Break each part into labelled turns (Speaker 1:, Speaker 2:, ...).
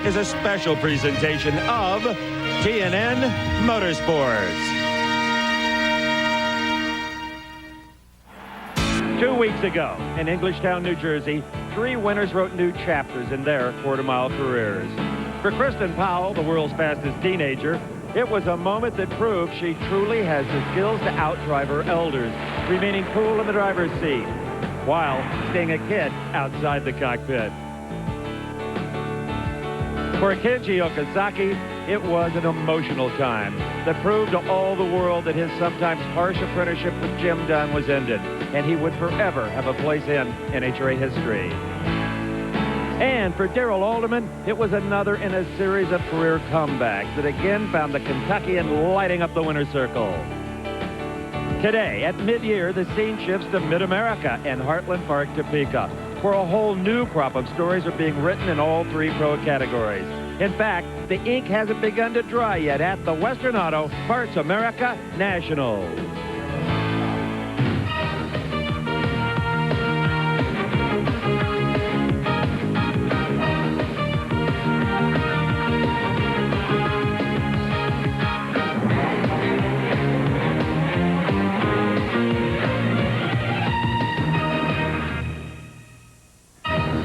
Speaker 1: is a special presentation of TNN Motorsports. 2 weeks ago in Englishtown, New Jersey, 3 winners wrote new chapters in their quarter-mile careers. For Kristen Powell, the world's fastest teenager, it was a moment that proved she truly has the skills to outdrive her elders, remaining cool in the driver's seat while staying a kid outside the cockpit. For Kenji Okazaki, it was an emotional time that proved to all the world that his sometimes harsh apprenticeship with Jim Dunn was ended, and he would forever have a place in NHRA history. And for Darrell Alderman, it was another in a series of career comebacks that again found the Kentuckian lighting up the winner's circle. Today, at mid-year, the scene shifts to Mid-America and Heartland Park, Topeka, where a whole new crop of stories are being written in all 3 pro categories. In fact, the ink hasn't begun to dry yet at the Western Auto Parts America Nationals.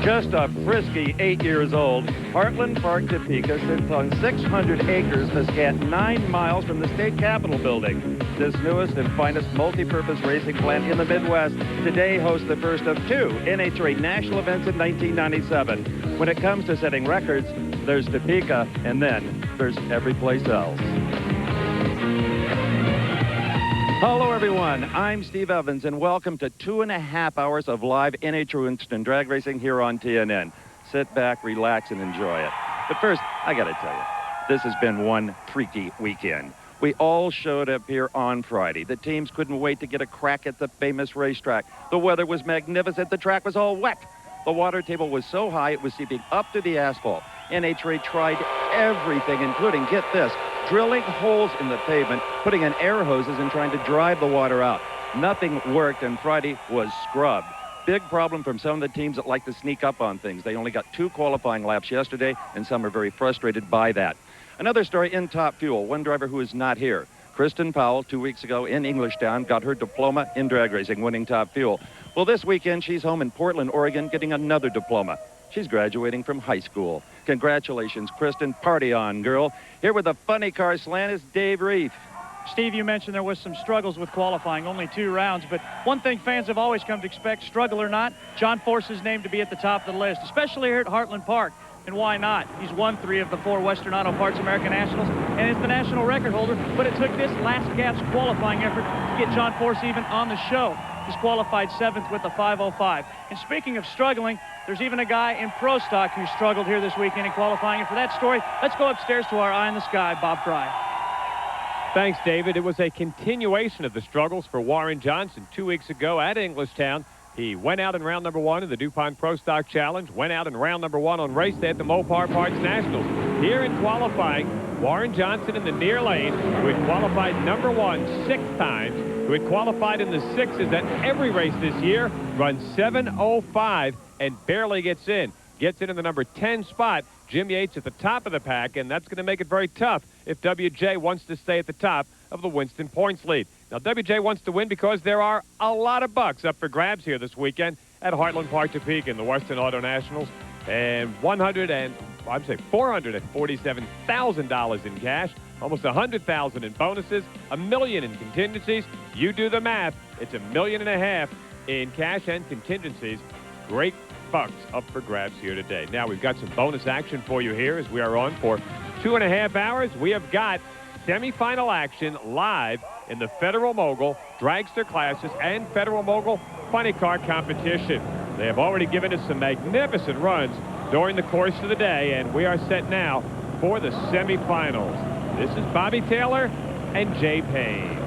Speaker 1: Just a frisky 8 years old, Heartland Park, Topeka sits on 600 acres a scant 9 miles from the state capitol building. This newest and finest multi-purpose racing plant in the Midwest today hosts the first of 2 NHRA national events in 1997. When it comes to setting records, there's Topeka, and then there's every place else. Hello, everyone. I'm Steve Evans, and welcome to 2.5 hours of live NHRA Winston drag racing here on TNN. Sit back, relax, and enjoy it. But first, I got to tell you, this has been one freaky weekend. We all showed up here on Friday. The teams couldn't wait to get a crack at the famous racetrack. The weather was magnificent. The track was all wet. The water table was so high it was seeping up to the asphalt. NHRA tried everything, including, get this, drilling holes in the pavement, putting in air hoses and trying to drive the water out. Nothing worked, and Friday was scrubbed. Big problem from some of the teams that like to sneak up on things. They only got 2 qualifying laps yesterday, and some are very frustrated by that. Another story in Top Fuel, one driver who is not here. Kristen Powell, 2 weeks ago in Englishtown, got her diploma in drag racing, winning Top Fuel. Well, this weekend, she's home in Portland, Oregon, getting another diploma. She's graduating from high school. Congratulations, Kristen. Party on, girl. Here with the funny car slant is Dave Reef.
Speaker 2: Steve, you mentioned there was some struggles with qualifying, only 2 rounds, but one thing fans have always come to expect, struggle or not, John Force's name to be at the top of the list, especially here at Heartland Park. And why not? He's won 3 of the 4 Western Auto Parts America Nationals and is the national record holder, but it took this last gasp qualifying effort to get John Force even on the show. He's qualified 7th with a 5:05. And speaking of struggling, there's even a guy in Pro Stock who struggled here this weekend in qualifying. And for that story, let's go upstairs to our eye in the sky, Bob Fry.
Speaker 3: Thanks, David. It was a continuation of the struggles for Warren Johnson 2 weeks ago at Englishtown. He went out in round number 1 in the DuPont Pro Stock Challenge, went out in round number 1 on race day at the Mopar Parts Nationals. Here in qualifying, Warren Johnson in the near lane, who had qualified number 1 6 times, who had qualified in the 6s at every race this year, runs 7:05 and barely gets in. Gets in the number 10 spot. Jim Yates at the top of the pack, and that's going to make it very tough if WJ wants to stay at the top of the Winston points lead. Now, WJ wants to win because there are a lot of bucks up for grabs here this weekend at Heartland Park, Topeka in the Western Auto Nationals, and $447,000 in cash, almost $100,000 in bonuses, $1 million in contingencies. You do the math, it's $1.5 million in cash and contingencies. Great bucks up for grabs here today. Now, we've got some bonus action for you here as we are on for 2.5 hours. We have got semifinal action live in the Federal Mogul dragster classes and Federal Mogul funny car competition. They have already given us some magnificent runs during the course of the day, and we are set now for the semifinals. This is Bobby Taylor and Jay Payne.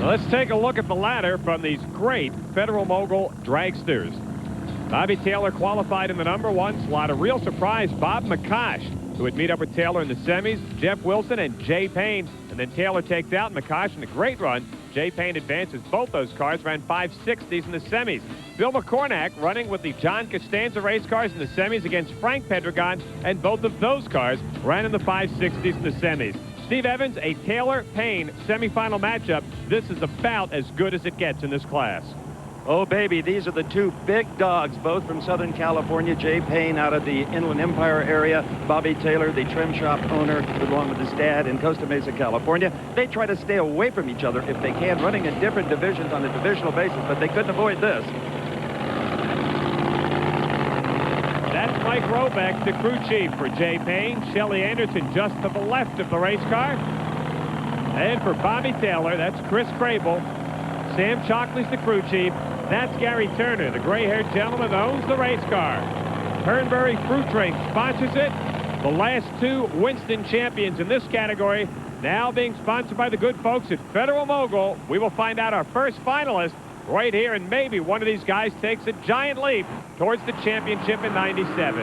Speaker 3: Let's take a look at the ladder from these great Federal Mogul dragsters. Bobby Taylor qualified in the number 1 slot. A real surprise, Bob McCosh, who would meet up with Taylor in the semis, Jeff Wilson and Jay Payne. And then Taylor takes out McCosh in a great run. Jay Payne advances both those cars, ran 560s in the semis. Bill McCornack running with the John Costanza race cars in the semis against Frank Pedregon, and both of those cars ran in the 560s in the semis. Steve Evans, a Taylor-Payne semifinal matchup. This is about as good as it gets in this class.
Speaker 1: Oh, baby, these are the two big dogs, both from Southern California. Jay Payne out of the Inland Empire area. Bobby Taylor, the trim shop owner, along with his dad in Costa Mesa, California. They try to stay away from each other if they can, running in different divisions on a divisional basis, but they couldn't avoid this.
Speaker 3: That's Mike Robeck, the crew chief for Jay Payne. Shelly Anderson just to the left of the race car. And for Bobby Taylor, that's Chris Crable. Sam Chalkley's the crew chief. That's Gary Turner, the gray-haired gentleman that owns the race car. Turnberry Fruit Drink sponsors it. The last 2 Winston champions in this category now being sponsored by the good folks at Federal Mogul. We will find out our first finalist right here, and maybe one of these guys takes a giant leap towards the championship in '97.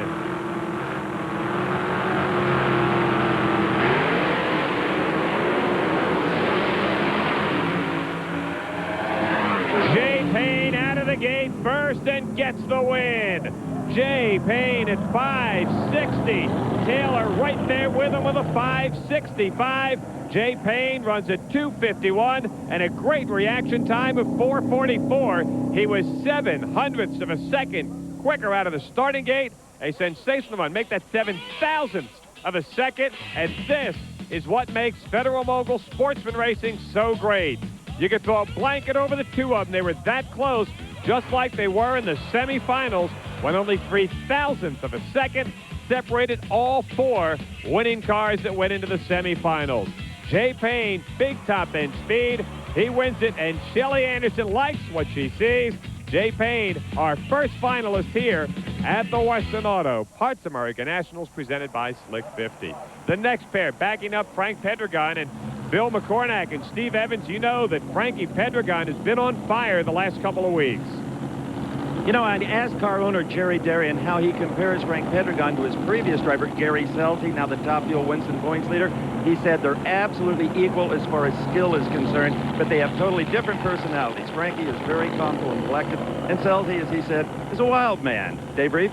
Speaker 3: Jay Payne out of the gate first and gets the win. Jay Payne at 560. Taylor right there with him with a 565. Jay Payne runs at 251 and a great reaction time of 444. He was 7/100ths of a second quicker out of the starting gate. A sensational run. Make that 7,000ths of a second. And this is what makes Federal Mogul sportsman racing so great. You could throw a blanket over the two of them. They were that close, just like they were in the semifinals, when only 3,000ths of a second separated all 4 winning cars that went into the semifinals. Jay Payne, big top end speed. He wins it, and Shelly Anderson likes what she sees. Jay Payne, our first finalist here at the Western Auto Parts America Nationals, presented by Slick 50. The next pair, backing up Frank Pedregon and Bill McCornack and Steve Evans. You know that Frankie Pedregon has been on fire the last couple of weeks.
Speaker 1: You know, I asked car owner Jerry Darian how he compares Frank Pedregon to his previous driver, Gary Selty, now the top fuel Winston points leader. He said they're absolutely equal as far as skill is concerned, but they have totally different personalities. Frankie is very calm and collected, and Selty, as he said, is a wild man. Dave Reeve?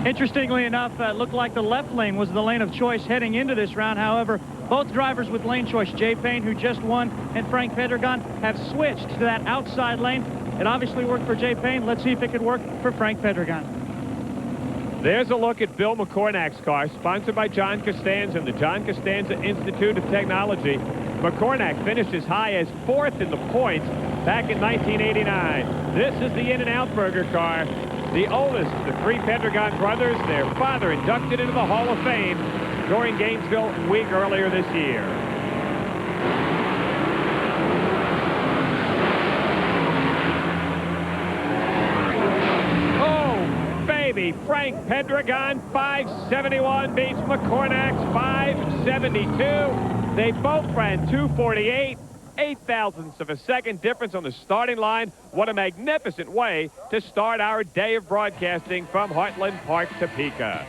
Speaker 2: Interestingly enough, it looked like the left lane was the lane of choice heading into this round. However, both drivers with lane choice, Jay Payne, who just won, and Frank Pedregon, have switched to that outside lane. It obviously worked for Jay Payne. Let's see if it could work for Frank Pedregon.
Speaker 3: There's a look at Bill McCornack's car, sponsored by John Costanza and the John Costanza Institute of Technology. McCornack finished as high as 4th in the points back in 1989. This is the In-N-Out Burger car, the oldest of the 3 Pedregon brothers. Their father inducted into the Hall of Fame during Gainesville week earlier this year. Frank Pedregon, 571, beats McCornack's 572. They both ran 248, 0.08 of a second difference on the starting line. What a magnificent way to start our day of broadcasting from Heartland Park, Topeka.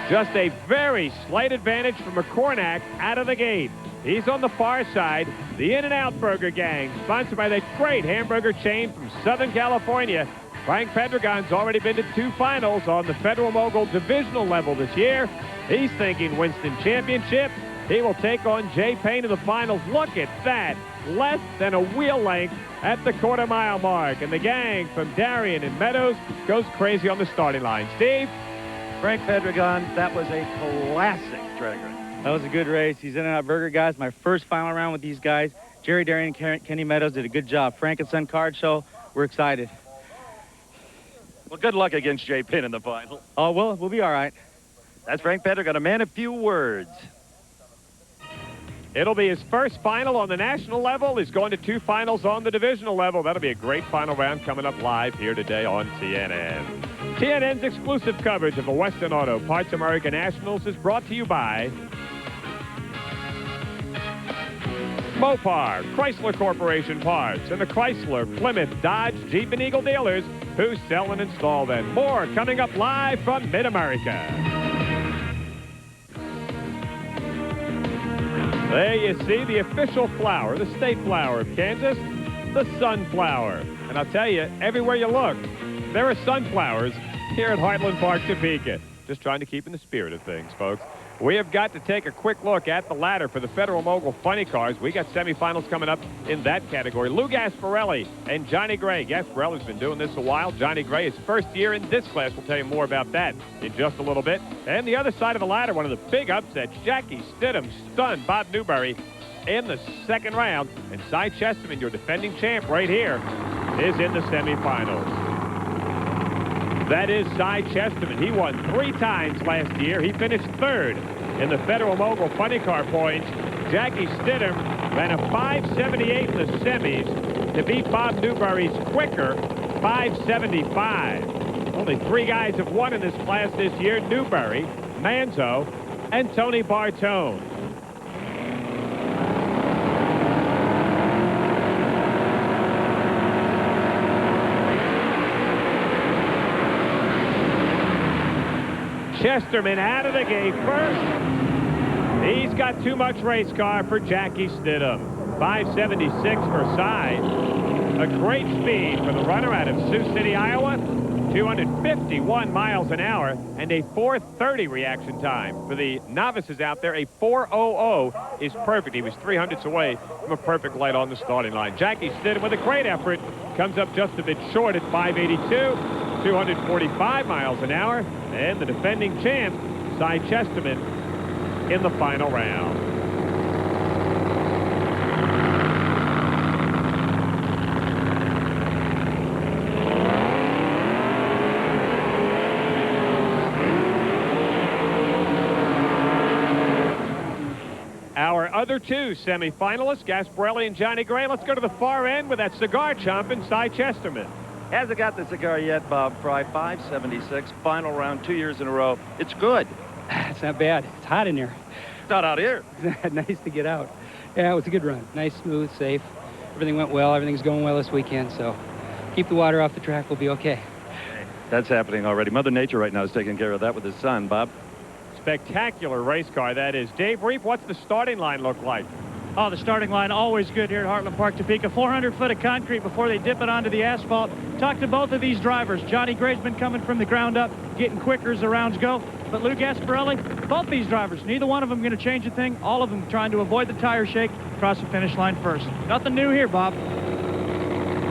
Speaker 3: Just a very slight advantage for McCornack out of the gate. He's on the far side. The In-N-Out Burger Gang, sponsored by that great hamburger chain from Southern California. Frank Pedregon's already been to 2 finals on the Federal Mogul divisional level this year. He's thinking Winston Championship. He will take on Jay Payne in the finals. Look at that. Less than a wheel length at the quarter-mile mark. And the gang from Darien and Meadows goes crazy on the starting line. Steve?
Speaker 1: Frank Pedregon, that was a classic drag race.
Speaker 4: That was a good race. These In-N-Out Burger guys, my first final round with these guys. Jerry Darian and Kenny Meadows did a good job. Frank and Son Card Show, we're excited.
Speaker 1: Well, good luck against Jay Payne in the final.
Speaker 4: Oh, well, we'll be all right.
Speaker 1: That's Frank Pedregon, a man of few words.
Speaker 3: It'll be his first final on the national level. He's going to 2 finals on the divisional level. That'll be a great final round coming up live here today on TNN. TNN's exclusive coverage of the Western Auto Parts America Nationals is brought to you by Mopar, Chrysler Corporation Parts, and the Chrysler, Plymouth, Dodge, Jeep, and Eagle dealers who sell and install them. More coming up live from Mid-America. There you see the official flower, the state flower of Kansas, the sunflower. And I'll tell you, everywhere you look, there are sunflowers here at Heartland Park, Topeka. Just trying to keep in the spirit of things, folks. We have got to take a quick look at the ladder for the Federal Mogul Funny Cars. We got semifinals coming up in that category. Lou Gasparelli and Johnny Gray. Gasparelli's been doing this a while. Johnny Gray, his first year in this class. We'll tell you more about that in just a little bit. And the other side of the ladder, one of the big upsets, Jackie Stidham stunned Bob Newberry in the second round. And Cy Chesterman, your defending champ right here, is in the semifinals. That is Cy Chesterman. He won 3 times last year. He finished 3rd in the Federal Mogul Funny Car points. Jackie Stidham ran a 5.78 in the semis to beat Bob Newberry's quicker 5.75. Only 3 guys have won in this class this year: Newberry, Manzo, and Tony Bartone. Chesterman out of the gate first. He's got too much race car for Jackie Stidham. 5.76 for Cy. A great speed for the runner out of Sioux City, Iowa. 251 miles an hour and a 4.30 reaction time. For the novices out there, a 4.00 is perfect. He was 300ths away from a perfect light on the starting line. Jackie Stidham, with a great effort, comes up just a bit short at 5.82. 245 miles an hour, and the defending champ, Cy Chesterman, in the final round. Our other 2 semifinalists, Gasparelli and Johnny Gray. Let's go to the far end with that cigar chomping Cy Chesterman.
Speaker 1: Hasn't got the cigar yet, Bob Fry. 5.76, final round 2 years in a row. It's good.
Speaker 5: It's not bad. It's hot in here.
Speaker 1: It's not out here.
Speaker 5: Nice to get out. Yeah, it was a good run. Nice, smooth, safe. Everything went well. Everything's going well this weekend, so keep the water off the track. We'll be okay.
Speaker 1: That's happening already. Mother Nature right now is taking care of that with his son, Bob.
Speaker 3: Spectacular race car, that is. Dave Reef, what's the starting line look like?
Speaker 2: Oh, the starting line always good here at Heartland Park, Topeka. 400 foot of concrete before they dip it onto the asphalt. Talk to both of these drivers. Johnny Gray's been coming from the ground up, getting quicker as the rounds go. But Lou Gasparelli, both these drivers, neither one of them going to change a thing. All of them trying to avoid the tire shake, cross the finish line first. Nothing new here, Bob.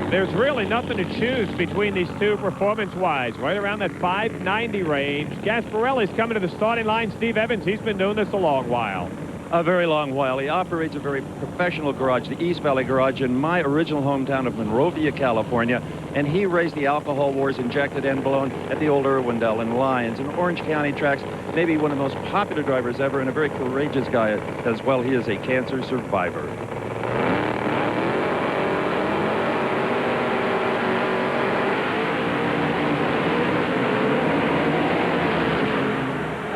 Speaker 3: There's really nothing to choose between these 2 performance-wise. Right around that 590 range. Gasparelli's coming to the starting line. Steve Evans, he's been doing this a long while.
Speaker 1: A very long while. He operates a very professional garage, the East Valley Garage, in my original hometown of Monrovia, California. And he raced the Alcohol Wars, Injected and Blown at the old Irwindale and Lyons and Orange County tracks. Maybe one of the most popular drivers ever, and a very courageous guy as well. He is a cancer survivor.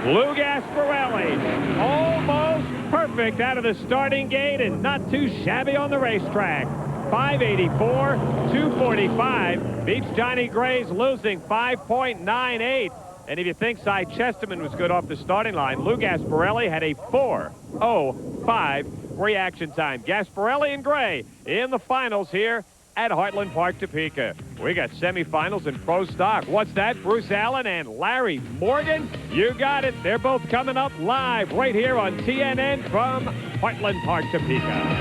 Speaker 3: Lou Gasparelli, almost perfect out of the starting gate and not too shabby on the racetrack. 584, 245, beats Johnny Gray's losing 5.98. And if you think Cy Chesterman was good off the starting line, Lou Gasparelli had a 4.05 reaction time. Gasparelli and Gray in the finals here at Heartland Park, Topeka. We got semifinals in pro stock. What's that? Bruce Allen and Larry Morgan? You got it. They're both coming up live right here on TNN from Heartland Park, Topeka.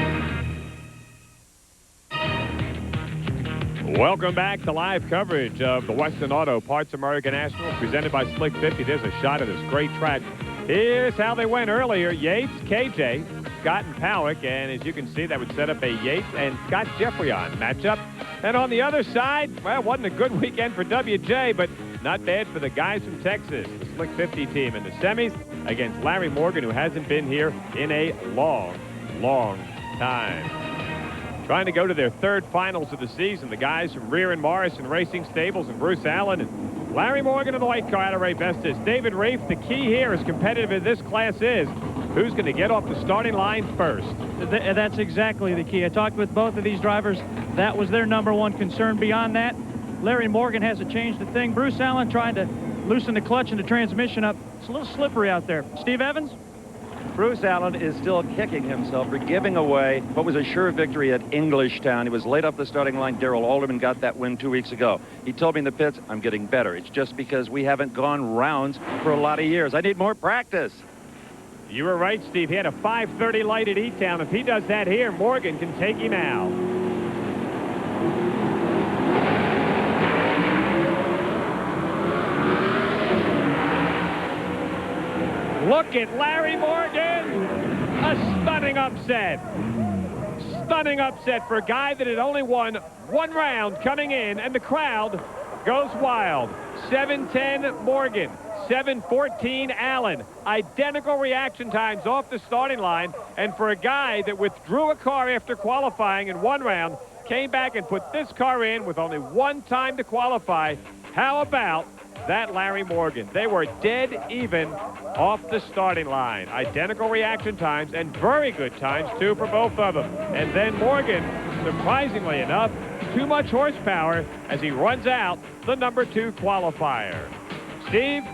Speaker 3: Welcome back to live coverage of the Western Auto Parts America National presented by Slick 50. There's a shot of this great track. Here's how they went earlier. Yates, KJ, Scott and Powick, and as you can see, that would set up a Yates and Scott Jeffreyon matchup. And on the other side, well, it wasn't a good weekend for WJ, but not bad for the guys from Texas, the Slick 50 team in the semis against Larry Morgan, who hasn't been here in a long, long time. Trying to go to their 3rd finals of the season, the guys from Rear and Morrison Racing Stables and Bruce Allen and Larry Morgan in the white car out of Ray Bestis. David Reef, the key here, as competitive as this class is, who's going to get off the starting line first.
Speaker 2: That's exactly the key. I talked with both of these drivers. That was their number one concern. Beyond that, Larry Morgan hasn't changed a thing. Bruce Allen trying to loosen the clutch and the transmission up. It's a little slippery out there. Steve Evans?
Speaker 1: Bruce Allen is still kicking himself for giving away what was a sure victory at Englishtown. He was late up the starting line. Darrell Alderman got that win 2 weeks ago. He told me in the pits, I'm getting better. It's just because we haven't gone rounds for a lot of years. I need more practice.
Speaker 3: You were right, Steve. He had a 5:30 light at E-Town. If he does that here, Morgan can take him out. Look at Larry Morgan. A stunning upset. Stunning upset for a guy that had only won one round coming in, and the crowd goes wild. 7:10 Morgan, 7:14 Allen. Identical reaction times off the starting line, and for a guy that withdrew a car after qualifying in one round, came back and put this car in with only one time to qualify. How about that Larry Morgan? They were dead even off the starting line. Identical reaction times and very good times, too, for both of them. And then Morgan, surprisingly enough, too much horsepower as he runs out the number 2 qualifier. Steve?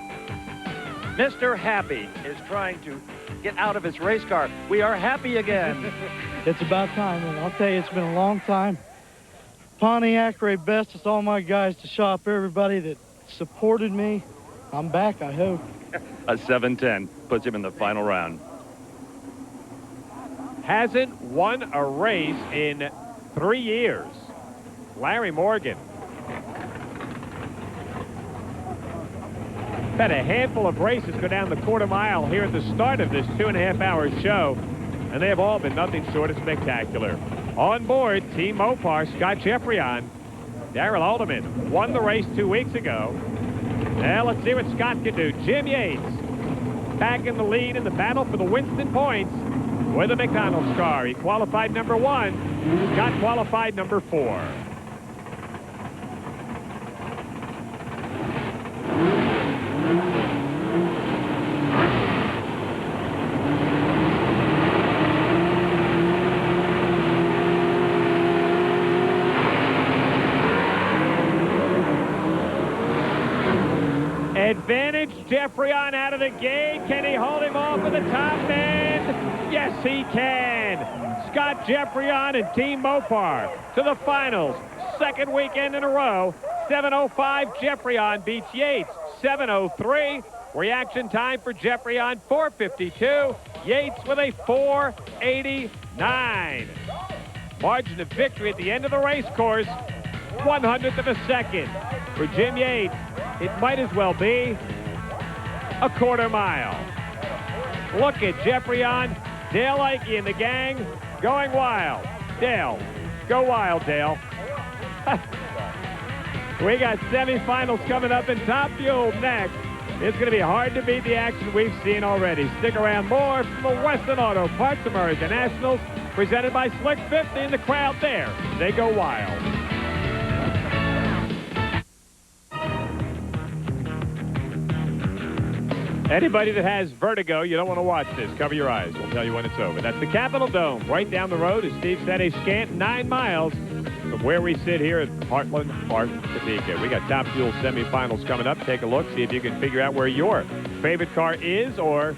Speaker 1: Mr. Happy is trying to get out of his race car. We are happy again.
Speaker 6: It's about time, and I'll tell you, it's been a long time. Pontiac Ray best. It's all my guys to shop, everybody that supported me. I'm back, I hope.
Speaker 1: A 7:10 puts him in the final round.
Speaker 3: Hasn't won a race in 3 years. Larry Morgan. Had a handful of races go down the quarter mile here at the start of this 2.5-hour show, and they have all been nothing short of spectacular. On board, Team Mopar, Scott Jeffreyon. Darrell Alderman won the race 2 weeks ago. Now let's see what Scott can do. Jim Yates back in the lead in the battle for the Winston points with a McDonald's car. He qualified number 1. Scott qualified number 4. Advantage Jeffreyon out of the gate. Can he hold him off at the top end? Yes, he can. Scott Jeffreyon and Team Mopar to the finals. Second weekend in a row. 7:05 Jeffreyon beats Yates. 7:03. Reaction time for Jeffreyon 4:52. Yates with a 4:89. Margin of victory at the end of the race course. 100th of a second. For Jim Yates, it might as well be a quarter mile. Look at Jeffreyon, Dale Ikey and the gang going wild. Dale, go wild, Dale. We got semifinals coming up in Top Fuel next. It's going to be hard to beat the action we've seen already. Stick around, more from the Western Auto Parts America Nationals, presented by Slick 50 in the crowd there. They go wild. Anybody that has vertigo, you don't want to watch this. Cover your eyes. We'll tell you when it's over. That's the Capitol Dome. Right down the road, as Steve said, a scant 9 miles from where we sit here at Heartland Park, Topeka. We got Top Fuel semifinals coming up. Take a look. See if you can figure out where your favorite car is or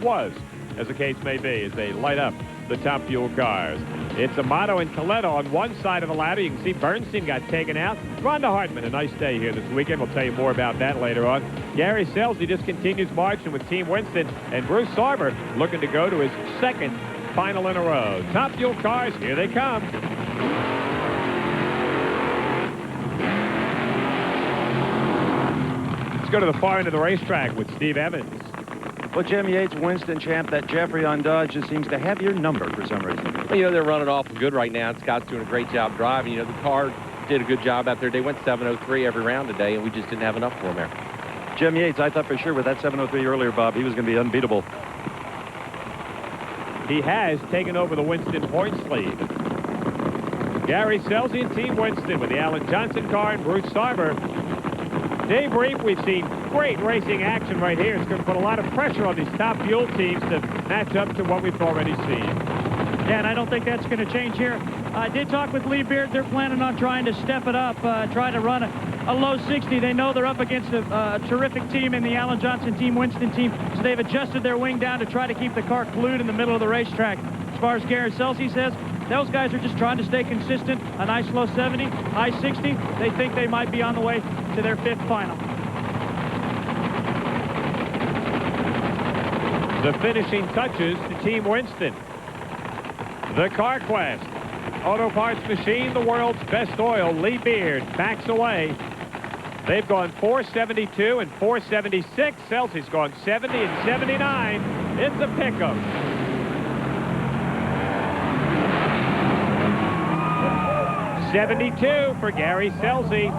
Speaker 3: was, as the case may be, as they light up the Top Fuel cars. It's Amato and Toledo on one side of the ladder. You can see Bernstein got taken out. Rhonda Hartman, a nice day here this weekend. We'll tell you more about that later on. Gary Selzy just continues marching with Team Winston. And Bruce Sarver looking to go to his second final in a row. Top Fuel cars, here they come. Let's go to the far end of the racetrack with Steve Evans.
Speaker 1: Well, Jim Yates, Winston champ, that Jeffreyon Dodge just seems to have your number for some reason.
Speaker 7: Well, you know, they're running awful good right now. Scott's doing a great job driving. You know, the car did a good job out there. They went 7:03 every round today, and we just didn't have enough for them there.
Speaker 1: Jim Yates, I thought for sure with that 7:03 earlier, Bob, he was going to be unbeatable.
Speaker 3: He has taken over the Winston points lead. Gary Selzy and Team Winston with the Alan Johnson car and Bruce Sarver Dave Reef, we've seen great racing action right here. It's going to put a lot of pressure on these top fuel teams to match up to what we've already seen.
Speaker 2: Yeah, and I don't think that's going to change here. I did talk with Lee Beard. They're planning on trying to step it up, try to run a low 60. They know they're up against a terrific team in the Alan Johnson team, Winston team, so they've adjusted their wing down to try to keep the car glued in the middle of the racetrack. As far as Gary Selsey says, those guys are just trying to stay consistent. A nice low 70, high 60. They think they might be on the way to their 5th final.
Speaker 3: The finishing touches to Team Winston. The CarQuest Auto Parts Machine, the world's best oil. Lee Beard backs away. They've gone 472 and 476. Selsey's gone 70 and 79. It's a pickup. '72 for Gary Selsey.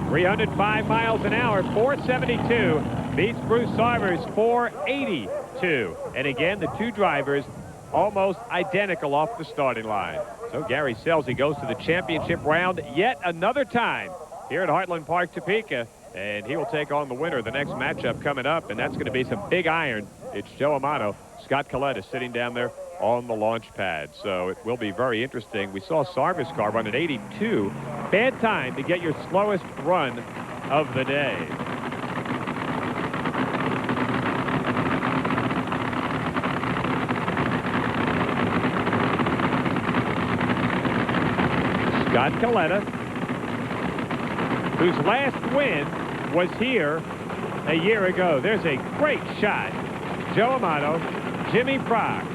Speaker 3: 305 miles an hour. 472 beats Bruce Sarver's 482. And again, the two drivers almost identical off the starting line. So Gary Selsey goes to the championship round yet another time here at Heartland Park, Topeka. And he will take on the winner of the next matchup coming up. And that's going to be some big iron. It's Joe Amato. Scott Collette is sitting down there on the launch pad. So it will be very interesting. We saw Sarver's car run at 82. Bad time to get your slowest run of the day. Scott Collette, whose last win was here a year ago. There's a great shot. Joe Amato, Jimmy Prock.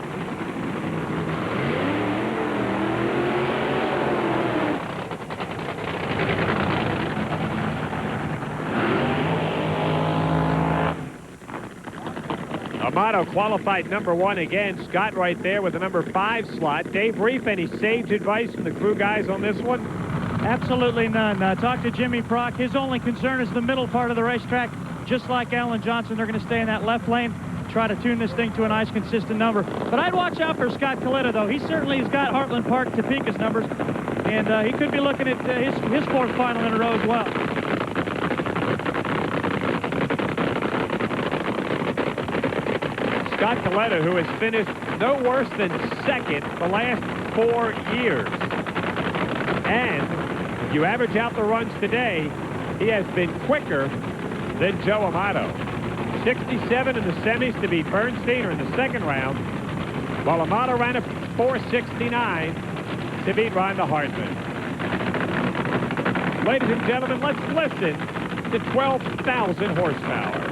Speaker 3: Amato qualified number 1 again. Scott right there with the number 5 slot. Dave Reef, any sage advice from the crew guys on this one?
Speaker 2: Absolutely none. Talk to Jimmy Prock. His only concern is the middle part of the racetrack. Just like Alan Johnson, they're going to stay in that left lane, try to tune this thing to a nice, consistent number. But I'd watch out for Scott Collette, though. He certainly has got Heartland Park, Topeka's numbers, and he could be looking at his 4th final in a row as well.
Speaker 3: Scott Collette, who has finished no worse than 2nd the last 4 years. And if you average out the runs today, he has been quicker than Joe Amato. 67 in the semis to beat Bernsteiner in the 2nd round, while Amato ran a 469 to beat Rhonda Hartman. Ladies and gentlemen, let's listen to 12,000 horsepower.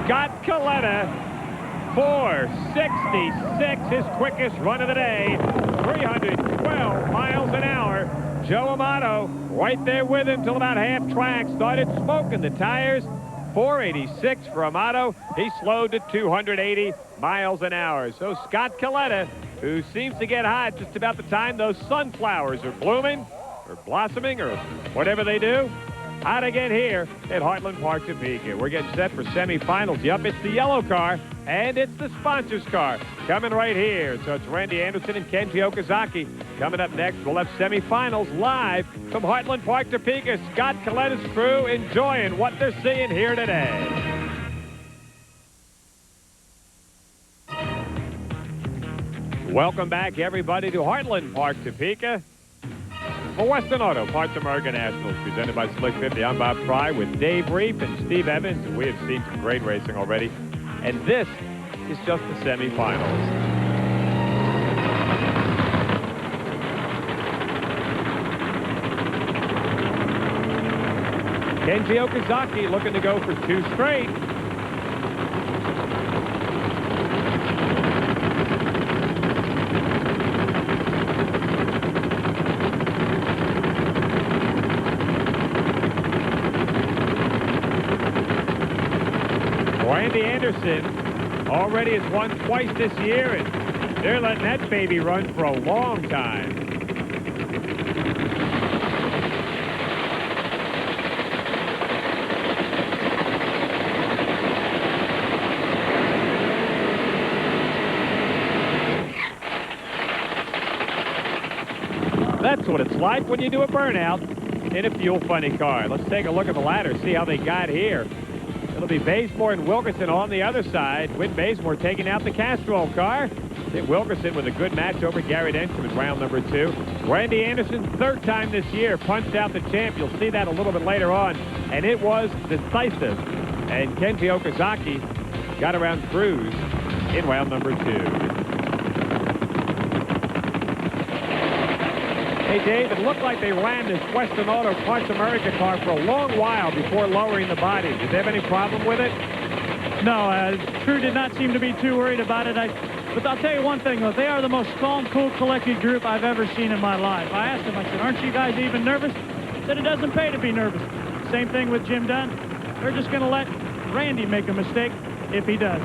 Speaker 3: Scott Collette, 466, his quickest run of the day, 312 miles an hour. Joe Amato right there with him till about half track, started smoking the tires. 486 for Amato. He slowed to 280 miles an hour. So Scott Collette, who seems to get hot just about the time those sunflowers are blooming or blossoming or whatever they do. Hot again here at Heartland Park, Topeka. We're getting set for semifinals. Yup, it's the yellow car, and it's the sponsor's car coming right here. So it's Randy Anderson and Kenji Okazaki. Coming up next, we'll have semifinals live from Heartland Park, Topeka. Scott Collette's crew enjoying what they're seeing here today. Welcome back, everybody, to Heartland Park, Topeka. For Western Auto Parts America Nationals, presented by Slick 50. I'm Bob Fry with Dave Reef and Steve Evans, and we have seen some great racing already. And this is just the semifinals. Kenji Okazaki looking to go for 2 straight. Randy Anderson already has won twice this year, and They're letting that baby run for a long time. That's what it's like when you do a burnout in a fuel funny car. Let's take a look at the ladder, see how they got here. It'll be Bazemore and Wilkerson on the other side. Whit Bazemore taking out the Castrol car. Hit Wilkerson with a good match over Gary Densham in round number 2. Randy Anderson, third time this year, punched out the champ. You'll see that a little bit later on. And it was decisive. And Kenji Okazaki got around Cruz in round number 2. Hey, Dave, it looked like they ran this Western Auto Parts America car for a long while before lowering the body. Did they have any problem with it?
Speaker 2: No, Crew did not seem to be too worried about it. But I'll tell you one thing, though. They are the most calm, cool, collected group I've ever seen in my life. I asked them, I said, aren't you guys even nervous? He said it doesn't pay to be nervous. Same thing with Jim Dunn. They're just going to let Randy make a mistake if he does.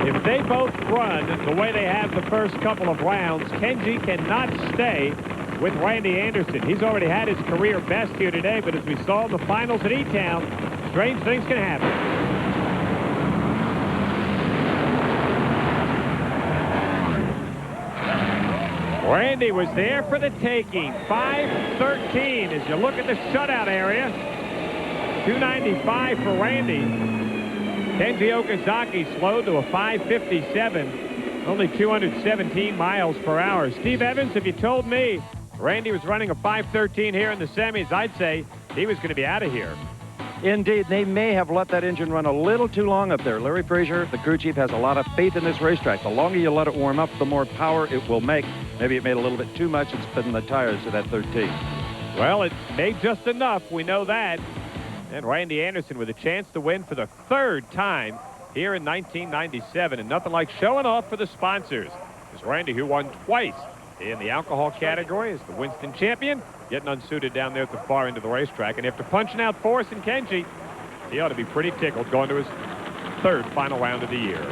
Speaker 3: If they both run the way they have the first couple of rounds, Kenji cannot stay with Randy Anderson. He's already had his career best here today, but as we saw in the finals at E-Town, strange things can happen. Randy was there for the taking. 5:13 as you look at the shutout area. 295 for Randy. Kenji Okazaki slowed to a 5:57, only 217 miles per hour. Steve Evans, if you told me Randy was running a 5:13 here in the semis, I'd say he was going to be out of here.
Speaker 1: Indeed, they may have let that engine run a little too long up there. Larry Frazier, the crew chief, has a lot of faith in this racetrack. The longer you let it warm up, the more power it will make. Maybe it made a little bit too much and spinning the tires to that 13.
Speaker 3: Well, it made just enough. We know that. And Randy Anderson with a chance to win for the third time here in 1997. And nothing like showing off for the sponsors. It's Randy, who won twice in the alcohol category as the Winston champion, getting unsuited down there at the far end of the racetrack. And after punching out Forrest and Kenji, he ought to be pretty tickled going to his third final round of the year.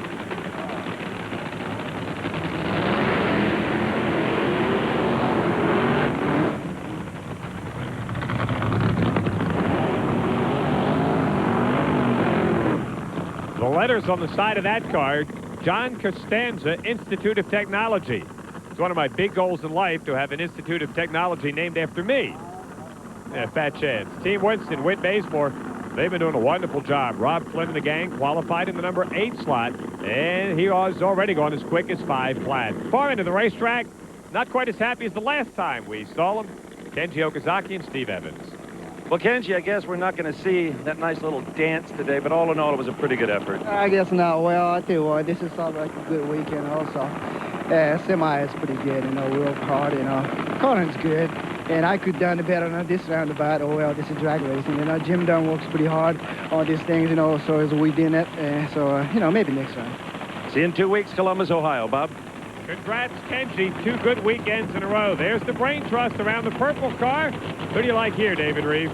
Speaker 3: The letters on the side of that card, John Costanza, Institute of Technology. It's one of my big goals in life to have an Institute of Technology named after me. Yeah, fat chance. Team Winston, Whit Bazemore, they've been doing a wonderful job. Rob Flynn and the gang qualified in the number 8 slot, and he was already going as quick as 5 flat. Far into the racetrack, not quite as happy as the last time we saw him. Kenji Okazaki and Steve Evans.
Speaker 1: Well, Kenji, I guess we're not going to see that nice little dance today, but all in all, it was a pretty good effort.
Speaker 8: I guess not. Well, I tell you what, this is sort of like a good weekend also. Semi is pretty good, you know, real hard, you know. Corning's good, and I could have done it better on this roundabout. Oh, well, this is drag racing, you know. Jim Dunn works pretty hard on these things, you know, so as we did it, you know, maybe next round.
Speaker 1: See you in 2 weeks, Columbus, Ohio, Bob.
Speaker 3: Congrats, Kenji. 2 good weekends in a row. There's the brain trust around the purple car. Who do you like here, David Reeve?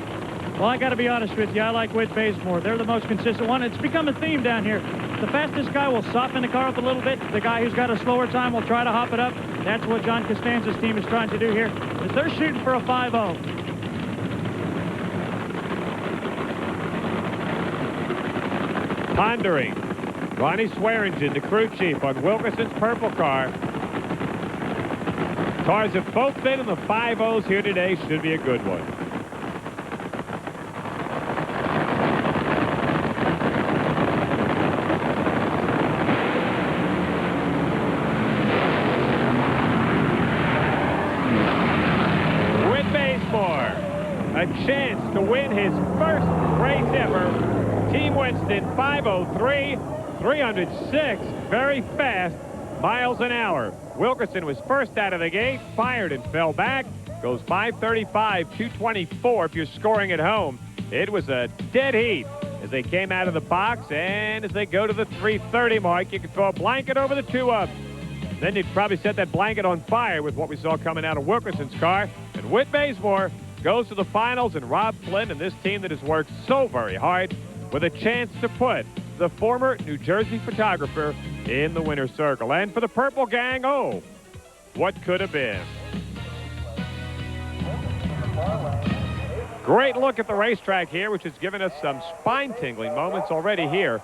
Speaker 2: Well, I got to be honest with you. I like Whit Bazemore. They're the most consistent one. It's become a theme down here. The fastest guy will soften the car up a little bit. The guy who's got a slower time will try to hop it up. That's what John Costanza's team is trying to do here, is they're shooting for a 5-0.
Speaker 3: Pondering. Ronnie Swearingen, the crew chief on Wilkerson's purple car. Cars have both been in the 5-0s here today. Should be a good one. Whit Bazemore, a chance to win his first race ever. Team Winston, 503, 306, very fast miles an hour. Wilkerson was first out of the gate, fired and fell back. Goes 535, 224 if you're scoring at home. It was a dead heat as they came out of the box, and as they go to the 330 mark, you can throw a blanket over the two of them. Then you'd probably set that blanket on fire with what we saw coming out of Wilkerson's car. And Whit Bazemore goes to the finals, and Rob Flynn and this team that has worked so very hard with a chance to put the former New Jersey photographer in the winner's circle. And for the purple gang, oh, what could have been? Great look at the racetrack here, which has given us some spine-tingling moments already here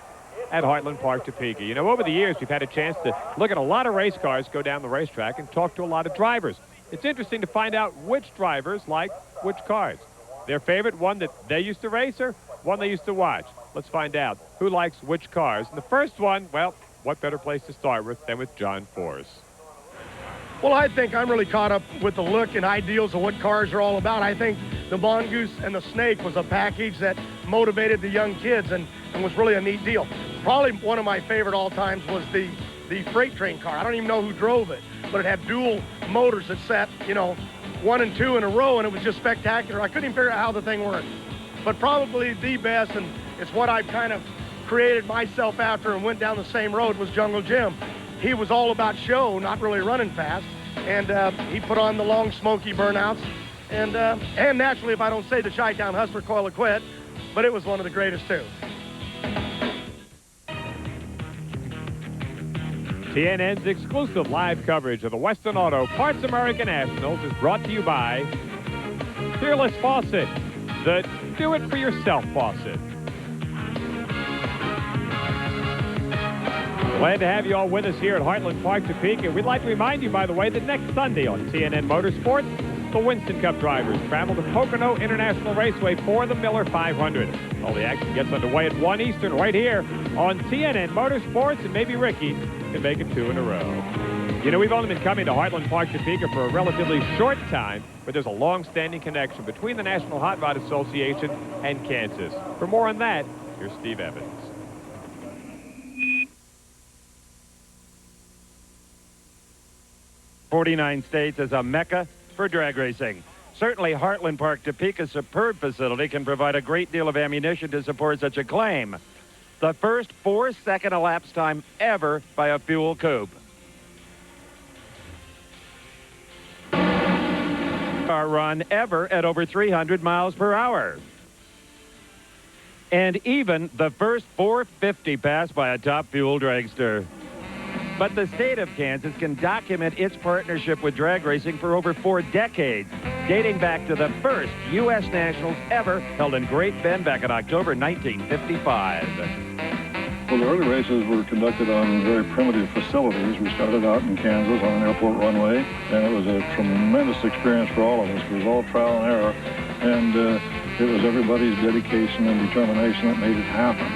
Speaker 3: at Heartland Park, Topeka. You know, over the years, we've had a chance to look at a lot of race cars go down the racetrack and talk to a lot of drivers. It's interesting to find out which drivers like which cars. Their favorite, one that they used to race, or one they used to watch. Let's find out who likes which cars. And the first one, well, what better place to start with than with John Force?
Speaker 9: Well, I think I'm really caught up with the look and ideals of what cars are all about. I think the Mongoose and the Snake was a package that motivated the young kids and was really a neat deal. Probably one of my favorite all times was the freight train car. I don't even know who drove it, but it had dual motors that sat, you know, 1 and 2 in a row, and it was just spectacular. I couldn't even figure out how the thing worked. But probably the best, and it's what I've kind of created myself after and went down the same road, was Jungle Jim. He was all about show, not really running fast, and he put on the long smoky burnouts, and naturally, if I don't say, the Chi-Town Hustler Coil of Quit, but it was one of the greatest too.
Speaker 3: TNN's exclusive live coverage of the Western Auto Parts America Nationals is brought to you by Fearless Faucet, the do-it-for-yourself faucet. Glad to have you all with us here at Heartland Park, Topeka. We'd like to remind you, by the way, that next Sunday on TNN Motorsports, the Winston Cup drivers travel to Pocono International Raceway for the Miller 500. All the action gets underway at 1 Eastern right here on TNN Motorsports, and maybe Ricky can make it 2 in a row. You know, we've only been coming to Heartland Park, Topeka for a relatively short time, but there's a long-standing connection between the National Hot Rod Association and Kansas. For more on that, here's Steve Evans.
Speaker 1: "49 states as a mecca for drag racing. Certainly, Heartland Park, Topeka's superb facility, can provide a great deal of ammunition to support such a claim. The first 4-second elapsed time ever by a fuel coupe. Car run ever at over 300 miles per hour. And even the first 450 pass by a top fuel dragster. But the state of Kansas can document its partnership with drag racing for over 4 decades, dating back to the first U.S. Nationals ever held in Great Bend back in October 1955.
Speaker 10: Well, the early races were conducted on very primitive facilities. We started out in Kansas on an airport runway, and it was a tremendous experience for all of us. It was all trial and error, and it was everybody's dedication and determination that made it happen.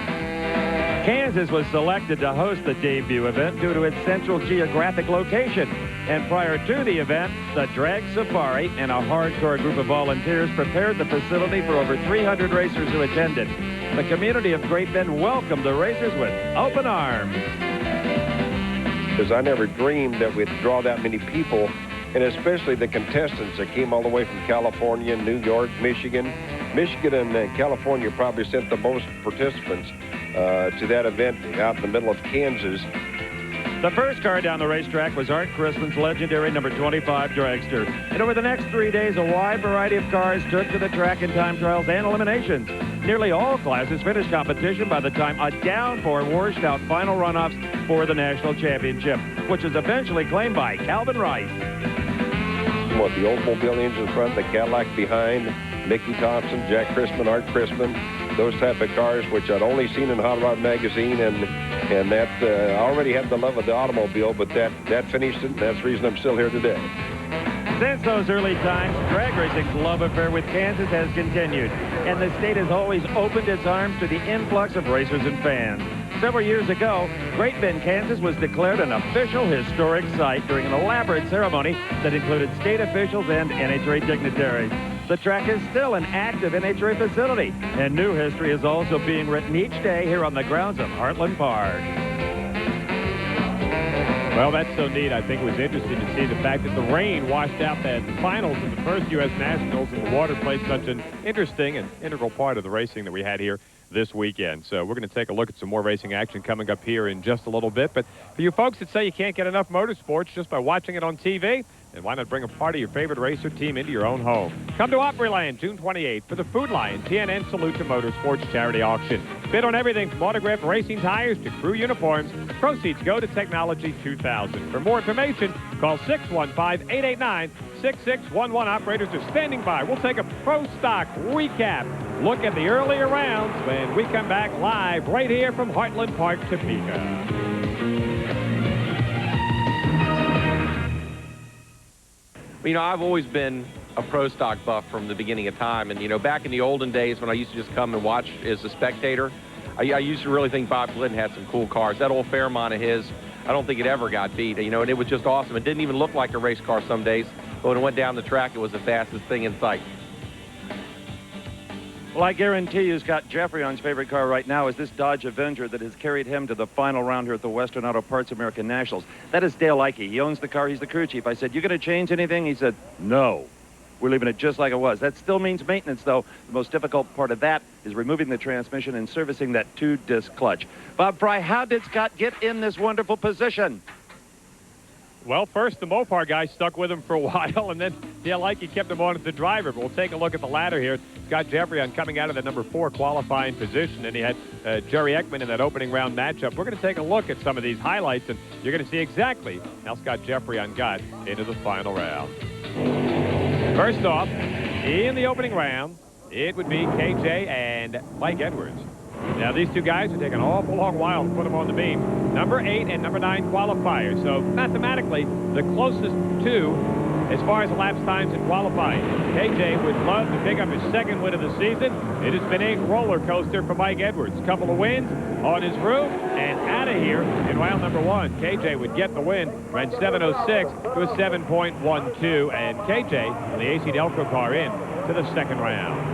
Speaker 1: Kansas was selected to host the debut event due to its central geographic location. And prior to the event, the Drag Safari and a hardcore group of volunteers prepared the facility for over 300 racers who attended. The community of Great Bend welcomed the racers with open arms.
Speaker 11: Because I never dreamed that we'd draw that many people, and especially the contestants that came all the way from California, New York, Michigan. Michigan and California probably sent the most participants to that event out in the middle of Kansas.
Speaker 1: The first car down the racetrack was Art Crispin's legendary number 25 dragster. And over the next 3 days, a wide variety of cars took to the track in time trials and eliminations. Nearly all classes finished competition by the time a downpour washed out final runoffs for the national championship, which was eventually claimed by Calvin Rice.
Speaker 11: What, the Oldsmobile engine in front, the Cadillac behind, Mickey Thompson, Jack Crispin, Art Crispin, those type of cars, which I'd only seen in Hot Rod magazine, and that I already had the love of the automobile, but that finished it, and that's the reason I'm still here today.
Speaker 1: Since those early times, drag racing's love affair with Kansas has continued, and the state has always opened its arms to the influx of racers and fans. Several years ago, Great Bend, Kansas was declared an official historic site during an elaborate ceremony that included state officials and NHRA dignitaries. The track is still an active NHRA facility, and new history is also being written each day here on the grounds of Heartland Park.
Speaker 3: Well, that's so neat. I think it was interesting to see the fact that the rain washed out the finals of the first U.S. Nationals, and the water played such an interesting and integral part of the racing that we had here this weekend. So we're going to take a look at some more racing action coming up here in just a little bit. But for you folks that say you can't get enough motorsports just by watching it on TV, And why not bring a part of your favorite racer team into your own home? Come to Opryland June 28th for the Food Lion TNN Salute to Motorsports charity auction. Bid on everything from autographed racing tires to crew uniforms. Proceeds go to Technology 2000. For more information, call 615-889-6611. Operators are standing by. We'll take a Pro Stock recap. Look at the earlier rounds when we come back live right here from Heartland Park, Topeka.
Speaker 7: You know, I've always been a Pro Stock buff from the beginning of time. And, you know, back in the olden days when I used to just come and watch as a spectator, I used to really think Bob Glidden had some cool cars. That old Fairmont of his, I don't think it ever got beat, you know, and it was just awesome. It didn't even look like a race car some days, but when it went down the track, it was the fastest thing in sight.
Speaker 1: Well, I guarantee you Scott Jeffreyon's favorite car right now is this Dodge Avenger that has carried him to the final round here at the Western Auto Parts American Nationals. That is Dale Ikey. He owns the car. He's the crew chief. I said, you going to change anything? He said, no. We're leaving it just like it was. That still means maintenance, though. The most difficult part of that is removing the transmission and servicing that 2-disc clutch. Bob Fry, how did Scott get in this wonderful position?
Speaker 3: Well, first, the Mopar guy stuck with him for a while, and then Dale Ikey kept him on as the driver. But we'll take a look at the ladder here. Scott Jeffreyon coming out of the number 4 qualifying position, and he had Jerry Ekman in that opening round matchup. We're going to take a look at some of these highlights, and you're going to see exactly how Scott Jeffreyon got into the final round. First off, in the opening round, it would be KJ and Mike Edwards. Now, these two guys would take an awful long while to put them on the beam. Number 8 and number 9 qualifiers. So, mathematically, the closest two as far as elapsed times in qualifying. KJ would love to pick up his second win of the season. It has been a roller coaster for Mike Edwards. Couple of wins on his roof and out of here in round number 1. KJ would get the win, ran 7:06 to a 7.12, and KJ on the AC Delco car in to the second round.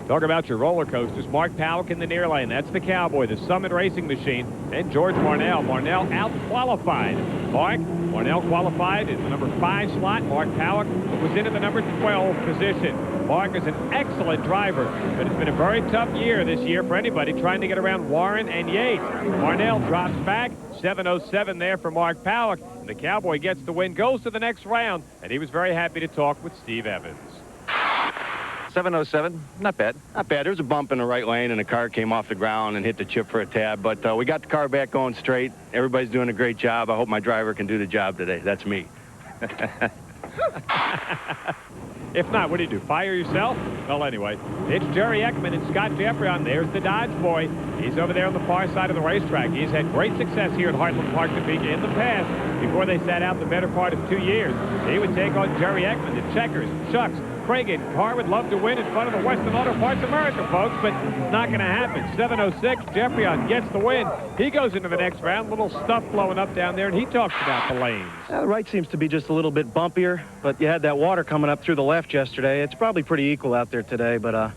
Speaker 3: Talk about your roller coasters. Mark Powell in the near lane. That's the Cowboy, the Summit Racing Machine, and George Marnell. Marnell out-qualified. Marnell qualified in the number 5 slot. Mark Powell was in at the number 12 position. Mark is an excellent driver, but it's been a very tough year this year for anybody trying to get around Warren and Yates. Marnell drops back. 7:07 there for Mark Powell. And the Cowboy gets the win, goes to the next round, and he was very happy to talk with Steve Evans.
Speaker 1: 7:07, not bad.
Speaker 12: Not bad. There was a bump in the right lane, and the car came off the ground and hit the chip for a tab. But we got the car back going straight. Everybody's doing a great job. I hope my driver can do the job today. That's me.
Speaker 3: If not, what do you do? Fire yourself? Well, anyway, it's Jerry Ekman and Scott Jeffreyon. There's the Dodge boy. He's over there on the far side of the racetrack. He's had great success here at Heartland Park, Topeka in the past. Before they sat out the better part of 2 years, he would take on Jerry Ekman, the Checkers, Chucks, Craig and Carr would love to win in front of the Western Auto Parts America, folks, but it's not going to happen. 7:06, Jeffreyon gets the win. He goes into the next round, little stuff blowing up down there, and he talks about the lanes.
Speaker 4: The right seems to be just a little bit bumpier, but you had that water coming up through the left yesterday. It's probably pretty equal out there today, but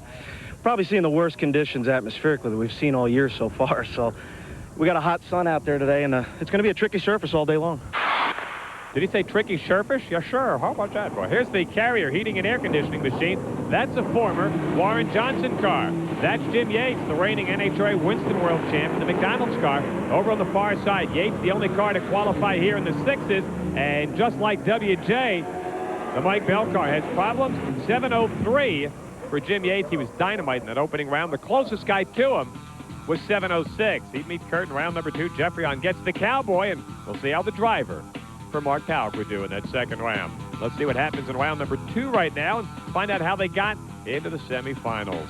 Speaker 4: probably seeing the worst conditions atmospherically that we've seen all year so far. So we got a hot sun out there today, and it's going to be a tricky surface all day long.
Speaker 3: Did he say tricky surface? Yeah, sure. How about that, boy? Here's the Carrier heating and air conditioning machine. That's a former Warren Johnson car. That's Jim Yates, the reigning NHRA Winston World Champ, the McDonald's car. Over on the far side, Yates, the only car to qualify here in the 6s. And just like WJ, the Mike Bell car has problems. 7:03 for Jim Yates. He was dynamite in that opening round. The closest guy to him was 7:06. He'd meet Kurt in round number 2. Jeffreyon gets the Cowboy, and we'll see how the driver for Mark Powell would do in that second round. Let's see what happens in round number 2 right now and find out how they got into the semifinals.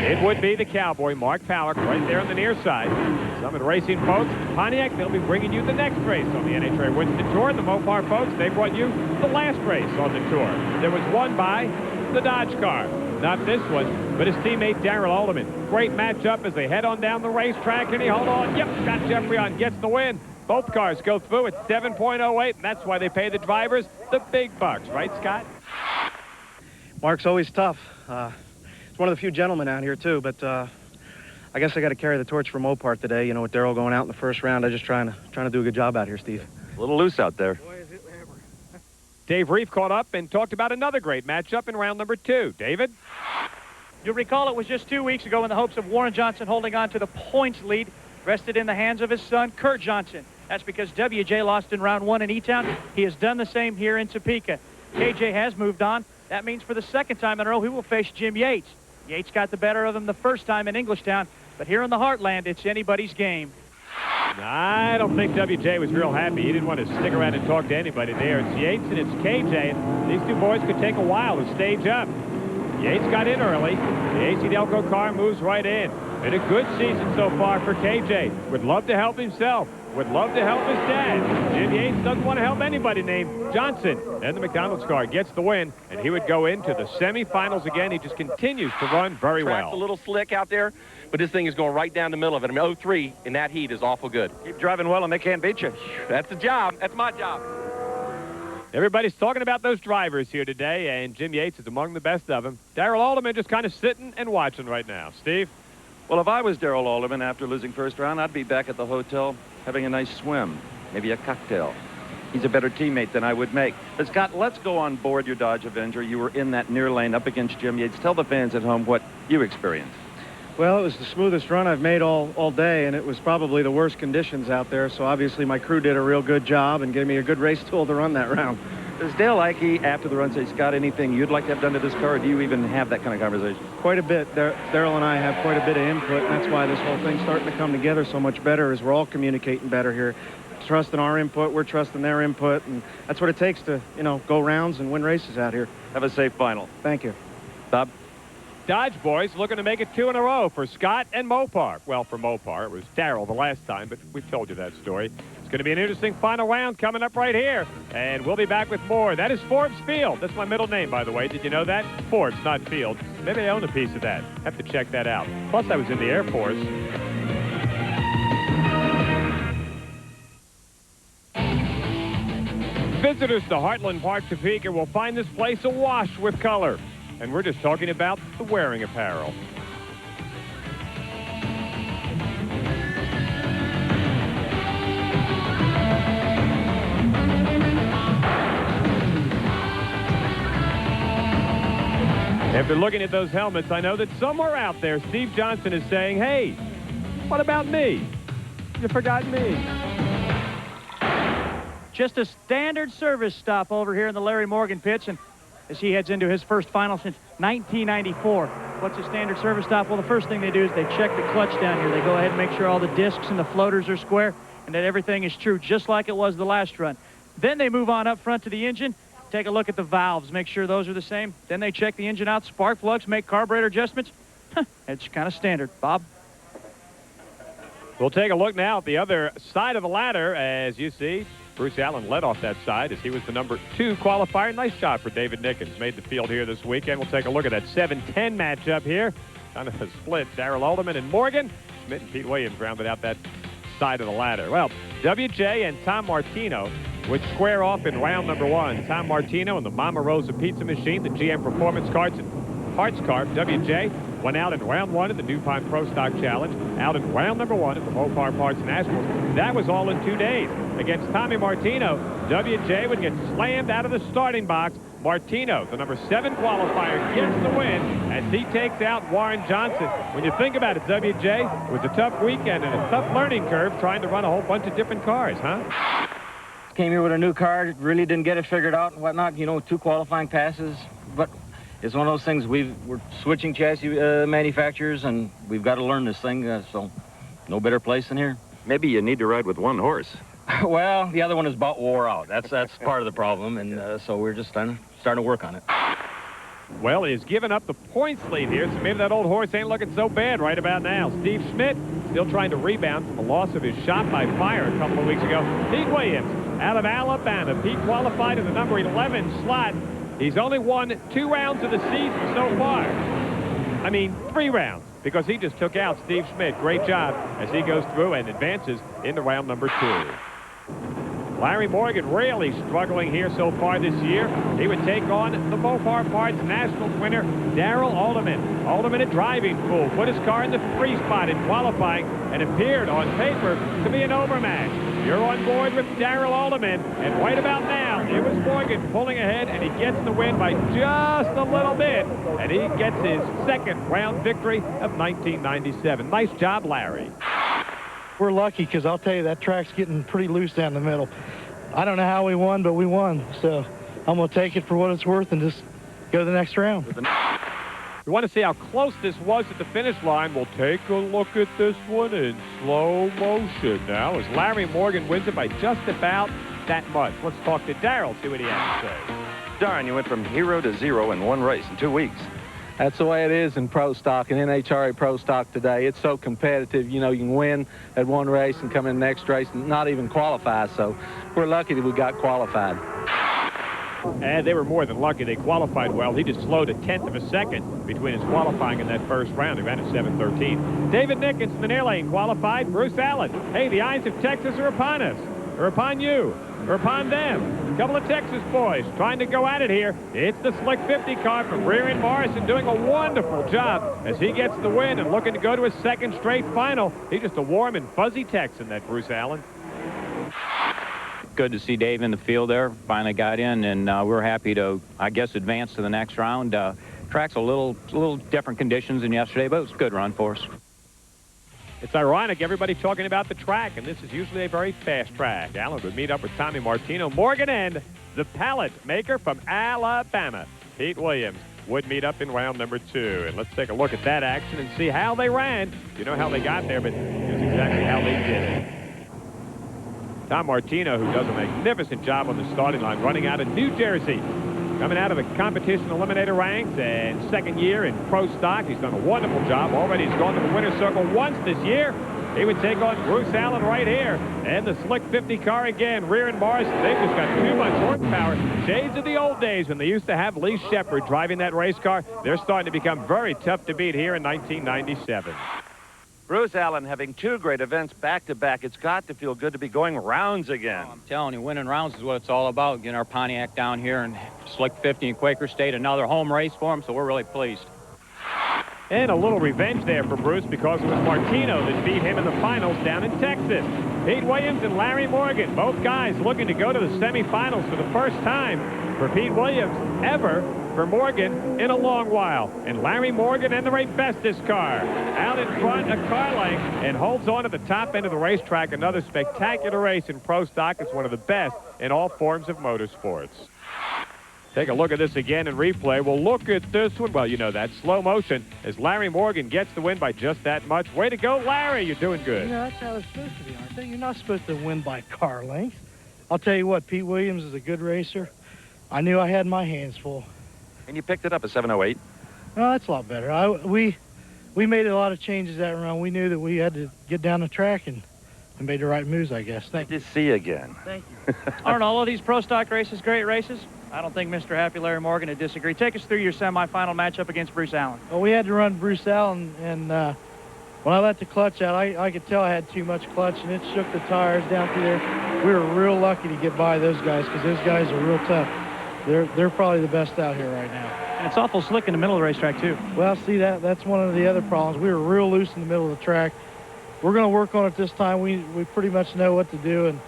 Speaker 3: It would be the Cowboy, Mark Powell, right there on the near side. Summit Racing folks, Pontiac, they'll be bringing you the next race on the NHRA Winston Tour. The Mopar folks, they brought you the last race on the tour. There was won by the Dodge car. Not this one, but his teammate Darrell Alderman. Great matchup as they head on down the racetrack, and he hold on. Yep, Scott Jeffreyon gets the win. Both cars go through at 7.08, and that's why they pay the drivers the big bucks. Right, Scott?
Speaker 4: Mark's always tough. He's one of the few gentlemen out here, too, but I guess I got to carry the torch for Mopar today. You know, with Darrell going out in the first round, I'm just trying to do a good job out here, Steve.
Speaker 1: A little loose out there.
Speaker 3: Dave Reef caught up and talked about another great matchup in round number 2. David?
Speaker 2: You'll recall it was just 2 weeks ago in the hopes of Warren Johnson holding on to the points lead, rested in the hands of his son, Kurt Johnson. That's because WJ lost in round 1 in E-Town. He has done the same here in Topeka. KJ has moved on. That means for the second time in a row, he will face Jim Yates. Yates got the better of him the first time in Englishtown, but here in the Heartland, it's anybody's game.
Speaker 3: I don't think WJ was real happy. He didn't want to stick around and talk to anybody there. It's Yates and it's KJ. And these two boys could take a while to stage up. Yates got in early. The AC Delco car moves right in. Been a good season so far for KJ. Would love to help himself. Would love to help his dad. Jim Yates doesn't want to help anybody named Johnson. And the McDonald's car gets the win, and he would go into the semifinals again. He just continues to run very well.
Speaker 7: Track's a little slick out there, but this thing is going right down the middle of it. I mean, 03 in that heat is awful good.
Speaker 1: Keep driving well, and they can't beat you.
Speaker 7: That's the job. That's my job.
Speaker 3: Everybody's talking about those drivers here today, and Jim Yates is among the best of them. Darrell Alderman just kind of sitting and watching right now. Steve?
Speaker 1: Well, if I was Darrell Alderman after losing first round, I'd be back at the hotel having a nice swim, maybe a cocktail. He's a better teammate than I would make. But Scott, let's go on board your Dodge Avenger. You were in that near lane up against Jim Yates. Tell the fans at home what you experienced.
Speaker 4: Well, it was the smoothest run I've made all day, and it was probably the worst conditions out there, so obviously my crew did a real good job and gave me a good race tool to run that round.
Speaker 1: Does Dale Ike, after the run, say, Scott, anything you'd like to have done to this car, or do you even have that kind of conversation?
Speaker 4: Quite a bit. Darrell and I have quite a bit of input, and that's why this whole thing's starting to come together so much better, is we're all communicating better here. Trusting our input, we're trusting their input, and that's what it takes to, you know, go rounds and win races out here.
Speaker 1: Have a safe final.
Speaker 4: Thank you.
Speaker 1: Bob?
Speaker 3: Dodge boys looking to make it 2 in a row for Scott and Mopar. Well, for Mopar, it was Darrell the last time, but we've told you that story. It's going to be an interesting final round coming up right here, and we'll be back with more. That is Forbes Field. That's my middle name, by the way. Did you know that? Forbes, not Field. Maybe I own a piece of that. Have to check that out. Plus, I was in the Air Force. Visitors to Heartland Park, Topeka will find this place awash with color. And we're just talking about the wearing apparel. After looking at those helmets, I know that somewhere out there, Steve Johnson is saying, hey, what about me? You forgot me.
Speaker 2: Just a standard service stop over here in the Larry Morgan pits, and as he heads into his first final since 1994. What's a standard service stop? Well, the first thing they do is they check the clutch down here. They go ahead and make sure all the discs and the floaters are square and that everything is true, just like it was the last run. Then they move on up front to the engine, take a look at the valves, make sure those are the same. Then they check the engine out, spark plugs, make carburetor adjustments. It's kind of standard. Bob?
Speaker 3: We'll take a look now at the other side of the ladder. As you see, Bruce Allen led off that side as he was the number 2 qualifier. Nice job for David Nickens. Made the field here this weekend. We'll take a look at that 7-10 matchup here. Kind of a split. Darrell Alderman and Morgan. Schmidt and Pete Williams rounded out that side of the ladder. Well, WJ and Tom Martino would square off in round number 1. Tom Martino and the Mama Rosa Pizza Machine, the GM Performance Carts and Parts Car. WJ went out in round 1 of the DuPont Pro Stock Challenge, out in round number 1 at the Mopar Parts Nationals. That was all in 2 days. Against Tommy Martino, WJ would get slammed out of the starting box. Martino, the number 7 qualifier, gets the win as he takes out Warren Johnson. When you think about it, WJ, it was a tough weekend and a tough learning curve trying to run a whole bunch of different cars, huh?
Speaker 13: Came here with a new car, really didn't get it figured out and whatnot, you know, 2 qualifying passes, but it's one of those things. We're switching chassis manufacturers, and we've got to learn this thing, so no better place than here.
Speaker 1: Maybe you need to ride with one horse.
Speaker 13: Well, the other one is about wore out. That's part of the problem, and so we're just starting to work on it.
Speaker 3: Well, he's given up the points lead here, so maybe that old horse ain't looking so bad right about now. Steve Schmidt still trying to rebound from the loss of his shot by fire a couple of weeks ago. Pete Williams out of Alabama. Pete qualified in the number 11 slot. He's only won 2 rounds of the season so far. I mean, 3 rounds, because he just took out Steve Schmidt. Great job as he goes through and advances into round number 2. Larry Morgan really struggling here so far this year. He would take on the Mopar Parts Nationals winner, Darrell Alderman. Alderman at driving school, put his car in the 3 spot in qualifying and appeared on paper to be an overmatch. You're on board with Darrell Alderman, and right about now, it was Morgan pulling ahead, and he gets the win by just a little bit, and he gets his 2nd round victory of 1997. Nice job, Larry.
Speaker 6: we're lucky because I'll tell you, that track's getting pretty loose down the middle. I don't know how we won, but we won. So I'm going to take it for what it's worth and just go to the next round.
Speaker 3: We want to see how close this was at the finish line. We'll take a look at this one in slow motion now as Larry Morgan wins it by just about that much. Let's talk to Darrell, see what he has to say.
Speaker 1: Darren, you went from hero to zero in one race in 2 weeks.
Speaker 14: That's the way it is in Pro Stock and NHRA Pro Stock today. It's so competitive. You know, you can win at one race and come in the next race and not even qualify. So we're lucky that we got qualified.
Speaker 3: And they were more than lucky. They qualified well. He just slowed a 1/10 of a second between his qualifying and that first round. He ran at 7:13. David Nickens in the near lane qualified. Bruce Allen. Hey, the eyes of Texas are upon us. Or upon you. Or upon them. A couple of Texas boys trying to go at it here. It's the Slick 50 car from Rear-End Morrison doing a wonderful job as he gets the win and looking to go to his second straight final. He's just a warm and fuzzy Texan, that Bruce Allen.
Speaker 15: Good to see Dave in the field there. Finally got in, and we're happy to, I guess, advance to the next round. Track's a little different conditions than yesterday, but it was a good run for us.
Speaker 3: It's ironic, everybody talking about the track, and this is usually a very fast track. Allen would meet up with Tommy Martino. Morgan and the pallet maker from Alabama, Pete Williams, would meet up in round number 2. And let's take a look at that action and see how they ran. You know how they got there, but here's exactly how they did it. Tom Martino, who does a magnificent job on the starting line, running out of New Jersey. Coming out of the competition eliminator ranks and second year in Pro Stock. He's done a wonderful job. Already he's gone to the winner's circle once this year. He would take on Bruce Allen right here. And the Slick 50 car again, Rear-End Morrison. They've just got too much horsepower. Shades of the old days when they used to have Lee Shepard driving that race car. They're starting to become very tough to beat here in 1997.
Speaker 1: Bruce Allen having 2 great events back-to-back. It's got to feel good to be going rounds again.
Speaker 15: I'm telling you, winning rounds is what it's all about. Getting our Pontiac down here and Slick 50 in Quaker State, another home race for him, so we're really pleased.
Speaker 3: And a little revenge there for Bruce because it was Martino that beat him in the finals down in Texas. Pete Williams and Larry Morgan, both guys looking to go to the semifinals for the first time for Pete Williams ever, for Morgan in a long while. And Larry Morgan and the Ray Festus car out in front, a car length, and holds on to the top end of the racetrack. Another spectacular race in Pro Stock. It's one of the best in all forms of motorsports. Take a look at this again in replay. We'll look at this one. Well, you know that. Slow motion as Larry Morgan gets the win by just that much. Way to go, Larry. You're doing good.
Speaker 6: You know, that's how it's supposed to be, aren't they? You're not supposed to win by car length. I'll tell you what, Pete Williams is a good racer. I knew I had my hands full.
Speaker 1: And you picked it up at 7:08.
Speaker 6: No, that's a lot better. We made a lot of changes that round. We knew that we had to get down the track and made the right moves, I guess. Thank you.
Speaker 1: Good to see you again.
Speaker 6: Thank you.
Speaker 2: Aren't all of these Pro Stock races great races? I don't think Mr. Happy Larry Morgan would disagree. Take us through your semifinal matchup against Bruce Allen.
Speaker 6: Well, we had to run Bruce Allen, and when I let the clutch out, I could tell I had too much clutch, and it shook the tires down through there. We were real lucky to get by those guys because those guys are real tough. They're probably the best out here right now.
Speaker 2: And it's awful slick in the middle of the racetrack, too.
Speaker 6: Well, see, that's one of the other problems. We were real loose in the middle of the track. We're going to work on it this time. We pretty much know what to do, and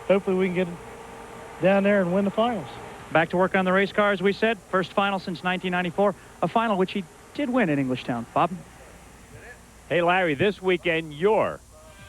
Speaker 6: hopefully we can get down there and win the finals.
Speaker 2: Back to work on the race car, as we said. First final since 1994. A final which he did win in Englishtown. Bob?
Speaker 3: Hey, Larry, this weekend you're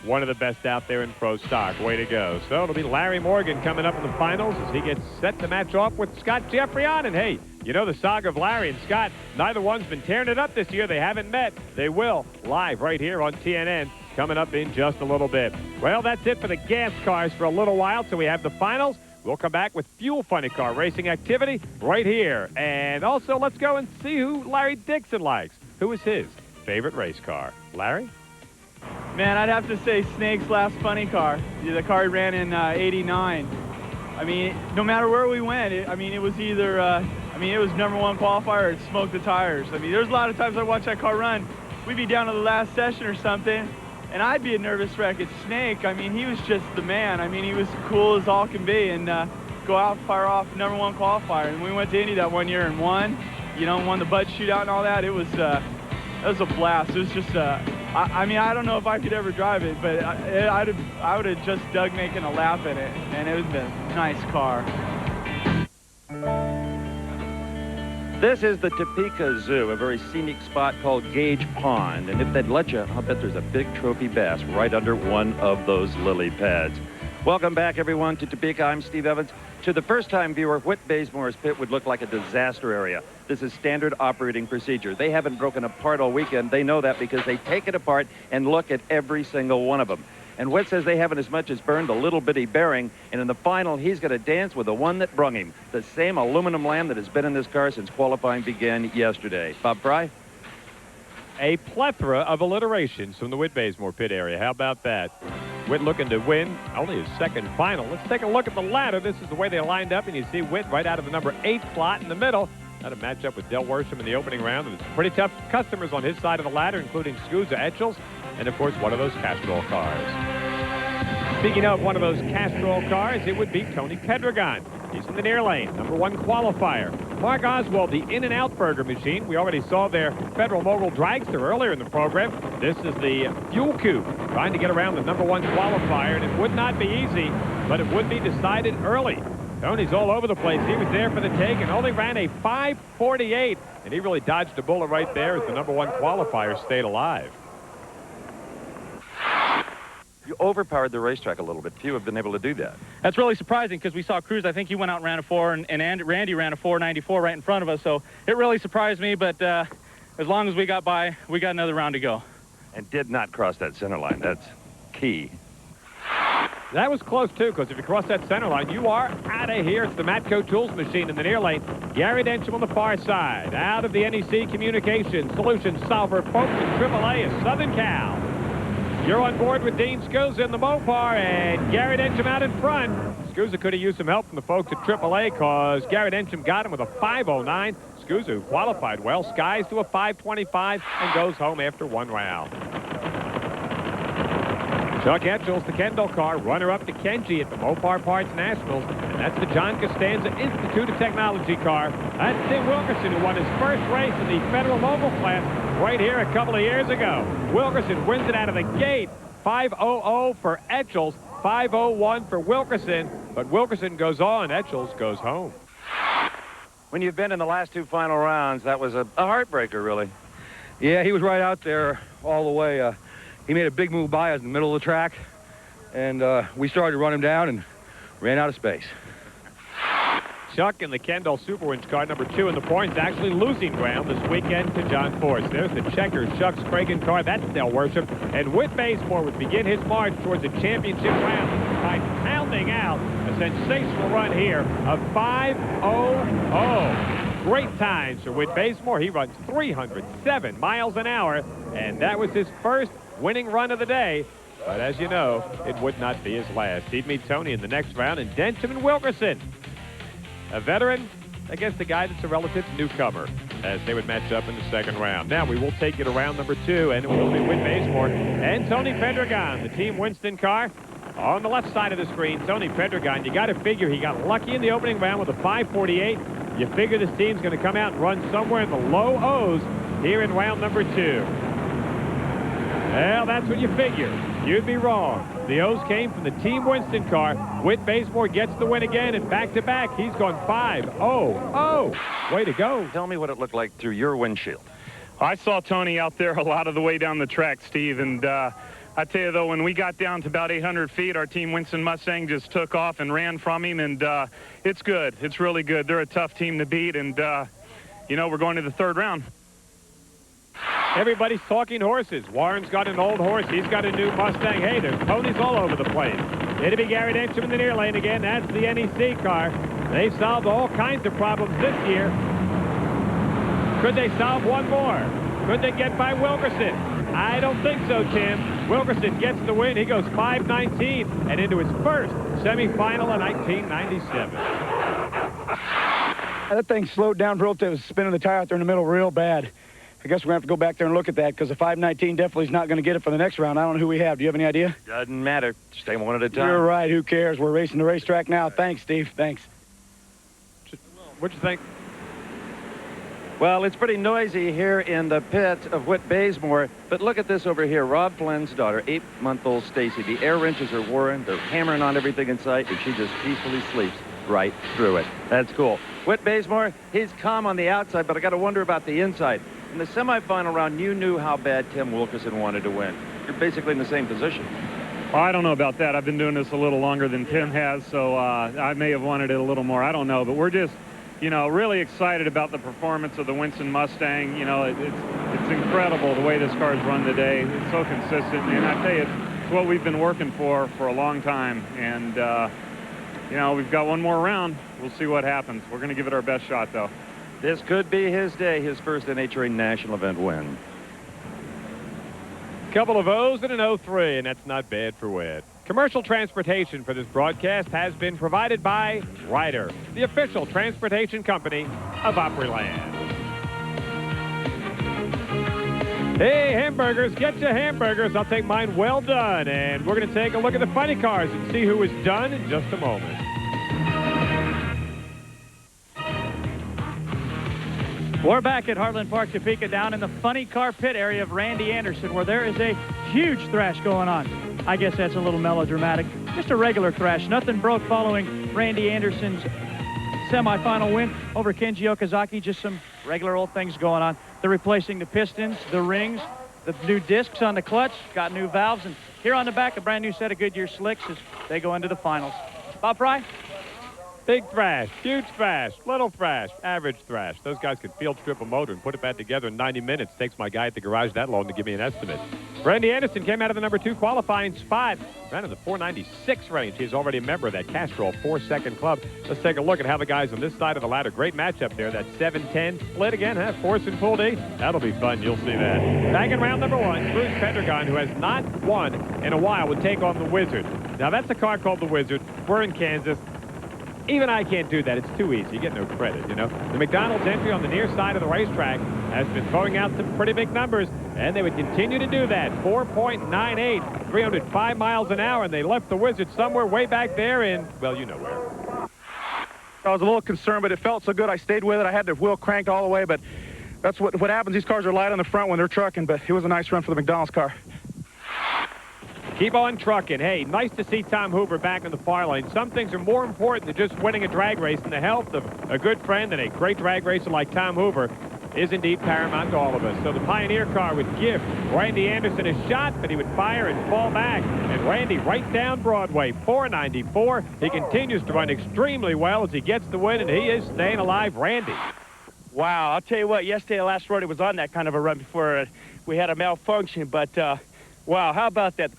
Speaker 3: one of the best out there in Pro Stock. Way to go. So it'll be Larry Morgan coming up in the finals as he gets set to match off with Scott Jeffrey on. And hey, you know the saga of Larry and Scott. Neither one's been tearing it up this year. They haven't met. They will live right here on TNN coming up in just a little bit. Well, that's it for the gas cars for a little while till we have the finals. We'll come back with fuel funny car racing activity right here. And also, let's go and see who Larry Dixon likes. Who is his favorite race car? Larry?
Speaker 16: Man, I'd have to say Snake's last funny car. The car he ran in '89. I mean, no matter where we went, it was either, it was #1 qualifier or it smoked the tires. I mean, there's a lot of times I watch that car run. We'd be down to the last session or something, and I'd be a nervous wreck. It's Snake. I mean, he was just the man. I mean, he was cool as all can be, and go out and fire off #1 qualifier. And we went to Indy that one year and won. Won the Bud Shootout and all that. It was a blast. It was just I don't know if I could ever drive it, but I would have just dug making a lap in it, and it was a nice car.
Speaker 1: This is the Topeka Zoo, a very scenic spot called Gage Pond. And if they'd let you, I'll bet there's a big trophy bass right under one of those lily pads. Welcome back, everyone, to Topeka. I'm Steve Evans. To the first-time viewer, Whit Bazemore's pit would look like a disaster area. This is standard operating procedure. They haven't broken apart all weekend. They know that because they take it apart and look at every single one of them. And Whit says they haven't as much as burned a little bitty bearing, and in the final, he's going to dance with the one that brung him, the same aluminum lamb that has been in this car since qualifying began yesterday. Bob Fry?
Speaker 3: A plethora of alliterations from the Whit Bazemore pit area. How about that? Whit looking to win only his second final. Let's take a look at the ladder. This is the way they lined up, and you see Whit right out of the number 8 slot in the middle. Had a matchup with Del Worsham in the opening round, and it's pretty tough customers on his side of the ladder, including Scusa Etchels, and, of course, one of those Castrol cars. Speaking of one of those Castrol cars, it would be Tony Pedregon. He's in the near lane, number 1 qualifier. Mark Oswald, the In-N-Out Burger machine. We already saw their Federal Mogul dragster earlier in the program. This is the Fuel Coupe, trying to get around the number 1 qualifier, and it would not be easy, but it would be decided early. Tony's all over the place. He was there for the take and only ran a 5:48, and he really dodged a bullet right there as the number 1 qualifier stayed alive.
Speaker 1: You overpowered the racetrack a little bit. Few have been able to do that.
Speaker 2: That's really surprising because we saw Cruz. I think he went out and ran a 4, and Randy ran a 4.94 right in front of us. So it really surprised me, but as long as we got by, we got another round to go.
Speaker 1: And did not cross that center line. That's key.
Speaker 3: That was close, too, because if you cross that center line, you are out of here. It's the Matco Tools machine in the near lane. Gary Densham on the far side. Out of the NEC Communications Solutions Solver, folks in AAA is Southern Cal. You're on board with Dean Scusa in the Mopar, and Gary Densham out in front. Scusa could have used some help from the folks at AAA because Gary Densham got him with a 5.09. Scusa, who qualified well, skies to a 5.25 and goes home after 1 round. Chuck Etchels, the Kendall car, runner-up to Kenji at the Mopar Parts Nationals, and that's the John Costanza Institute of Technology car. That's Tim Wilkerson, who won his first race in the Federal Mogul class right here a couple of years ago. Wilkerson wins it out of the gate. 5.00 for Etchels, 5.01 for Wilkerson, but Wilkerson goes on, Etchels goes home.
Speaker 1: When you've been in the last 2 final rounds, that was a heartbreaker, really.
Speaker 17: Yeah, he was right out there all the way. He made a big move by us in the middle of the track, and we started to run him down and ran out of space.
Speaker 3: Chuck in the Kendall Super Winch car, number 2 in the points, actually losing ground this weekend to John Force. There's the Checkers Chuck's Cragen car. That's Del Worsham. And Whit Bazemore would begin his march towards the championship round by pounding out a sensational run here of 5.00. Great times for Whit Bazemore. He runs 307 miles an hour, and that was his first winning run of the day. But as you know, it would not be his last. He'd meet Tony in the next round, and Densham and Wilkerson. A veteran against a guy that's a relative newcomer, as they would match up in the second round. Now we will take you to round number 2, and it will be Whit Bazemore and Tony Pedregon, the Team Winston car. On the left side of the screen, Tony Pedregon, you got to figure he got lucky in the opening round with a 5.48. You figure this team's going to come out and run somewhere in the low O's here in round number 2. Well, that's what you figure. You'd be wrong. The O's came from the Team Winston car. Whit Bazemore gets the win again, and back-to-back, he's gone 5.00. Way to go.
Speaker 1: Tell me what it looked like through your windshield.
Speaker 18: I saw Tony out there a lot of the way down the track, Steve, and I tell you, though, when we got down to about 800 feet, our Team Winston Mustang just took off and ran from him, and it's good. It's really good. They're a tough team to beat, and, you know, we're going to the third round.
Speaker 3: Everybody's talking horses. Warren's got an old horse. He's got a new Mustang. Hey, there's ponies all over the place. It'll be Gary Densham in the near lane again. That's the NEC car. They've solved all kinds of problems this year. Could they solve one more? Could they get by Wilkerson? I don't think so, Tim. Wilkerson gets the win. He goes 5.19 and into his first semifinal in 1997.
Speaker 19: That thing slowed down real. It was spinning the tire out there in the middle real bad. I guess we're going to have to go back there and look at that because the 5.19 definitely is not going to get it for the next round. I don't know who we have. Do you have any idea?
Speaker 1: Doesn't matter. Just take one at a time.
Speaker 19: You're right. Who cares? We're racing the racetrack now. Thanks, Steve. Thanks.
Speaker 3: What'd you think?
Speaker 1: Well, it's pretty noisy here in the pit of Whit Bazemore, but look at this over here. Rob Flynn's daughter, 8-month-old Stacy. The air wrenches are whirring. They're hammering on everything in sight, and she just peacefully sleeps right through it. That's cool. Whit Bazemore, he's calm on the outside, but I got to wonder about the inside. In the semifinal round, you knew how bad Tim Wilkerson wanted to win. You're basically in the same position.
Speaker 18: Oh, I don't know about that. I've been doing this a little longer than Tim has, so I may have wanted it a little more. I don't know, but we're just, you know, really excited about the performance of the Winston Mustang. You know, it's incredible the way this car's run today. It's so consistent, and I tell you, it's what we've been working for a long time. And, you know, we've got one more round. We'll see what happens. We're going to give it our best shot, though.
Speaker 1: This could be his day, his first NHRA national event win.
Speaker 3: Couple of O's and an 03, and that's not bad for Whit. Commercial transportation for this broadcast has been provided by Ryder, the official transportation company of Opryland. Hey, hamburgers, get your hamburgers. I'll take mine well done. And we're going to take a look at the funny cars and see who is done in just a moment.
Speaker 2: We're back at Heartland Park, Topeka, down in the funny car pit area of Randy Anderson, where there is a huge thrash going on. I guess that's a little melodramatic. Just a regular thrash. Nothing broke following Randy Anderson's semifinal win over Kenji Okazaki. Just some regular old things going on. They're replacing the pistons, the rings, the new discs on the clutch, got new valves, and here on the back, a brand new set of Goodyear slicks as they go into the finals. Bob Fry?
Speaker 3: Big thrash, huge thrash, little thrash, average thrash. Those guys could field strip a motor and put it back together in 90 minutes. Takes my guy at the garage that long to give me an estimate. Randy Anderson came out of the number 2 qualifying spot, ran in the 496 range. He's already a member of that Castrol 4-second club. Let's take a look at how the guys on this side of the ladder. Great matchup there. That 7-10 split again, huh? Force and Pool D. That'll be fun. You'll see that. Back in round number 1, Bruce Pendergon, who has not won in a while, would take on the Wizard. Now, that's a car called the Wizard. We're in Kansas. Even I can't do that. It's too easy. You get no credit, you know. The McDonald's entry on the near side of the racetrack has been throwing out some pretty big numbers, and they would continue to do that. 4.98, 305 miles an hour, and they left the Wizard somewhere way back there in, well, you know where.
Speaker 19: I was a little concerned, but it felt so good I stayed with it. I had the wheel cranked all the way, but that's what happens. These cars are light on the front when they're trucking, but it was a nice run for the McDonald's car.
Speaker 3: Keep on trucking. Hey, nice to see Tom Hoover back in the far lane. Some things are more important than just winning a drag race, and the health of a good friend and a great drag racer like Tom Hoover is indeed paramount to all of us. So the Pioneer car would give Randy Anderson a shot, but he would fire and fall back. And Randy right down Broadway, 494. He continues to run extremely well as he gets the win, and he is staying alive. Randy.
Speaker 20: Wow, I'll tell you what, yesterday, last road, it was on that kind of a run before we had a malfunction, but wow, how about that?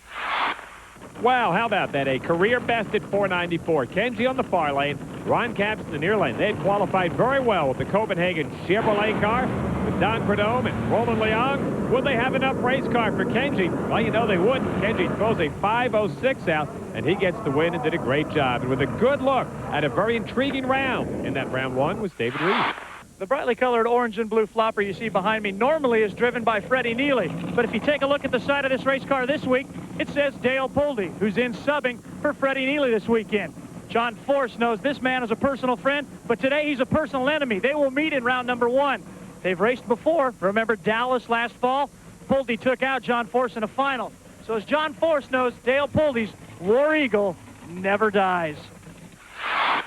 Speaker 3: Wow, how about that? A career best at 494. Kenji on the far lane, Ron Capps in the near lane. They had qualified very well with the Copenhagen Chevrolet car with Don Prudhomme and Roland Leong. Would they have enough race car for Kenji? Well, you know they wouldn't. Kenji throws a 506 out, and he gets the win and did a great job. And with a good look at a very intriguing round in that round 1 was David Reed.
Speaker 2: The brightly colored orange and blue flopper you see behind me normally is driven by Freddie Neely. But if you take a look at the side of this race car this week, it says Dale Poldy, who's in subbing for Freddie Neely this weekend. John Force knows this man is a personal friend, but today he's a personal enemy. They will meet in round number 1. They've raced before. Remember Dallas last fall? Poldy took out John Force in a final. So as John Force knows, Dale Poldy's War Eagle never dies.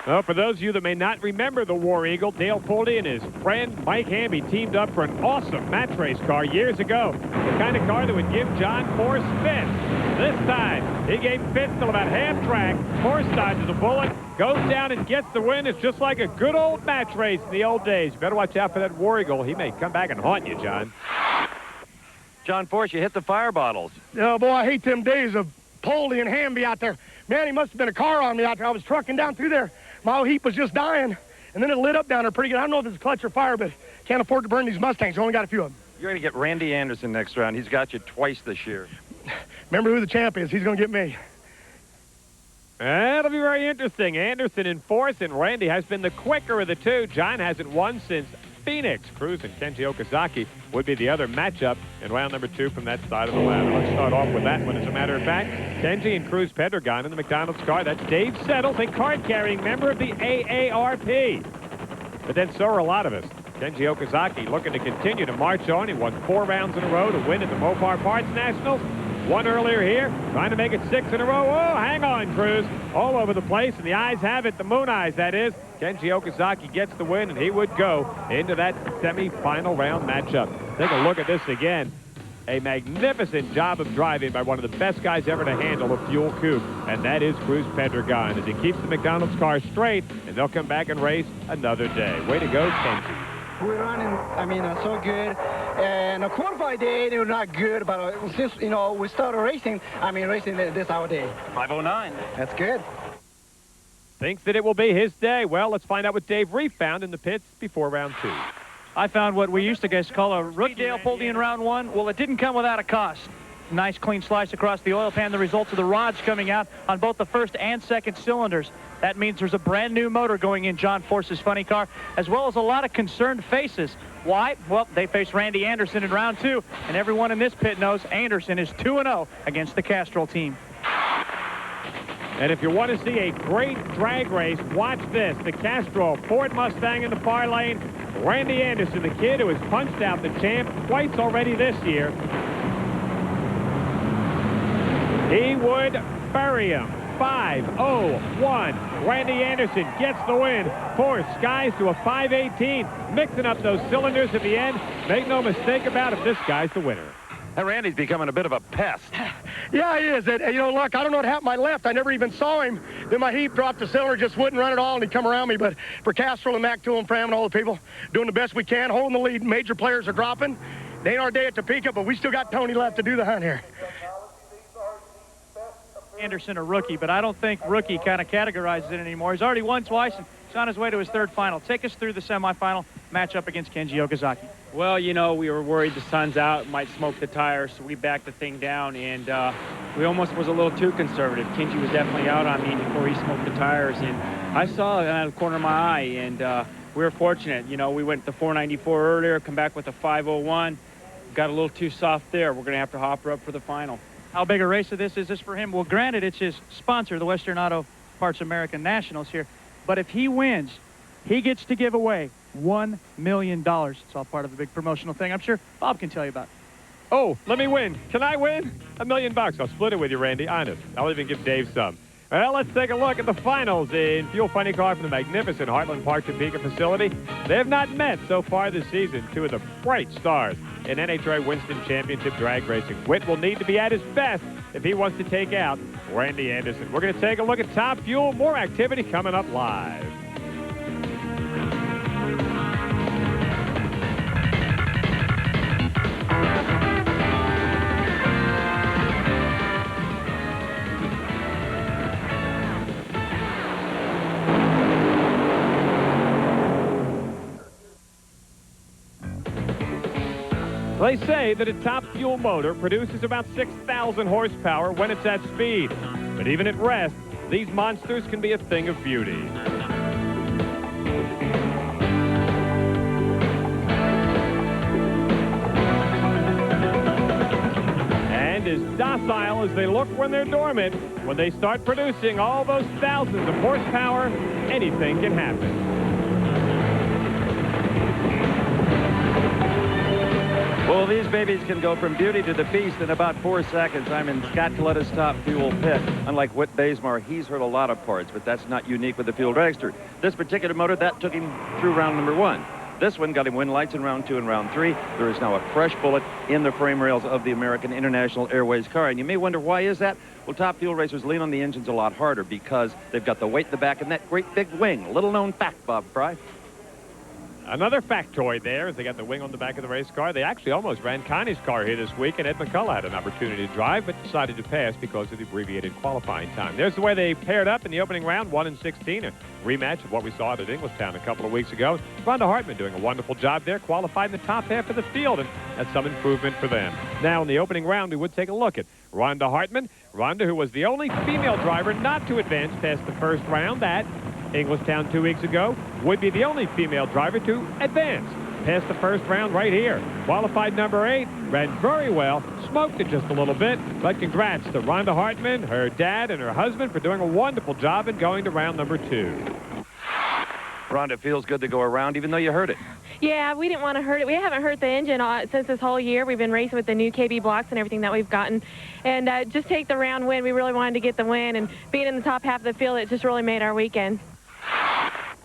Speaker 3: Well, for those of you that may not remember the War Eagle, Dale Poldy and his friend Mike Hamby teamed up for an awesome match race car years ago. The kind of car that would give John Force fits. This time, he gave fits till about half track. Force dodges a bullet, goes down and gets the win. It's just like a good old match race in the old days. You better watch out for that War Eagle. He may come back and haunt you, John.
Speaker 1: John Force, you hit the fire bottles.
Speaker 9: Oh, boy, I hate them days of Poldy and Hamby out there. Man, he must have been a car on me out there. I was trucking down through there. My whole heap was just dying, and then it lit up down there pretty good. I don't know if it's clutch or fire, but can't afford to burn these Mustangs. Only got a few of them.
Speaker 1: You're going to get Randy Anderson next round. He's got you twice this year.
Speaker 9: Remember who the champ is. He's going to get me.
Speaker 3: That'll be very interesting. Anderson in Force, and Randy has been the quicker of the two. John hasn't won since Phoenix. Cruz and Kenji Okazaki would be the other matchup in round number 2 from that side of the ladder. Let's start off with that one. As a matter of fact, Kenji and Cruz Pendergon in the McDonald's car. That's Dave Settles, a card-carrying member of the AARP. But then so are a lot of us. Kenji Okazaki looking to continue to march on. He won 4 rounds in a row to win at the Mopar Parts Nationals. One earlier here, trying to make it 6 in a row. Oh, hang on, Cruz. All over the place, and the eyes have it, the moon eyes, that is. Kenji Okazaki gets the win, and he would go into that semi-final round matchup. Take a look at this again. A magnificent job of driving by one of the best guys ever to handle a fuel coupe, and that is Cruz Pendragon, as he keeps the McDonald's car straight, and they'll come back and race another day. Way to go, Kenji.
Speaker 8: We're running, so good. And the qualified day, they were not good, but since, we started racing, racing this our day.
Speaker 15: 5:09.
Speaker 8: That's good.
Speaker 3: Thinks that it will be his day. Well, let's find out what Dave Reef found in the pits before round 2.
Speaker 2: I found what we used to guys call a rookie Dale pulled in round 1. Well, it didn't come without a cost. Nice clean slice across the oil pan. The results of the rods coming out on both the first and second cylinders. That means there's a brand new motor going in John Force's funny car, as well as a lot of concerned faces. Why? Well, they face Randy Anderson in round 2, and everyone in this pit knows Anderson is 2-0 against the Castrol team.
Speaker 3: And if you want to see a great drag race, watch this. The Castrol Ford Mustang in the far lane. Randy Anderson, the kid who has punched out the champ twice already this year. He would bury him. 5:01. Randy Anderson gets the win. Force skies to a 5:18. Mixing up those cylinders at the end. Make no mistake about it, this guy's the winner.
Speaker 1: And Randy's becoming a bit of a pest.
Speaker 9: Yeah, he is. Look, I don't know what happened to my left. I never even saw him. Then my heap dropped the cylinder, just wouldn't run at all, and he'd come around me. But for Castrol and Mac Tool and Fram and all the people, doing the best we can, holding the lead. Major players are dropping. It ain't our day at Topeka, but we still got Tony left to do the hunt here.
Speaker 2: Anderson a rookie, but I don't think rookie kind of categorizes it anymore. He's already won twice, and he's on his way to his third final. Take us through the semifinal matchup against Kenji Okazaki.
Speaker 20: Well, we were worried the sun's out, might smoke the tires, so we backed the thing down, and we almost was a little too conservative. Kenji was definitely out on me before he smoked the tires, and I saw it out of the corner of my eye, and we were fortunate. We went the 494 earlier, come back with a 501, got a little too soft there. We're going to have to hop her up for the final.
Speaker 2: How big a race of this is this for him? Well, granted, it's his sponsor, the Western Auto Parts American Nationals here, but if he wins, he gets to give away $1 million. It's all part of a big promotional thing. I'm sure Bob can tell you about it.
Speaker 3: Oh, let me win. Can I win? $1 million. I'll split it with you, Randy. Honest. I'll even give Dave some. Well, let's take a look at the finals in Fuel Funny Car from the magnificent Heartland Park Topeka facility. They have not met so far this season. Two of the bright stars in NHRA Winston Championship drag racing. Whit will need to be at his best if he wants to take out Randy Anderson. We're going to take a look at Top Fuel. More activity coming up live. They say that a Top Fuel motor produces about 6,000 horsepower when it's at speed. But even at rest, these monsters can be a thing of beauty. And as docile as they look when they're dormant, when they start producing all those thousands of horsepower, anything can happen.
Speaker 1: Well, these babies can go from beauty to the beast in about 4 seconds. I'm in Scott Coletta's Top Fuel pit. Unlike Whit Bazemore, he's heard a lot of parts, but that's not unique with the Fuel Dragster. This particular motor, that took him through round number 1. This one got him win lights in round 2 and round 3. There is now a fresh bullet in the frame rails of the American International Airways car. And you may wonder, why is that? Well, Top Fuel racers lean on the engines a lot harder because they've got the weight in the back and that great big wing. Little known fact, Bob Fry.
Speaker 3: Another factoid there is they got the wing on the back of the race car. They actually almost ran Connie's car here this week, and Ed McCullough had an opportunity to drive, but decided to pass because of the abbreviated qualifying time. There's the way they paired up in the opening round, 1 and 16, a rematch of what we saw at Englishtown a couple of weeks ago. Rhonda Hartman doing a wonderful job there, qualified in the top half of the field, and that's some improvement for them. Now, in the opening round, we would take a look at Rhonda Hartman. Rhonda, who was the only female driver not to advance past the first round at Englishtown 2 weeks ago, would be the only female driver to advance past the first round right here. Qualified number 8, ran very well, smoked it just a little bit, but congrats to Rhonda Hartman, her dad, and her husband for doing a wonderful job in going to round number 2.
Speaker 1: Rhonda, it feels good to go around, even though you hurt it.
Speaker 21: Yeah, we didn't want to hurt it. We haven't hurt the engine since this whole year. We've been racing with the new KB blocks and everything that we've gotten. And just take the round win. We really wanted to get the win. And being in the top half of the field, it just really made our weekend.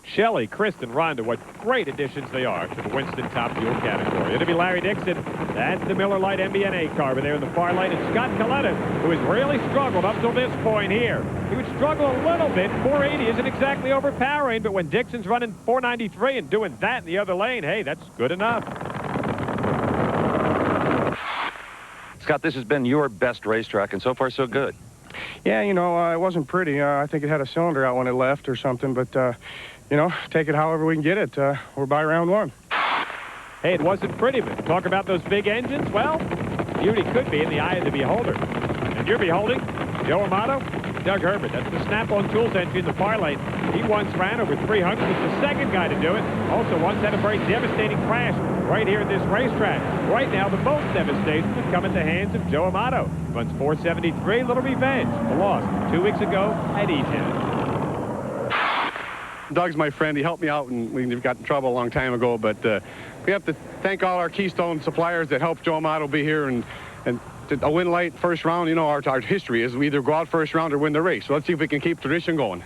Speaker 3: Shelley, Kristen, Rhonda, what great additions they are to the Winston Top Fuel category. It'll be Larry Dixon. That's the Miller Lite MBNA car over there in the far lane. And Scott Coletta, who has really struggled up till this point here. He would struggle a little bit. 480 isn't exactly overpowering, but when Dixon's running 493 and doing that in the other lane, hey, that's good enough.
Speaker 1: Scott, this has been your best racetrack, and so far so good.
Speaker 9: Yeah, you know, it wasn't pretty. I think it had a cylinder out when it left or something, but, you know, take it however we can get it. We're by round one.
Speaker 3: Hey, it wasn't pretty, but talk about those big engines. Well, beauty could be in the eye of the beholder. And you're beholding Joe Amato, Doug Herbert. That's the Snap-on Tools entry in the far lane. He once ran over 300. He's the second guy to do it. Also once had a very devastating crash right here at this racetrack. Right now, the most devastation would come at the hands of Joe Amato. Runs 473, little revenge. The loss 2 weeks ago at Eton.
Speaker 22: Doug's my friend. He helped me out when we got in trouble a long time ago, but we have to thank all our Keystone suppliers that helped Joe Amato be here, and a win late first round. You know, our history is we either go out first round or win the race. So let's see if we can keep tradition going.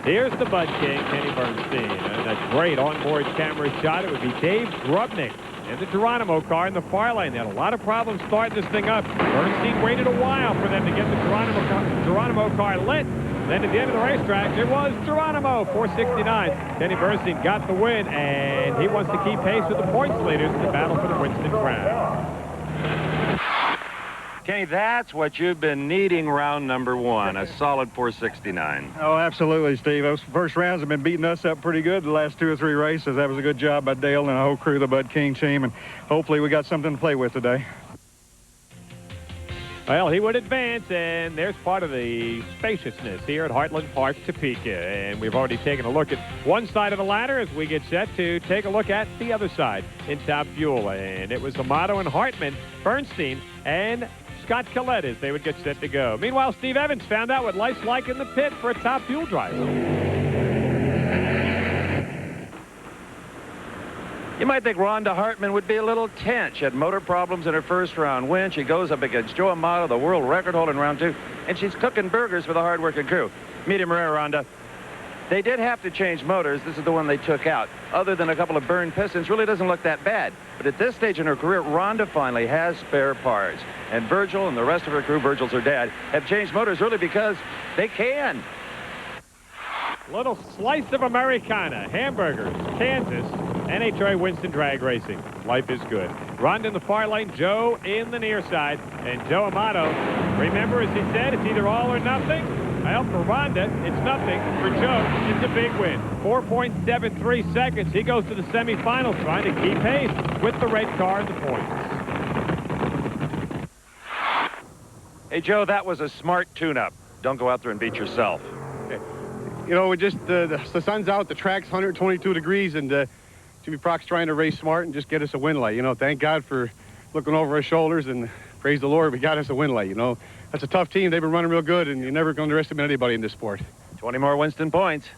Speaker 3: Here's the Bud King, Kenny Bernstein, and a great onboard camera shot. It would be Dave Grubnick and the Geronimo car in the far lane. They had a lot of problems starting this thing up. Bernstein waited a while for them to get the Geronimo car lit. Then at the end of the racetrack, there was Geronimo, 469. Kenny Bernstein got the win, and he wants to keep pace with the points leaders in the battle for the Winston crown.
Speaker 1: Kenny, that's what you've been needing round number one, a solid 469.
Speaker 17: Oh, absolutely, Steve. Those first rounds have been beating us up pretty good the last 2 or 3 races. That was a good job by Dale and the whole crew of the Bud King team, and hopefully we got something to play with today.
Speaker 3: Well, he would advance, and there's part of the spaciousness here at Heartland Park, Topeka. And we've already taken a look at one side of the ladder as we get set to take a look at the other side in Top Fuel. And it was Amato and Hartman, Bernstein, and Scott Collette as they would get set to go. Meanwhile, Steve Evans found out what life's like in the pit for a Top Fuel driver.
Speaker 1: You might think Rhonda Hartman would be a little tense. She had motor problems in her first round win. She goes up against Joe Amato, the world record holder in round 2, and she's cooking burgers for the hard-working crew. Medium rare, Rhonda. They did have to change motors. This is the one they took out. Other than a couple of burned pistons, really doesn't look that bad. But at this stage in her career, Rhonda finally has spare parts. And Virgil and the rest of her crew, Virgil's her dad, have changed motors really because they can.
Speaker 3: Little slice of Americana, hamburgers, Kansas, NHRA Winston drag racing. Life is good. Rhonda in the far lane, Joe in the near side, and Joe Amato. Remember, as he said, it's either all or nothing. Well, for Rhonda, it's nothing. For Joe, it's a big win. 4.73 seconds. He goes to the semifinals trying to keep pace with the red car and the points.
Speaker 1: Hey, Joe, that was a smart tune-up. Don't go out there and beat yourself.
Speaker 22: You know, we just the sun's out, the track's 122 degrees, and Jimmy Proc's trying to race smart and just get us a win light. You know, thank God for looking over our shoulders, and praise the Lord, we got us a win light. You know, that's a tough team. They've been running real good, and you're never going to underestimate anybody in this sport.
Speaker 1: 20 more Winston points.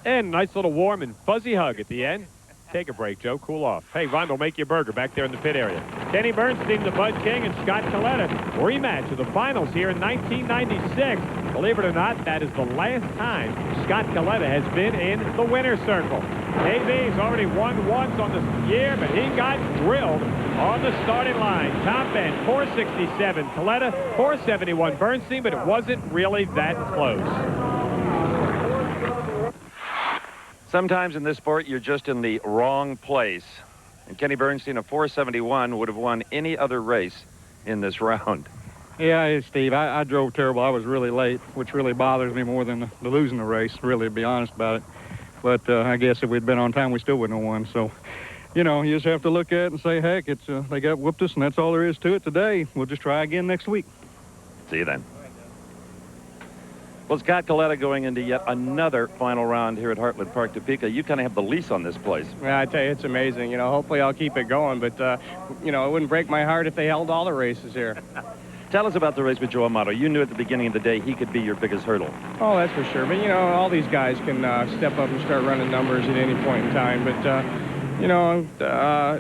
Speaker 3: And nice little warm and fuzzy hug at the end. Take a break, Joe. Cool off. Hey, Ron, we'll make you a burger back there in the pit area. Kenny Bernstein, the Bud King, and Scott Colletta. Rematch of the finals here in 1996. Believe it or not, that is the last time Scott Colletta has been in the winner's circle. AB's already won once on the year, but he got drilled on the starting line. Top end, 467. Colletta, 471. Bernstein, but it wasn't really that close.
Speaker 1: Sometimes in this sport, you're just in the wrong place. And Kenny Bernstein, a 471, would have won any other race in this round.
Speaker 17: Yeah, Steve, I drove terrible. I was really late, which really bothers me more than the losing the race, really, to be honest about it. But I guess if we'd been on time, we still wouldn't have won. So, you know, you just have to look at it and say, heck, it's they got whooped us, and that's all there is to it today. We'll just try again next week.
Speaker 1: See you then. Well, Scott Colletta going into yet another final round here at Heartland Park, Topeka. You kind of have the lease on this place.
Speaker 23: Yeah, I tell you, it's amazing. You know, hopefully I'll keep it going, but, you know, it wouldn't break my heart if they held all the races here.
Speaker 1: Tell us about the race with Joe Amato. You knew at the beginning of the day he could be your biggest hurdle.
Speaker 5: Oh, that's for sure. But, you know, all these guys can step up and start running numbers at any point in time. But, you know,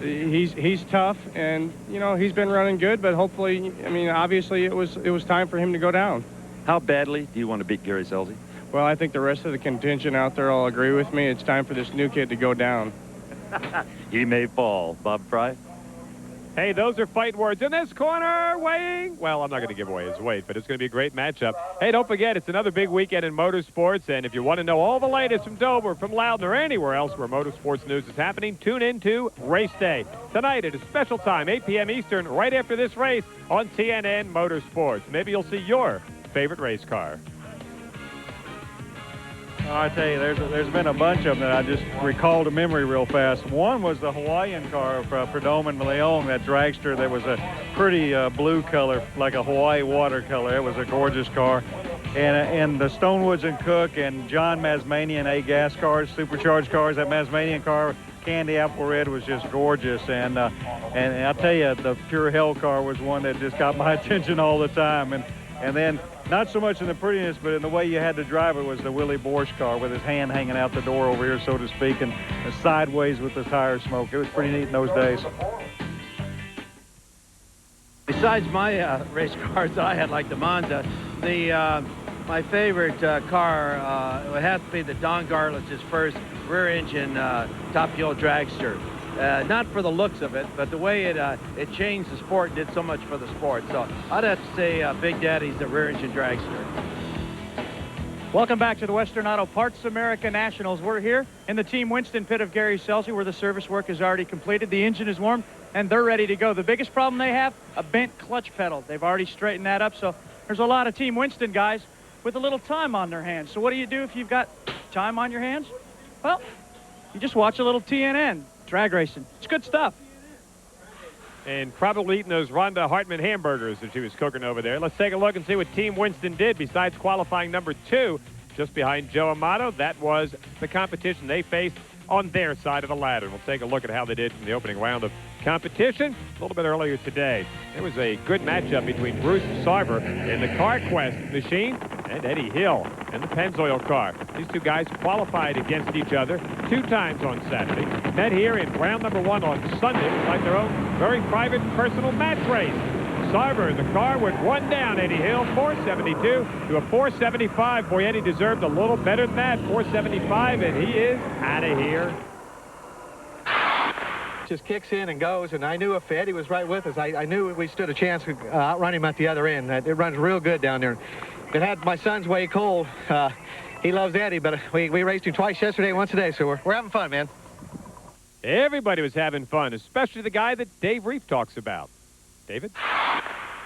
Speaker 5: he's tough, and, you know, he's been running good. But hopefully, I mean, obviously it was time for him to go down.
Speaker 1: How badly do you want to beat Gary Scelzi?
Speaker 5: Well, I think the rest of the contingent out there all agree with me. It's time for this new kid to go down.
Speaker 1: He may fall. Bob Fry?
Speaker 3: Hey, those are fight words. In this corner, weighing. Well, I'm not going to give away his weight, but it's going to be a great matchup. Hey, don't forget, it's another big weekend in motorsports. And if you want to know all the latest from Dover, from Loudon, or anywhere else where motorsports news is happening, tune in to Race Day. Tonight at a special time, 8 p.m. Eastern, right after this race on TNN Motorsports. Maybe you'll see your favorite race car.
Speaker 17: Oh, I tell you, there's been a bunch of them that I just recalled to memory real fast. One was the Hawaiian car for Perdomo Leon, that dragster that was a pretty blue color, like a Hawaii watercolor. It was a gorgeous car. And the Stonewoods and Cook and John Masmanian A-Gas cars, supercharged cars, that Masmanian car, Candy Apple Red, was just gorgeous. And I tell you, the Pure Hell car was one that just got my attention all the time. And then, not so much in the prettiness, but in the way you had to drive it, was the Willie Borsch car with his hand hanging out the door over here, so to speak, and sideways with the tire smoke. It was pretty neat in those days.
Speaker 10: Besides my race cars that I had, like the Monza, my favorite car would have to be the Don Garlitz's first rear-engine top fuel dragster. Not for the looks of it, but the way it changed the sport and did so much for the sport. So I'd have to say Big Daddy's the rear-engine dragster.
Speaker 2: Welcome back to the Western Auto Parts America Nationals. We're here in the Team Winston pit of Gary Scelzi, where the service work is already completed. The engine is warm, and they're ready to go. The biggest problem they have, a bent clutch pedal. They've already straightened that up, so there's a lot of Team Winston guys with a little time on their hands. So what do you do if you've got time on your hands? Well, you just watch a little TNN. Drag racing. It's good stuff.
Speaker 3: And probably eating those Rhonda Hartman hamburgers that she was cooking over there. Let's take a look and see what Team Winston did besides qualifying number 2, just behind Joe Amato. That was the competition they faced on their side of the ladder. We'll take a look at how they did in the opening round of competition a little bit earlier today. There was a good matchup between Bruce Sarver in the CarQuest machine and Eddie Hill in the Pennzoil car. These two guys qualified against each other 2 times on Saturday. Met here in round number 1 on Sunday. It was like their own very private personal match race. Sarver in the car would run down Eddie Hill, 472 to a 475. Boy, Eddie deserved a little better than that, 475, and he is out of here.
Speaker 23: Just kicks in and goes, and I knew if Eddie was right with us, I knew we stood a chance to outrun him at the other end. It runs real good down there. It had my son's way cold. He loves Eddie, but we raced him twice yesterday, once today, so we're having fun, man.
Speaker 3: Everybody was having fun, especially the guy that Dave Reef talks about. David?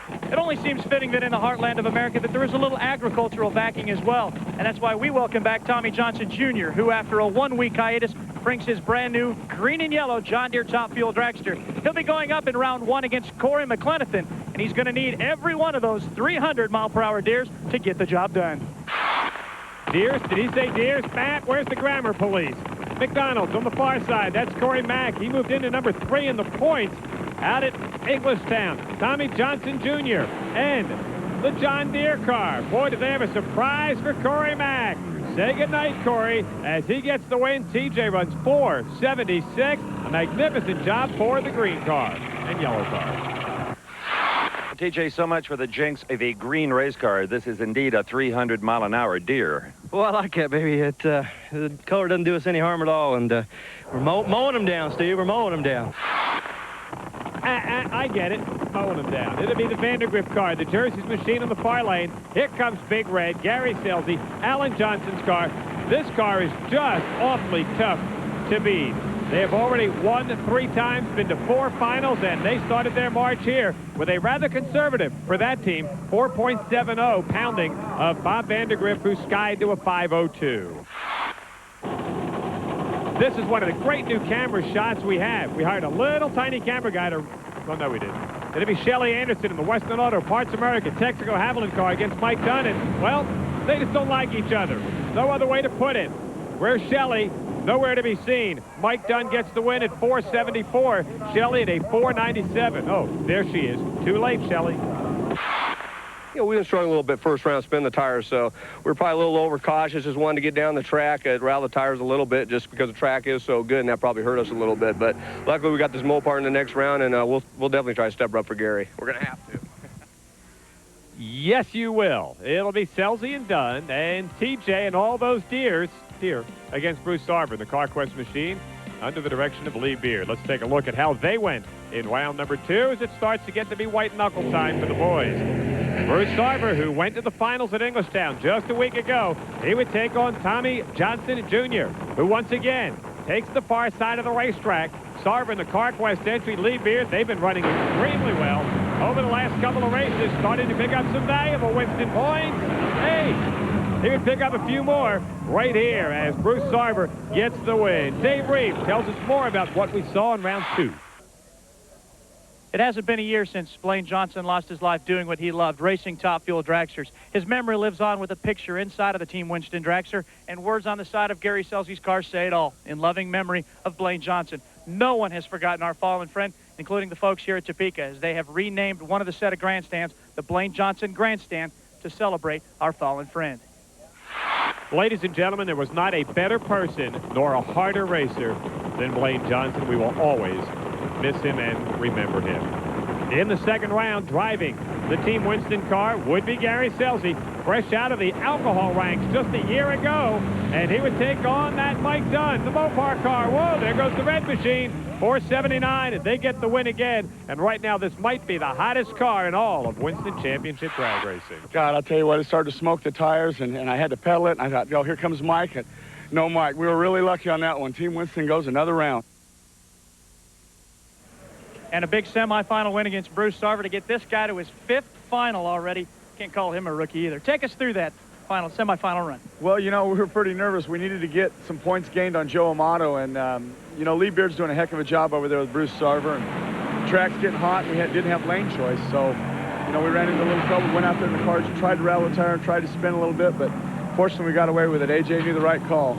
Speaker 2: It only seems fitting that in the heartland of America that there is a little agricultural backing as well. And that's why we welcome back Tommy Johnson Jr., who after a 1-week hiatus brings his brand new green and yellow John Deere Top Fuel dragster. He'll be going up in round 1 against Corey McClenathan, and he's going to need every one of those 300-mile-per-hour Deeres to get the job done.
Speaker 3: Deers? Did he say Deers? Matt, where's the grammar police? McDonald's on the far side. That's Corey Mack. He moved into number 3 in the points out at Englishtown. Tommy Johnson Jr. and the John Deere car. Boy, do they have a surprise for Corey Mack. Say goodnight, Corey, as he gets the win. TJ runs 4.76. A magnificent job for the green car and yellow car.
Speaker 1: TJ, so much for the jinx of a green race car. This is indeed a 300-mile-an-hour Deere.
Speaker 4: Well, I like that, baby. The color doesn't do us any harm at all, and we're mowing them down, Steve. We're mowing them down.
Speaker 3: I get it. Mowing them down. It'll be the Vandergrift car, the Jersey's machine on the far lane. Here comes Big Red, Gary Scelzi, Alan Johnson's car. This car is just awfully tough to beat. They have already won 3 times, been to 4 finals, and they started their march here with a rather conservative, for that team, 4.70 pounding of Bob Vandergrift, who skied to a 5.02. This is one of the great new camera shots we have. We hired a little tiny camera guy to... Well, no, we didn't. It'll be Shelley Anderson in the Western Auto Parts America Texaco Haviland car against Mike Dunn, and, well, they just don't like each other. No other way to put it. Where's Shelley? Nowhere to be seen. Mike Dunn gets the win at 4.74. Shelley at a 4.97. Oh, there she is. Too late, Shelley.
Speaker 7: we were struggling a little bit first round, spinning the tires, so we were probably a little overcautious, just wanted to get down the track, rattle the tires a little bit just because the track is so good, and that probably hurt us a little bit. But luckily we got this Mopar in the next round, and we'll definitely try to step her up for Gary. We're going to have to.
Speaker 3: Yes, you will. It'll be Selzy and Dunn and TJ and all those deer against Bruce Sarver, the CarQuest machine, under the direction of Lee Beard. Let's take a look at how they went in round number 2 as it starts to get to be white knuckle time for the boys. Bruce Sarver, who went to the finals at Englishtown just a week ago, he would take on Tommy Johnson Jr., who once again takes the far side of the racetrack. Sarver and the CarQuest entry, Lee Beard, they've been running extremely well over the last couple of races, starting to pick up some valuable Winston points. Hey, he would pick up a few more right here as Bruce Sarver gets the win. Dave Reeve tells us more about what we saw in round 2.
Speaker 2: It hasn't been a year since Blaine Johnson lost his life doing what he loved, racing Top Fuel dragsters. His memory lives on with a picture inside of the Team Winston dragster, and words on the side of Gary Selzy's car say it all. In loving memory of Blaine Johnson. No one has forgotten our fallen friend, including the folks here at Topeka, as they have renamed one of the set of grandstands the Blaine Johnson Grandstand to celebrate our fallen friend.
Speaker 3: Ladies and gentlemen, there was not a better person nor a harder racer than Blaine Johnson. We will always miss him and remember him. In the second round, driving the Team Winston car would be Gary Selzy, fresh out of the alcohol ranks just a year ago, and he would take on that Mike Dunn, the Mopar car. Whoa, there goes the red machine, 479, and they get the win again. And right now, this might be the hottest car in all of Winston Championship drag racing.
Speaker 19: God, I'll tell you what, it started to smoke the tires, and I had to pedal it, and I thought, oh, here comes Mike. And no, Mike, we were really lucky on that one. Team Winston goes another round.
Speaker 2: And a big semifinal win against Bruce Sarver to get this guy to his 5th final already. Can't call him a rookie either. Take us through that semifinal run.
Speaker 19: Well, we were pretty nervous. We needed to get some points gained on Joe Amato, and, Lee Beard's doing a heck of a job over there with Bruce Sarver, and the track's getting hot, and we didn't have lane choice, so, we ran into a little trouble, went out there in the cars and tried to rattle the tire and tried to spin a little bit, but fortunately we got away with it. AJ knew the right call.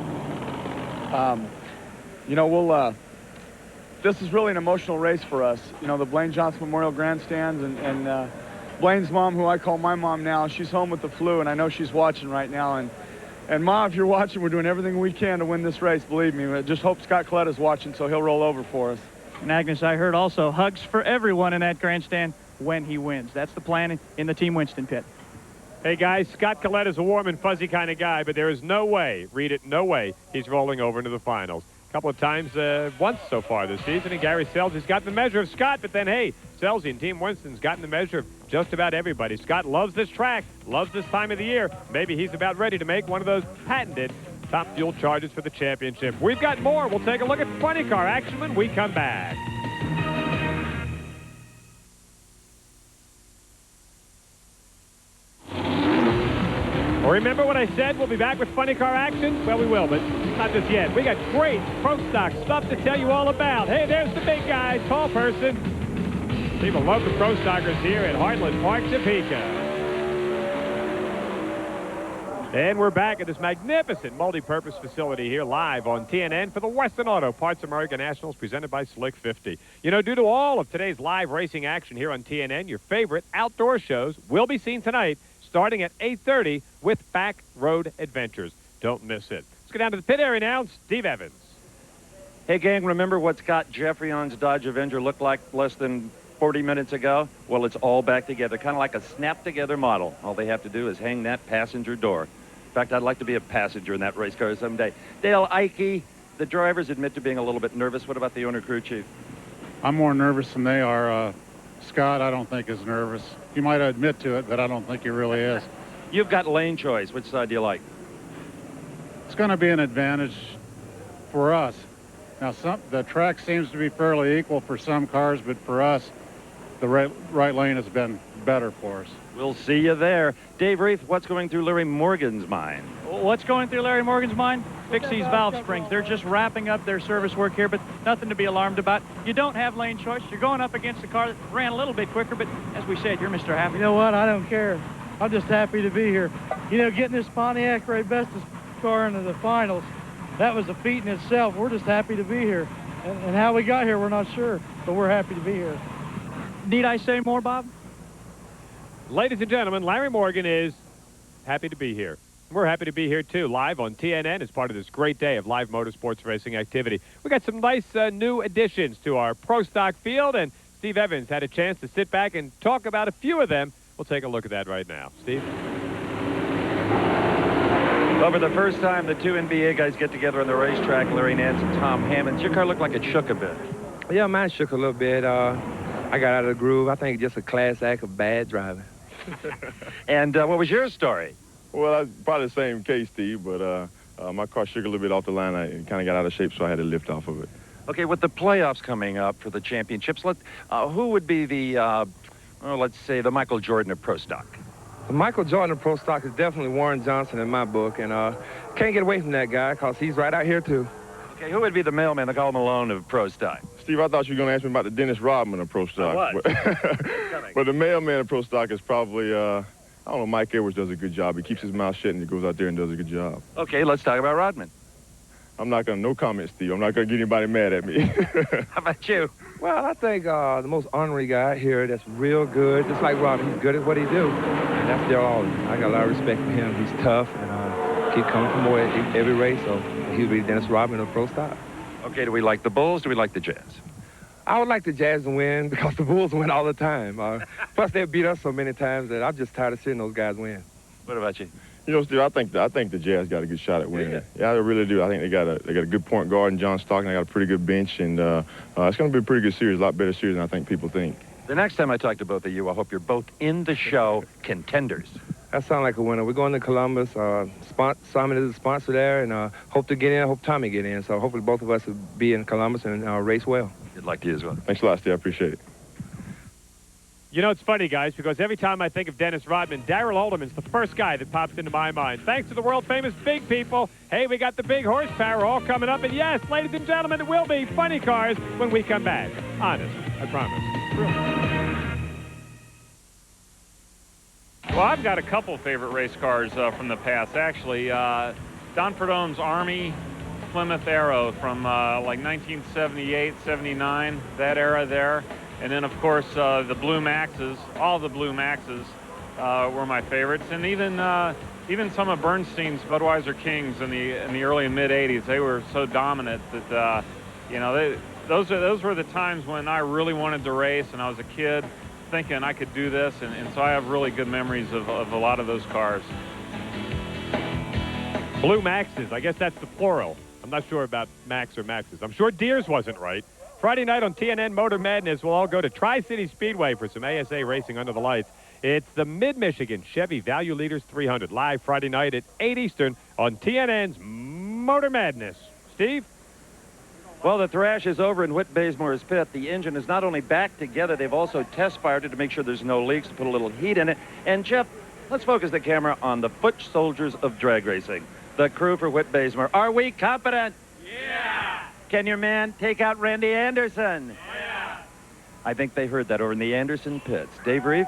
Speaker 19: This is really an emotional race for us. The Blaine Johnson Memorial Grandstands, and Blaine's mom, who I call my mom now, she's home with the flu, and I know she's watching right now. And Mom, if you're watching, we're doing everything we can to win this race, believe me. I just hope Scott Coletta's watching, so he'll roll over for us.
Speaker 2: And Agnes, I heard also hugs for everyone in that grandstand when he wins. That's the plan in the Team Winston pit.
Speaker 3: Hey, guys, Scott Coletta's a warm and fuzzy kind of guy, but there is no way, read it, no way, he's rolling over into the finals. Couple of times, once so far this season, and Gary Selzy's gotten the measure of Scott, but then, hey, Selzy and Team Winston's gotten the measure of just about everybody. Scott loves this track, loves this time of the year. Maybe he's about ready to make one of those patented Top Fuel charges for the championship. We've got more. We'll take a look at funny car action when we come back. Remember what I said? We'll be back with funny car action? Well, we will, but not just yet. We got great pro stock stuff to tell you all about. Hey, there's the big guy, tall person. People love the pro stockers here at Heartland Park, Topeka. And we're back at this magnificent multi-purpose facility here live on TNN for the Western Auto Parts America Nationals presented by Slick 50. Due to all of today's live racing action here on TNN, your favorite outdoor shows will be seen tonight starting at 8:30 with Back Road Adventures. Don't miss it. Let's go down to the pit area now. Steve Evans.
Speaker 1: Hey, gang, remember what Scott Jeffreyon's Dodge Avenger looked like less than 40 minutes ago? Well, it's all back together, kind of like a snap-together model. All they have to do is hang that passenger door. In fact, I'd like to be a passenger in that race car someday. Dale Ike, the drivers admit to being a little bit nervous. What about the owner crew chief?
Speaker 17: I'm more nervous than they are. Scott, I don't think, is nervous. He might admit to it, but I don't think he really is.
Speaker 1: You've got lane choice. Which side do you like?
Speaker 17: It's going to be an advantage for us. Now, the track seems to be fairly equal for some cars, but for us, the right lane has been better for us.
Speaker 1: We'll see you there. Dave Reith, what's going through Larry Morgan's mind?
Speaker 2: What's going through Larry Morgan's mind? Fix these valve springs. They're just wrapping up their service work here, but nothing to be alarmed about. You don't have lane choice. You're going up against a car that ran a little bit quicker, but as we said, you're Mr. Happy.
Speaker 6: You know what? I don't care. I'm just happy to be here. Getting this Pontiac Ray Bestis car into the finals, that was a feat in itself. We're just happy to be here. And how we got here, we're not sure, but we're happy to be here.
Speaker 2: Need I say more, Bob?
Speaker 3: Ladies and gentlemen, Larry Morgan is happy to be here. We're happy to be here, too, live on TNN as part of this great day of live motorsports racing activity. We got some nice new additions to our Pro Stock field, and Steve Evans had a chance to sit back and talk about a few of them. We'll take a look at that right now. Steve?
Speaker 1: Well, for the first time, the two NBA guys get together on the racetrack, Larry Nance and Tom Hammonds. Your car looked like it shook a bit.
Speaker 11: Yeah, mine shook a little bit. I got out of the groove. I think just a class act of bad driving.
Speaker 1: And what was your story?
Speaker 12: Well, probably the same case, Steve, but my car shook a little bit off the line. I kind of got out of shape, so I had to lift off of it.
Speaker 1: Okay, with the playoffs coming up for the championships, who would be the, let's say, the Michael Jordan of Pro Stock?
Speaker 11: The Michael Jordan of Pro Stock is definitely Warren Johnson in my book, and can't get away from that guy because he's right out here, too.
Speaker 1: Okay, who would be the mailman, the Carl Malone of Pro Stock?
Speaker 12: Steve, I thought you were going to ask me about the Dennis Rodman of Pro Stock. But the mailman of Pro Stock is probably, I don't know, Mike Edwards does a good job. He keeps his mouth shut and he goes out there and does a good job.
Speaker 1: Okay, let's talk about Rodman.
Speaker 12: I'm not going to, no comment, Steve. I'm not going to get anybody mad at me.
Speaker 1: How about you?
Speaker 11: Well, I think the most ornery guy here that's real good, just like Robin, he's good at what he do. And that's their all. I got a lot of respect for him. He's tough and keep coming for more every race, so he'll be Dennis Rodman of Pro Stock.
Speaker 1: Okay, do we like the Bulls? Do we like the Jazz?
Speaker 11: I would like the Jazz to win because the Bulls win all the time. Plus, they beat us so many times that I'm just tired of seeing those guys win.
Speaker 1: What about you?
Speaker 12: You know, Steve, I think the Jazz got a good shot at winning. Yeah, I really do. I think they got a good point guard in John Stockton. They got a pretty good bench, and it's going to be a pretty good series, a lot better series than I think people think.
Speaker 1: The next time I talk to both of you, I hope you're both in the show contenders.
Speaker 11: That sounds like a winner. We're going to Columbus. Simon is a sponsor there, and hope to get in. I hope Tommy get in. So hopefully both of us will be in Columbus and race well.
Speaker 1: Good luck to you as well.
Speaker 12: Thanks a lot, Steve. I appreciate it.
Speaker 3: You know, it's funny, guys, because every time I think of Dennis Rodman, Darrell Alderman's the first guy that pops into my mind. Thanks to the world-famous big people. Hey, we got the big horsepower all coming up. And yes, ladies and gentlemen, it will be funny cars when we come back. Honest, I promise.
Speaker 18: Well, I've got a couple favorite race cars from the past, actually. Don Perdone's Army Plymouth Arrow from like 1978, 79, that era there. And then, of course, the Blue Maxes, all the Blue Maxes were my favorites. And even some of Bernstein's Budweiser Kings in the early and mid-'80s, they were so dominant that, you know, those were the times when I really wanted to race, and I was a kid thinking I could do this. And so I have really good memories of a lot of those cars.
Speaker 3: Blue Maxes, I guess that's the plural. I'm not sure about Max or Maxes. I'm sure Deers wasn't right. Friday night on TNN Motor Madness, we'll all go to Tri-City Speedway for some ASA racing under the lights. It's the Mid-Michigan Chevy Value Leaders 300, live Friday night at 8 Eastern on TNN's Motor Madness. Steve?
Speaker 1: Well, the thrash is over in Whit Bazemore's pit. The engine is not only back together, they've also test-fired it to make sure there's no leaks, to put a little heat in it. And, Jeff, let's focus the camera on the foot soldiers of drag racing, the crew for Whit Bazemore. Are we confident?
Speaker 2: Yeah!
Speaker 1: Can your man take out Randy Anderson? Yeah. I think they heard that over in the Anderson pits. Dave Reeve?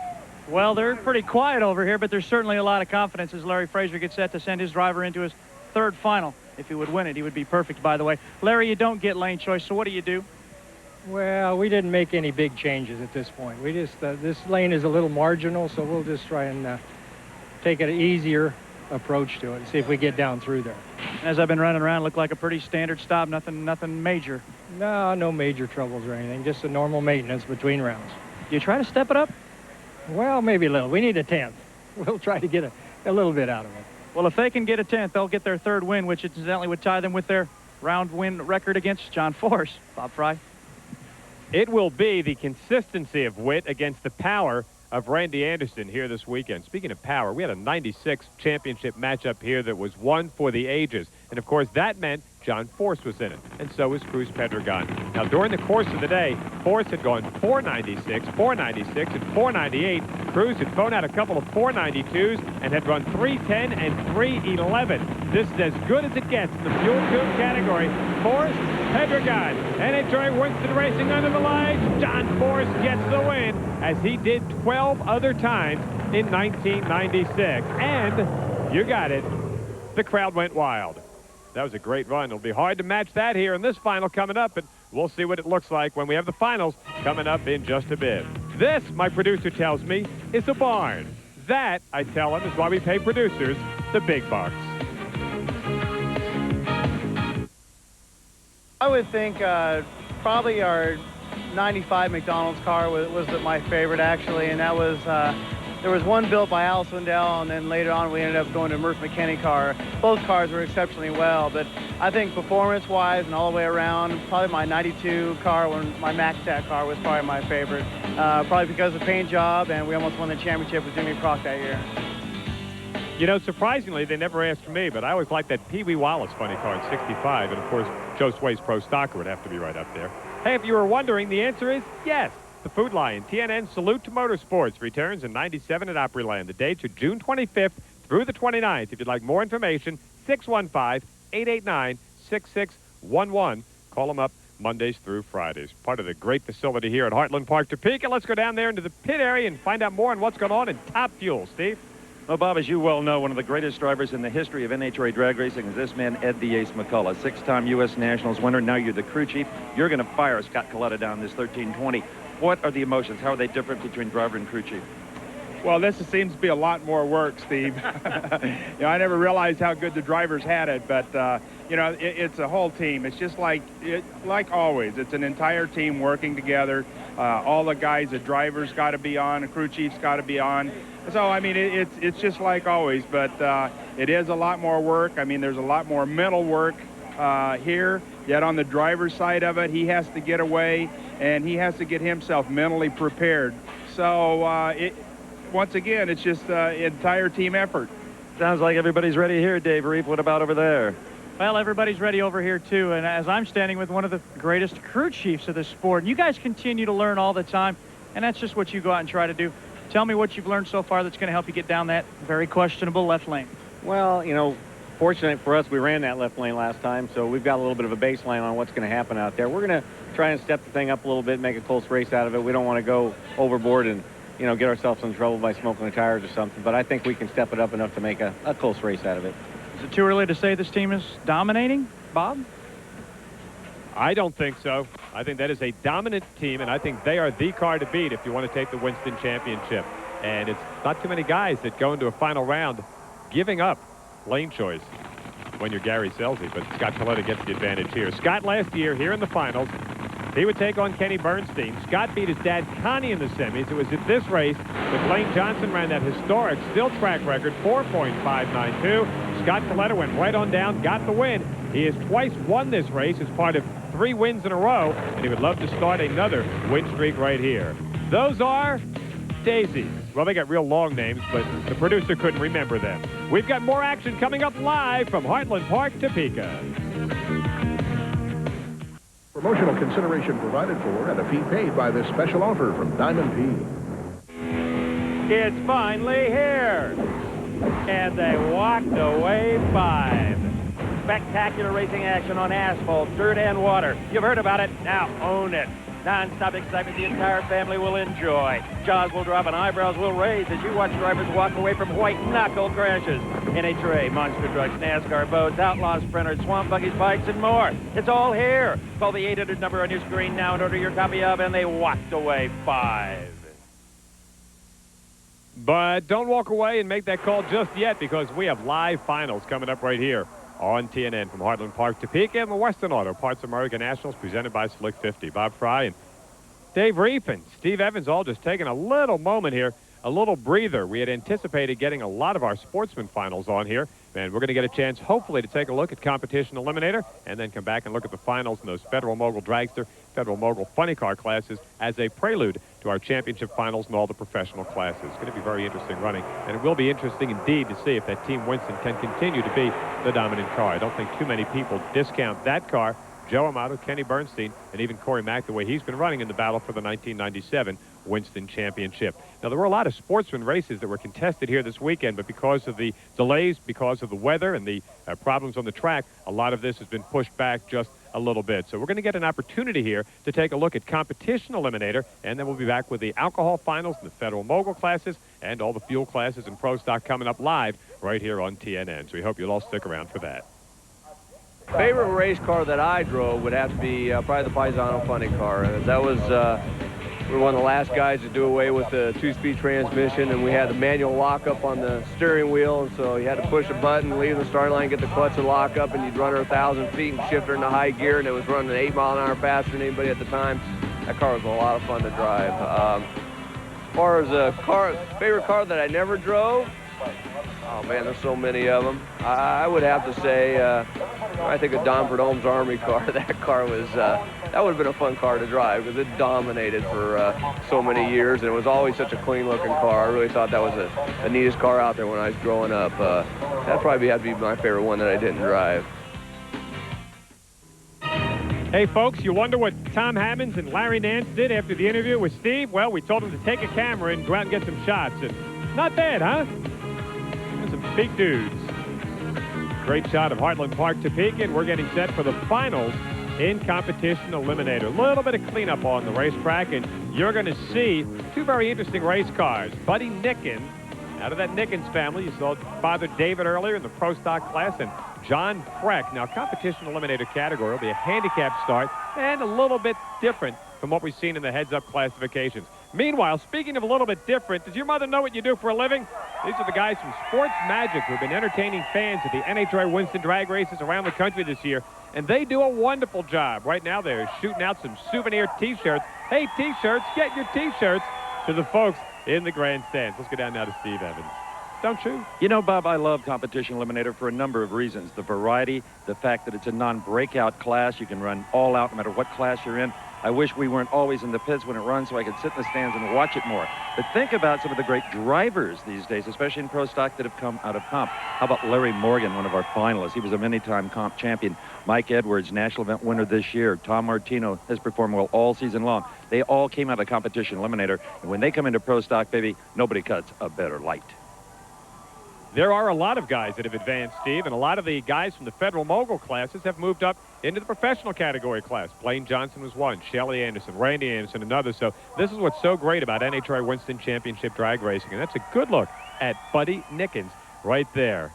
Speaker 2: Well, they're pretty quiet over here, but there's certainly a lot of confidence as Larry Frazier gets set to send his driver into his third final. If he would win it, he would be perfect, by the way. Larry, you don't get lane choice, so what do you do?
Speaker 6: Well, we didn't make any big changes at this point. We just, this lane is a little marginal, so we'll just try and take an easier approach to it and see if we get down through there.
Speaker 2: As I've been running around, it looked like a pretty standard stop, nothing major.
Speaker 6: No major troubles or anything, just a normal maintenance between rounds.
Speaker 2: Do you try to step it up?
Speaker 6: Well, maybe a little. We need a 10th. We'll try to get a little bit out of it.
Speaker 2: Well, if they can get a 10th, they'll get their third win, which incidentally would tie them with their round win record against John Force. Bob Fry?
Speaker 3: It will be the consistency of Whit against the power of Randy Anderson here this weekend. Speaking of power, we had a 96 championship matchup here that was one for the ages. And, of course, that meant John Force was in it, and so was Cruz Pedregon. Now, during the course of the day, Force had gone 496, 496, and 498. Cruz had thrown out a couple of 492s and had run 310 and 311. This is as good as it gets in the fuel tube category. Force, Pedregon, NHRA Winston racing under the lights. John Force gets the win, as he did 12 other times in 1996. And, you got it, the crowd went wild. That was a great run. It'll be hard to match that here in this final coming up, but we'll see what it looks like when we have the finals coming up in just a bit. This, my producer tells me, is a barn. That, I tell them, is why we pay producers the big bucks.
Speaker 6: I would think probably our 95 McDonald's car was my favorite, actually, and that was, there was one built by Al Swindell, and then later on we ended up going to Murph McKinney car. Both cars were exceptionally well, but I think performance-wise and all the way around, probably my 92 car, my MaxStat car, was probably my favorite. Probably because of the paint job, and we almost won the championship with Jimmy Prock that year.
Speaker 3: You know, surprisingly, they never asked me, but I always liked that Pee Wee Wallace funny car in 65, and of course, Joe Sway's Pro Stocker would have to be right up there. Hey, if you were wondering, the answer is yes. The Food Lion TNN Salute to Motorsports returns in '97 at Opryland. The dates are June 25th through the 29th. If you'd like more information, 615-889-6611. Call them up Mondays through Fridays. Part of the great facility here at Heartland Park, Topeka. Let's go down there into the pit area and find out more on what's going on in Top Fuel. Steve?
Speaker 1: Well, Bob, as you well know, one of the greatest drivers in the history of NHRA drag racing is this man, Ed the Ace McCullough, 6-time U.S. Nationals winner. Now you're the crew chief. You're going to fire Scott Coletta down this 1320. What are the emotions? How are they different between driver and crew chief?
Speaker 19: Well, this seems to be a lot more work, Steve. I never realized how good the drivers had it, but, it's a whole team. It's just like always. It's an entire team working together. All the guys, the drivers got to be on, the crew chief's got to be on. So, I mean, it's just like always, but it is a lot more work. I mean, there's a lot more mental work here. Yet on the driver's side of it, he has to get away, and he has to get himself mentally prepared. So, once again, it's just an entire team effort.
Speaker 1: Sounds like everybody's ready here, Dave Reef. What about over there?
Speaker 2: Well, everybody's ready over here, too. And as I'm standing with one of the greatest crew chiefs of this sport, and you guys continue to learn all the time, and that's just what you go out and try to do. Tell me what you've learned so far that's going to help you get down that very questionable left lane.
Speaker 13: Well, fortunate for us, we ran that left lane last time, so we've got a little bit of a baseline on what's going to happen out there. We're going to try and step the thing up a little bit, make a close race out of it. We don't want to go overboard and, get ourselves in trouble by smoking the tires or something, but I think we can step it up enough to make a close race out of it.
Speaker 2: Is it too early to say this team is dominating, Bob?
Speaker 3: I don't think so. I think that is a dominant team, and I think they are the car to beat if you want to take the Winston Championship. And it's not too many guys that go into a final round giving up lane choice when you're Gary Scelzi, but Scott Coletta gets the advantage here. Scott last year here in the finals, he would take on Kenny Bernstein. Scott beat his dad Connie in the semis. It was at this race that Lane Johnson ran that historic still track record, 4.592. Scott Coletta went right on down, got the win. He has twice won this race as part of 3 wins in a row, and he would love to start another win streak right here. Those are Daisies. Well, they got real long names, but the producer couldn't remember them. We've got more action coming up live from Heartland Park, Topeka.
Speaker 14: Promotional consideration provided for and a fee paid by this special offer from Diamond P.
Speaker 3: It's finally here. And they walked away 5. Spectacular racing action on asphalt, dirt, and water. You've heard about it. Now own it. Non-stop excitement the entire family will enjoy. Jaws will drop and eyebrows will raise as you watch drivers walk away from white knuckle crashes. NHRA, monster trucks, NASCAR boats, outlaw sprinters, swamp buggies, bikes, and more. It's all here. Call the 800 number on your screen now and order your copy of And They Walked Away 5. But don't walk away and make that call just yet, because we have live finals coming up right here on TNN from Heartland Park, Topeka, and the Western Auto Parts American Nationals presented by Slick 50. Bob Fry and Dave Reef and Steve Evans all just taking a little moment here, a little breather. We had anticipated getting a lot of our sportsman finals on here, and we're going to get a chance, hopefully, to take a look at Competition Eliminator and then come back and look at the finals in those Federal Mogul Dragster, Federal Mogul Funny Car classes as a prelude to our championship finals and all the professional classes. It's going to be very interesting running, and it will be interesting indeed to see if that Team Winston can continue to be the dominant car. I don't think too many people discount that car. Joe Amato, Kenny Bernstein, and even Corey Mack, the way he's been running in the battle for the 1997 Winston Championship. Now, there were a lot of sportsman races that were contested here this weekend, but because of the delays, because of the weather and the problems on the track, a lot of this has been pushed back just a little bit. So we're going to get an opportunity here to take a look at Competition Eliminator, and then we'll be back with the alcohol finals and the Federal Mogul classes and all the fuel classes and Pro Stock coming up live right here on TNN. So we hope you'll all stick around for that.
Speaker 7: Favorite race car that I drove would have to be probably the Paisano Funny Car. That was were one of the last guys to do away with the 2-speed transmission, and we had the manual lockup on the steering wheel, and so you had to push a button, leave the starting line, get the clutch to lock up, and you'd run her 1,000 feet and shift her into high gear, and it was running 8 mile an hour faster than anybody at the time. That car was a lot of fun to drive. As far as a favorite car that I never drove, oh man, there's so many of them. I would have to say, I think of Don Prudhomme's Army car. That car was, that would have been a fun car to drive because it dominated for so many years, and it was always such a clean-looking car. I really thought that was the neatest car out there when I was growing up. That probably had to be my favorite one that I didn't drive.
Speaker 3: Hey, folks, you wonder what Tom Hammonds and Larry Nance did after the interview with Steve? Well, we told them to take a camera and go out and get some shots. And not bad, huh? There's some big dudes. Great shot of Heartland Park, Topeka, and we're getting set for the finals in competition eliminator. A little bit of cleanup on the racetrack, and you're going to see 2 very interesting race cars. Buddy Nickens, out of that Nickens family. You saw Father David earlier in the Pro Stock class, and John Freck. Now, competition eliminator category will be a handicap start and a little bit different from what we've seen in the heads-up classifications. Meanwhile, speaking of a little bit different, does your mother know what you do for a living? These are the guys from Sports Magic who've been entertaining fans at the NHRA Winston drag races around the country this year, and they do a wonderful job. Right now, they're shooting out some souvenir T-shirts. Hey, T-shirts, get your T-shirts to the folks in the grandstands. Let's go down now to Steve Evans. Don't you?
Speaker 1: You know, Bob, I love Competition Eliminator for a number of reasons. The variety, the fact that it's a non-breakout class. You can run all out no matter what class you're in. I wish we weren't always in the pits when it runs so I could sit in the stands and watch it more. But think about some of the great drivers these days, especially in Pro Stock, that have come out of comp. How about Larry Morgan, one of our finalists? He was a many-time comp champion. Mike Edwards, national event winner this year. Tom Martino has performed well all season long. They all came out of Competition Eliminator, and when they come into Pro Stock, baby, nobody cuts a better light.
Speaker 3: There are a lot of guys that have advanced, Steve, and a lot of the guys from the Federal Mogul classes have moved up into the professional category class. Blaine Johnson was one, Shelly Anderson, Randy Anderson, another. So this is what's so great about NHRA Winston Championship drag racing, and that's a good look at Buddy Nickens right there.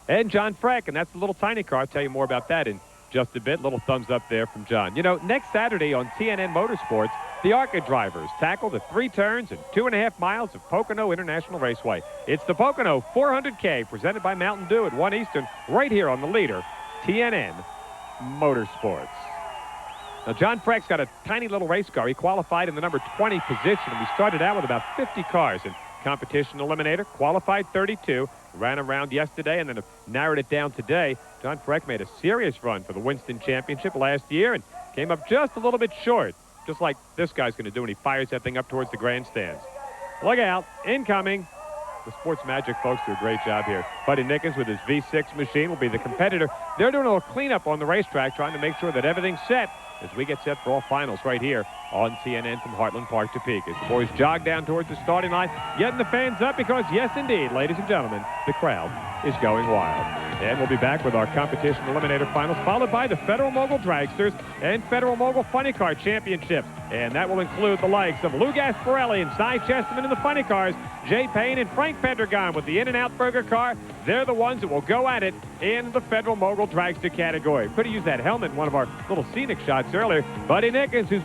Speaker 3: And John Freck, and that's the little tiny car. I'll tell you more about that in just a bit. Little thumbs up there from John. You know, next Saturday on TNN Motorsports, the ARCA drivers tackle the 3 turns and 2.5 miles of Pocono International Raceway. It's the Pocono 400K presented by Mountain Dew at 1 Eastern right here on the leader, TNN Motorsports. Now, John Freck's got a tiny little race car. He qualified in the number 20 position, and we started out with about 50 cars in competition eliminator. Qualified 32, ran around yesterday, and then narrowed it down today. John Freck made a serious run for the Winston Championship last year and came up just a little bit short, just like this guy's going to do when he fires that thing up towards the grandstands. Look out, incoming. The Sports Magic folks do a great job here. Buddy Nickens with his V6 machine will be the competitor. They're doing a little cleanup on the racetrack, trying to make sure that everything's set as we get set for all finals right here on TNN from Heartland Park, Topeka. As the boys jog down towards the starting line, getting the fans up because, yes, indeed, ladies and gentlemen, the crowd is going wild. And we'll be back with our competition eliminator finals, followed by the Federal Mogul Dragsters and Federal Mogul Funny Car Championships. And that will include the likes of Lou Gasparelli and Cy Chesterman in the funny cars, Jay Payne and Frank Pendergast with the In-N-Out Burger car. They're the ones that will go at it in the Federal Mogul Dragster category. Could have used that helmet in one of our little scenic shots earlier. Buddy Nickens, whose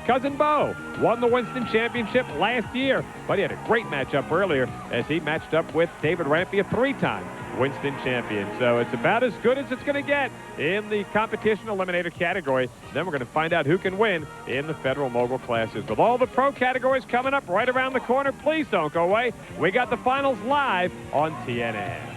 Speaker 3: cousin Bo won the Winston Championship last year. Buddy had a great matchup earlier as he matched up with David Rampy, a 3-time Winston champion. So it's about as good as it's going to get in the competition eliminator category. Then we're going to find out who can win in the Federal Mogul classes. With all the pro categories coming up right around the corner, please don't go away. We got the finals live on TNN.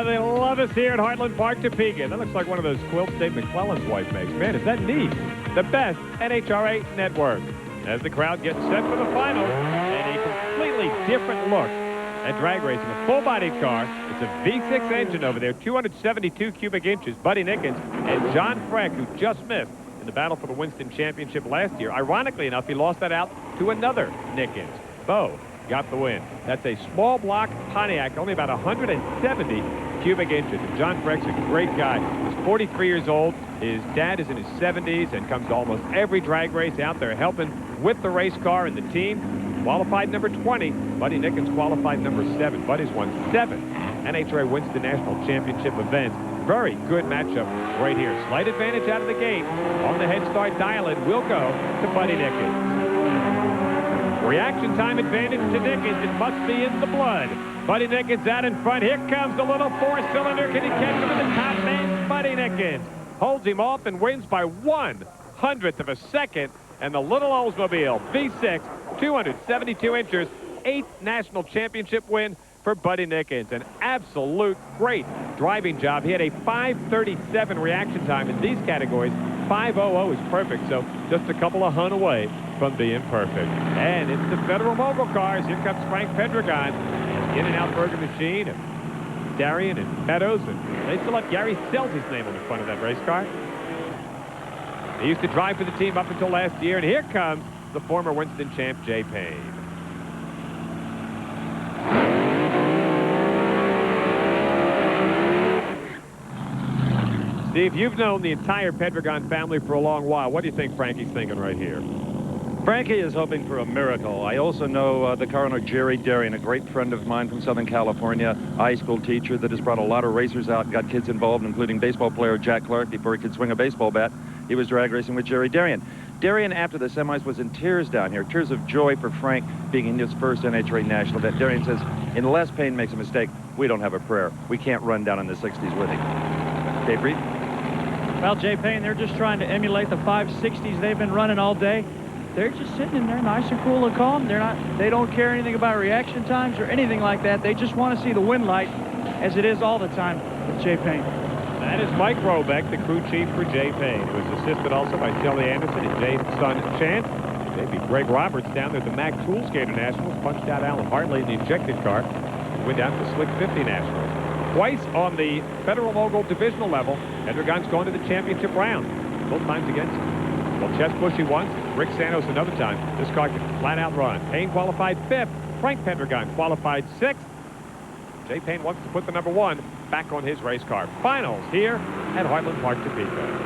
Speaker 3: They love us here at Heartland Park, Topeka. That looks like one of those quilts Dave McClellan's wife makes. Man, is that neat? The best NHRA network. As the crowd gets set for the final, and a completely different look at drag racing. A full-bodied car. It's a V6 engine over there, 272 cubic inches. Buddy Nickens and John Freck, who just missed in the battle for the Winston Championship last year. Ironically enough, he lost that out to another Nickens. Bo got the win. That's a small block Pontiac, only about 170 cubic inches. And John Freck's a great guy. He's 43 years old. His dad is in his 70s and comes to almost every drag race out there helping with the race car and the team. Qualified number 20. Buddy Nickens qualified number 7. Buddy's won 7 NHRA Winston National Championship events. very good matchup right here. Slight advantage out of the gate. On the head start dial, it will go to Buddy Nickens. Reaction time advantage to Nickens. It must be in the blood. Buddy Nickens out in front. Here comes the little four-cylinder. Can he catch him in the top man? Buddy Nickens holds him off and wins by 1/100th of a second. And the little Oldsmobile V6, 272 inches, 8th national championship win for Buddy Nickens. An absolute great driving job. He had a 5:37 reaction time in these categories. 5:00 is perfect, so just a couple of hun away from being perfect. And it's the Federal Mogul cars. Here comes Frank Pendragon. In and out burger machine, and Darian and Meadows, and they still have Gary Stelz's name on the front of that race car. He used to drive for the team up until last year, and here comes the former Winston champ, Jay Payne. Steve, you've known the entire Pendragon family for a long while. What do you think Frankie's thinking right here?
Speaker 1: Frankie is hoping for a miracle. I also know the car owner, Jerry Darian, a great friend of mine from Southern California, high school teacher that has brought a lot of racers out, got kids involved, including baseball player Jack Clark before he could swing a baseball bat. He was drag racing with Jerry Darian. Darian, after the semis, was in tears down here, tears of joy for Frank being in his first NHRA national event. Darian says, unless Payne makes a mistake, we don't have a prayer. We can't run down in the 60s with him. Dave Reed?
Speaker 2: Well, Jay Payne, they're just trying to emulate the 560s they've been running all day. They're just sitting in there nice and cool and calm. They don't care anything about reaction times or anything like that. They just want to see the win light as it is all the time with Jay Payne.
Speaker 3: That is Mike Robeck, the crew chief for Jay Payne, who was assisted also by Shelly Anderson and Jay's son Chance. Maybe Greg Roberts down there at the Mac Tool Skater Nationals punched out Alan Hartley in the ejected car. Went down to the Slick 50 Nationals. Twice on the Federal Mogul divisional level, Pendragon's going to the championship round. Both times against him. Well, Ches Bushy once, Rick Santos another time. This car can flat out run. Payne qualified 5th. Frank Pendragon qualified 6th. Jay Payne wants to put the number 1 back on his race car. Finals here at Heartland Park, Topeka.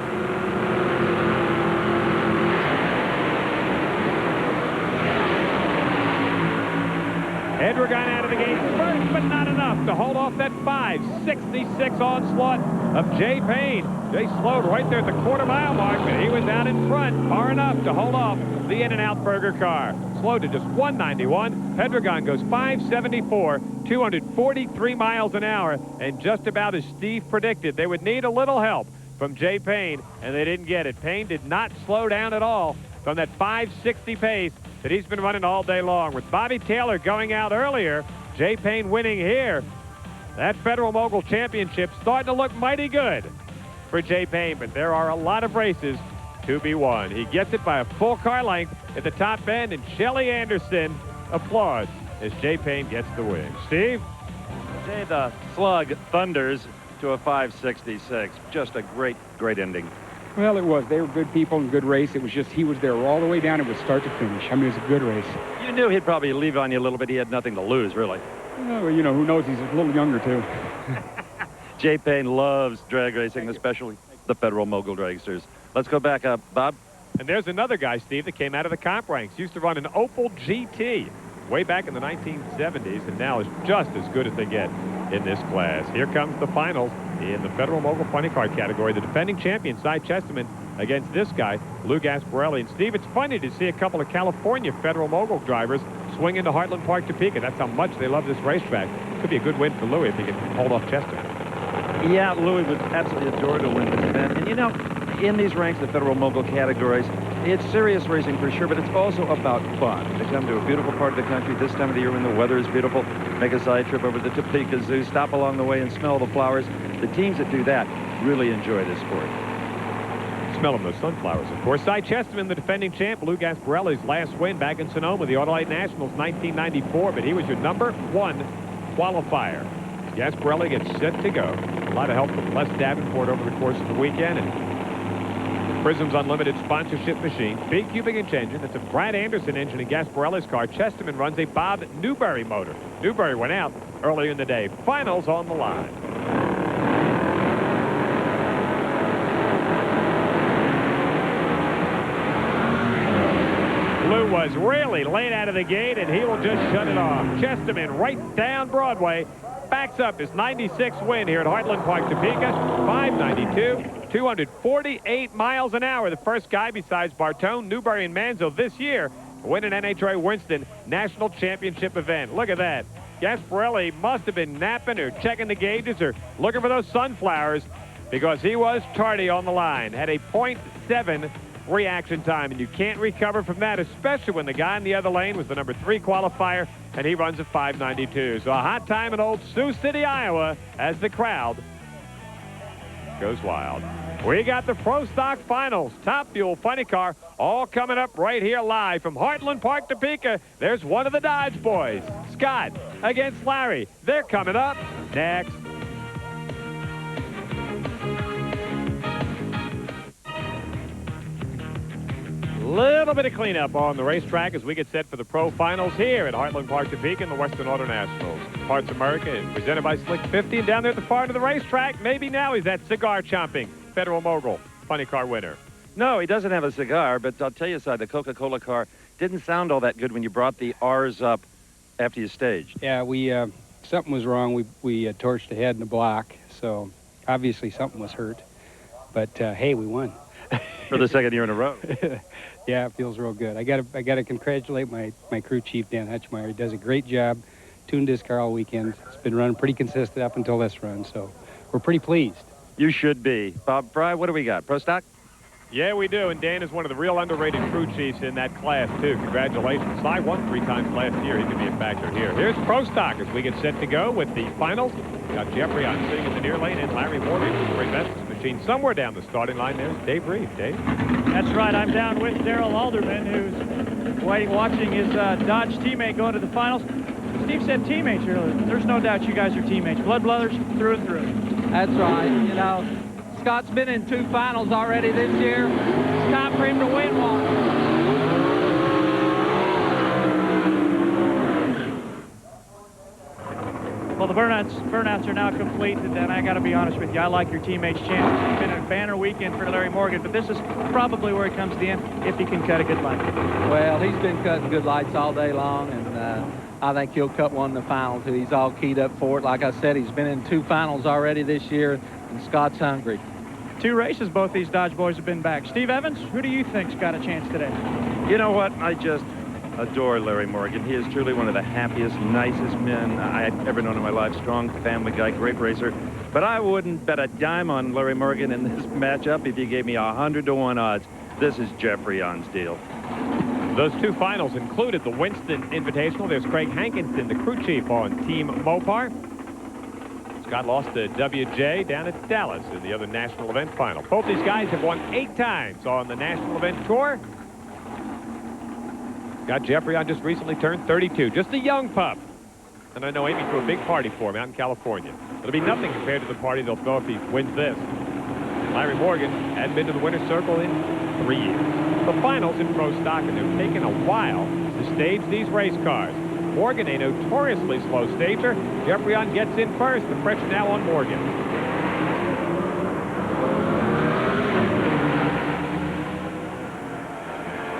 Speaker 3: Pendragon out of the gate first, but not enough to hold off that 5:66 onslaught of Jay Payne. Jay slowed right there at the quarter-mile mark, but he was out in front far enough to hold off the In-N-Out Burger car. Slowed to just 191. Pendragon goes 574, 243 miles an hour, and just about as Steve predicted. They would need a little help from Jay Payne, and they didn't get it. Payne did not slow down at all from that 560 pace that he's been running all day long. With Bobby Taylor going out earlier, Jay Payne winning here. That Federal Mogul Championship starting to look mighty good for Jay Payne, but there are a lot of races to be won. He gets it by a full car length at the top end, and Shelly Anderson applauds as Jay Payne gets the win. Steve?
Speaker 1: Jay, the slug thunders to a 566. Just a great, great ending.
Speaker 8: Well, it was. They were good people and good race. It was just he was there all the way down. It was start to finish. I mean, it was a good race.
Speaker 1: You knew he'd probably leave on you a little bit. He had nothing to lose, really.
Speaker 8: Well, you know, who knows? He's a little younger, too.
Speaker 1: Jay Payne loves drag racing, especially the Federal Mogul dragsters. Let's go back up, Bob.
Speaker 3: And there's another guy, Steve, that came out of the comp ranks. Used to run an Opel GT way back in the 1970s, and now is just as good as they get in this class. Here comes the finals in the Federal Mogul Funny Car category. The defending champion, Cy Chesterman, against this guy, Lou Gasparelli. And Steve, it's funny to see a couple of California Federal Mogul drivers swing into Heartland Park, Topeka. That's how much they love this racetrack. Could be a good win for Louis if he can hold off Chesterman.
Speaker 1: Yeah, Louis would absolutely adore to win this event. And you know, in these ranks, the Federal Mogul categories, it's serious racing for sure, but it's also about fun. They come to a beautiful part of the country this time of the year when the weather is beautiful, make a side trip over to the Topeka Zoo, stop along the way and smell the flowers. The teams that do that really enjoy this sport.
Speaker 3: Smell them, those sunflowers, of course. Cy Chesterman, the defending champ, Lou Gasparelli's last win back in Sonoma, the Autolite Nationals, 1994, but he was your #1 qualifier. Gasparelli gets set to go. A lot of help from Les Davenport over the course of the weekend, and Prism's Unlimited sponsorship machine. Big cubic engine. It's a Brad Anderson engine in Gasparelli's car. Chesterman runs a Bob Newberry motor. Newberry went out earlier in the day. Finals on the line. Lou was really late out of the gate, and he will just shut it off. Chesterman right down Broadway backs up his 96th win here at Heartland Park, Topeka. 592, 248 miles an hour. The first guy besides Bartone, Newberry, and Manzo this year to win an NHRA Winston National Championship event. Look at that. Gasparelli must have been napping or checking the gauges or looking for those sunflowers because he was tardy on the line. Had a .7 reaction time, and you can't recover from that, especially when the guy in the other lane was the number 3 qualifier, and he runs at 592. So a hot time in old Sioux City, Iowa, as the crowd goes wild. We got the Pro Stock Finals, Top Fuel Funny Car, all coming up right here live from Heartland Park, Topeka. There's one of the Dodge boys, Scott against Larry. They're coming up next. Little bit of cleanup on the racetrack as we get set for the Pro Finals here at Heartland Park, Topeka in the Western Auto Nationals. Parts America and presented by Slick 50. And down there at the far end of the racetrack, maybe now he's that cigar-chomping Federal Mogul Funny Car winner.
Speaker 1: No, he doesn't have a cigar, but I'll tell you, Si, the Coca-Cola car didn't sound all that good when you brought the R's up after you staged.
Speaker 8: Yeah, we something was wrong. We torched ahead in the block, so obviously something was hurt. But hey, we won.
Speaker 1: For the second year in a row.
Speaker 8: Yeah, it feels real good. I gotta congratulate my crew chief, Dan Hutchmeyer. He does a great job. Tuned his car all weekend. It's been running pretty consistent up until this run, so we're pretty pleased.
Speaker 1: You should be. Bob Fry, what do we got? Pro Stock?
Speaker 3: Yeah, we do, and Dan is one of the real underrated crew chiefs in that class, too. Congratulations. Si won 3 times last year. He could be a factor here. Here's Pro Stock as we get set to go with the finals. We got Jeffrey on sitting in the near lane, and Larry Morgan with the great message machine somewhere down the starting line. There's Dave Reed. Dave?
Speaker 2: That's right. I'm down with Darrell Alderman, who's watching his Dodge teammate go into the finals. Steve said teammates earlier. There's no doubt you guys are teammates. Blood brothers through and through.
Speaker 15: That's right. You know, Scott's been in 2 finals already this year. It's time for him to win one.
Speaker 2: Well, the burnouts are now complete, and I got to be honest with you. I like your teammates' chances. It's been a banner weekend for Larry Morgan, but this is probably where it comes to the end if he can cut a good light.
Speaker 15: Well, he's been cutting good lights all day long, and I think he'll cut one in the final, too. He's all keyed up for it. Like I said, he's been in 2 finals already this year, and Scott's hungry.
Speaker 2: 2 races both these Dodge boys have been back. Steve Evans, who do you think's got a chance today?
Speaker 1: You know what? I just adore Larry Morgan. He is truly one of the happiest, nicest men I've ever known in my life. Strong family guy, great racer. But I wouldn't bet a dime on Larry Morgan in this matchup if you gave me 100-to-1 odds. This is Jeffrey On's deal.
Speaker 3: Those 2 finals included the Winston Invitational. There's Craig Hankinston, the crew chief on Team Mopar. Scott lost to WJ down at Dallas in the other national event final. Both these guys have won 8 times on the national event tour. Got Jeffrey on just recently turned 32. Just a young pup. And I know Amy threw a big party for him out in California. It'll be nothing compared to the party they'll throw if he wins this. Larry Morgan hadn't been to the winner's circle in 3 years. The finals in Pro Stock, and they're taking a while to stage these race cars. Morgan, a notoriously slow stager. Jeffrey on gets in first. The pressure now on Morgan.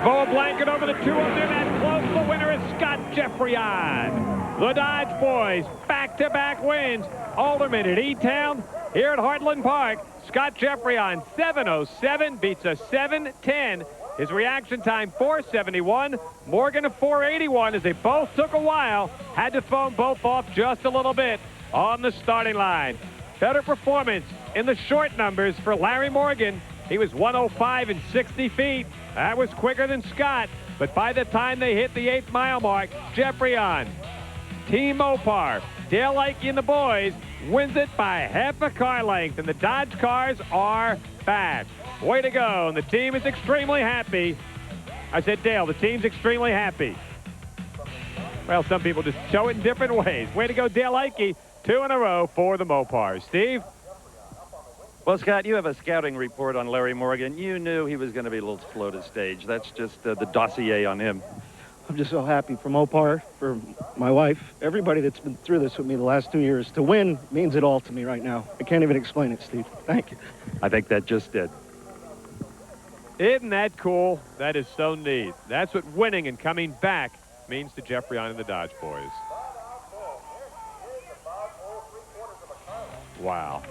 Speaker 3: Boa blanket over the 2 under that close. The winner is Scott Jeffreyon. The Dodge boys, back-to-back wins. Alderman at E-Town, here at Heartland Park. Scott Jeffreyon, 7:07, beats a 7:10. His reaction time, 4:71. Morgan, a 4:81, as they both took a while. Had to foam both off just a little bit on the starting line. Better performance in the short numbers for Larry Morgan. He was 1:05 and 60 feet. That was quicker than Scott. But by the time they hit the 8-mile mark, Jeffreyon, Team Mopar, Dale Ike and the boys, wins it by half a car length. And the Dodge cars are back. Way to go. And the team is extremely happy. I said, Dale, the team's extremely happy. Well, some people just show it in different ways. Way to go, Dale Ike. 2 in a row for the Mopars. Steve?
Speaker 1: Well, Scott, you have a scouting report on Larry Morgan. You knew he was going to be a little slow to stage. That's just the dossier on him.
Speaker 4: I'm just so happy for Mopar, for my wife, everybody that's been through this with me the last 2 years. To win means it all to me right now. I can't even explain it, Steve. Thank you.
Speaker 1: I think that just did.
Speaker 3: Isn't that cool? That is so neat. That's what winning and coming back means to Jeffreyon and the Dodge boys. Wow.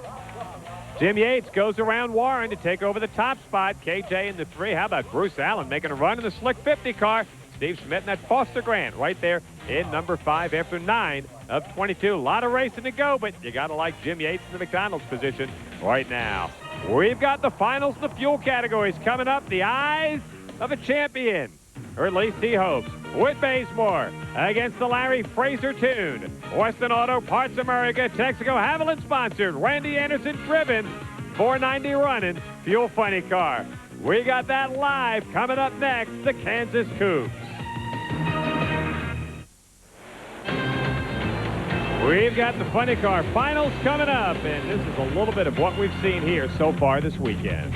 Speaker 3: Jim Yates goes around Warren to take over the top spot. KJ in the 3. How about Bruce Allen making a run in the Slick 50 car? Steve Schmidt and that Foster Grant right there in number 5 after 9 of 22. A lot of racing to go, but you got to like Jim Yates in the McDonald's position right now. We've got the finals in the fuel categories coming up. The eyes of a champion, or at least he hopes. Whit Bazemore against the Larry Fraser Tune. Western Auto Parts America, Texaco Haviland sponsored. Randy Anderson driven, 490 running, Fuel Funny car. We got that live coming up next, the Kansas Cougs. We've got the Funny Car finals coming up, and this is a little bit of what we've seen here so far this weekend.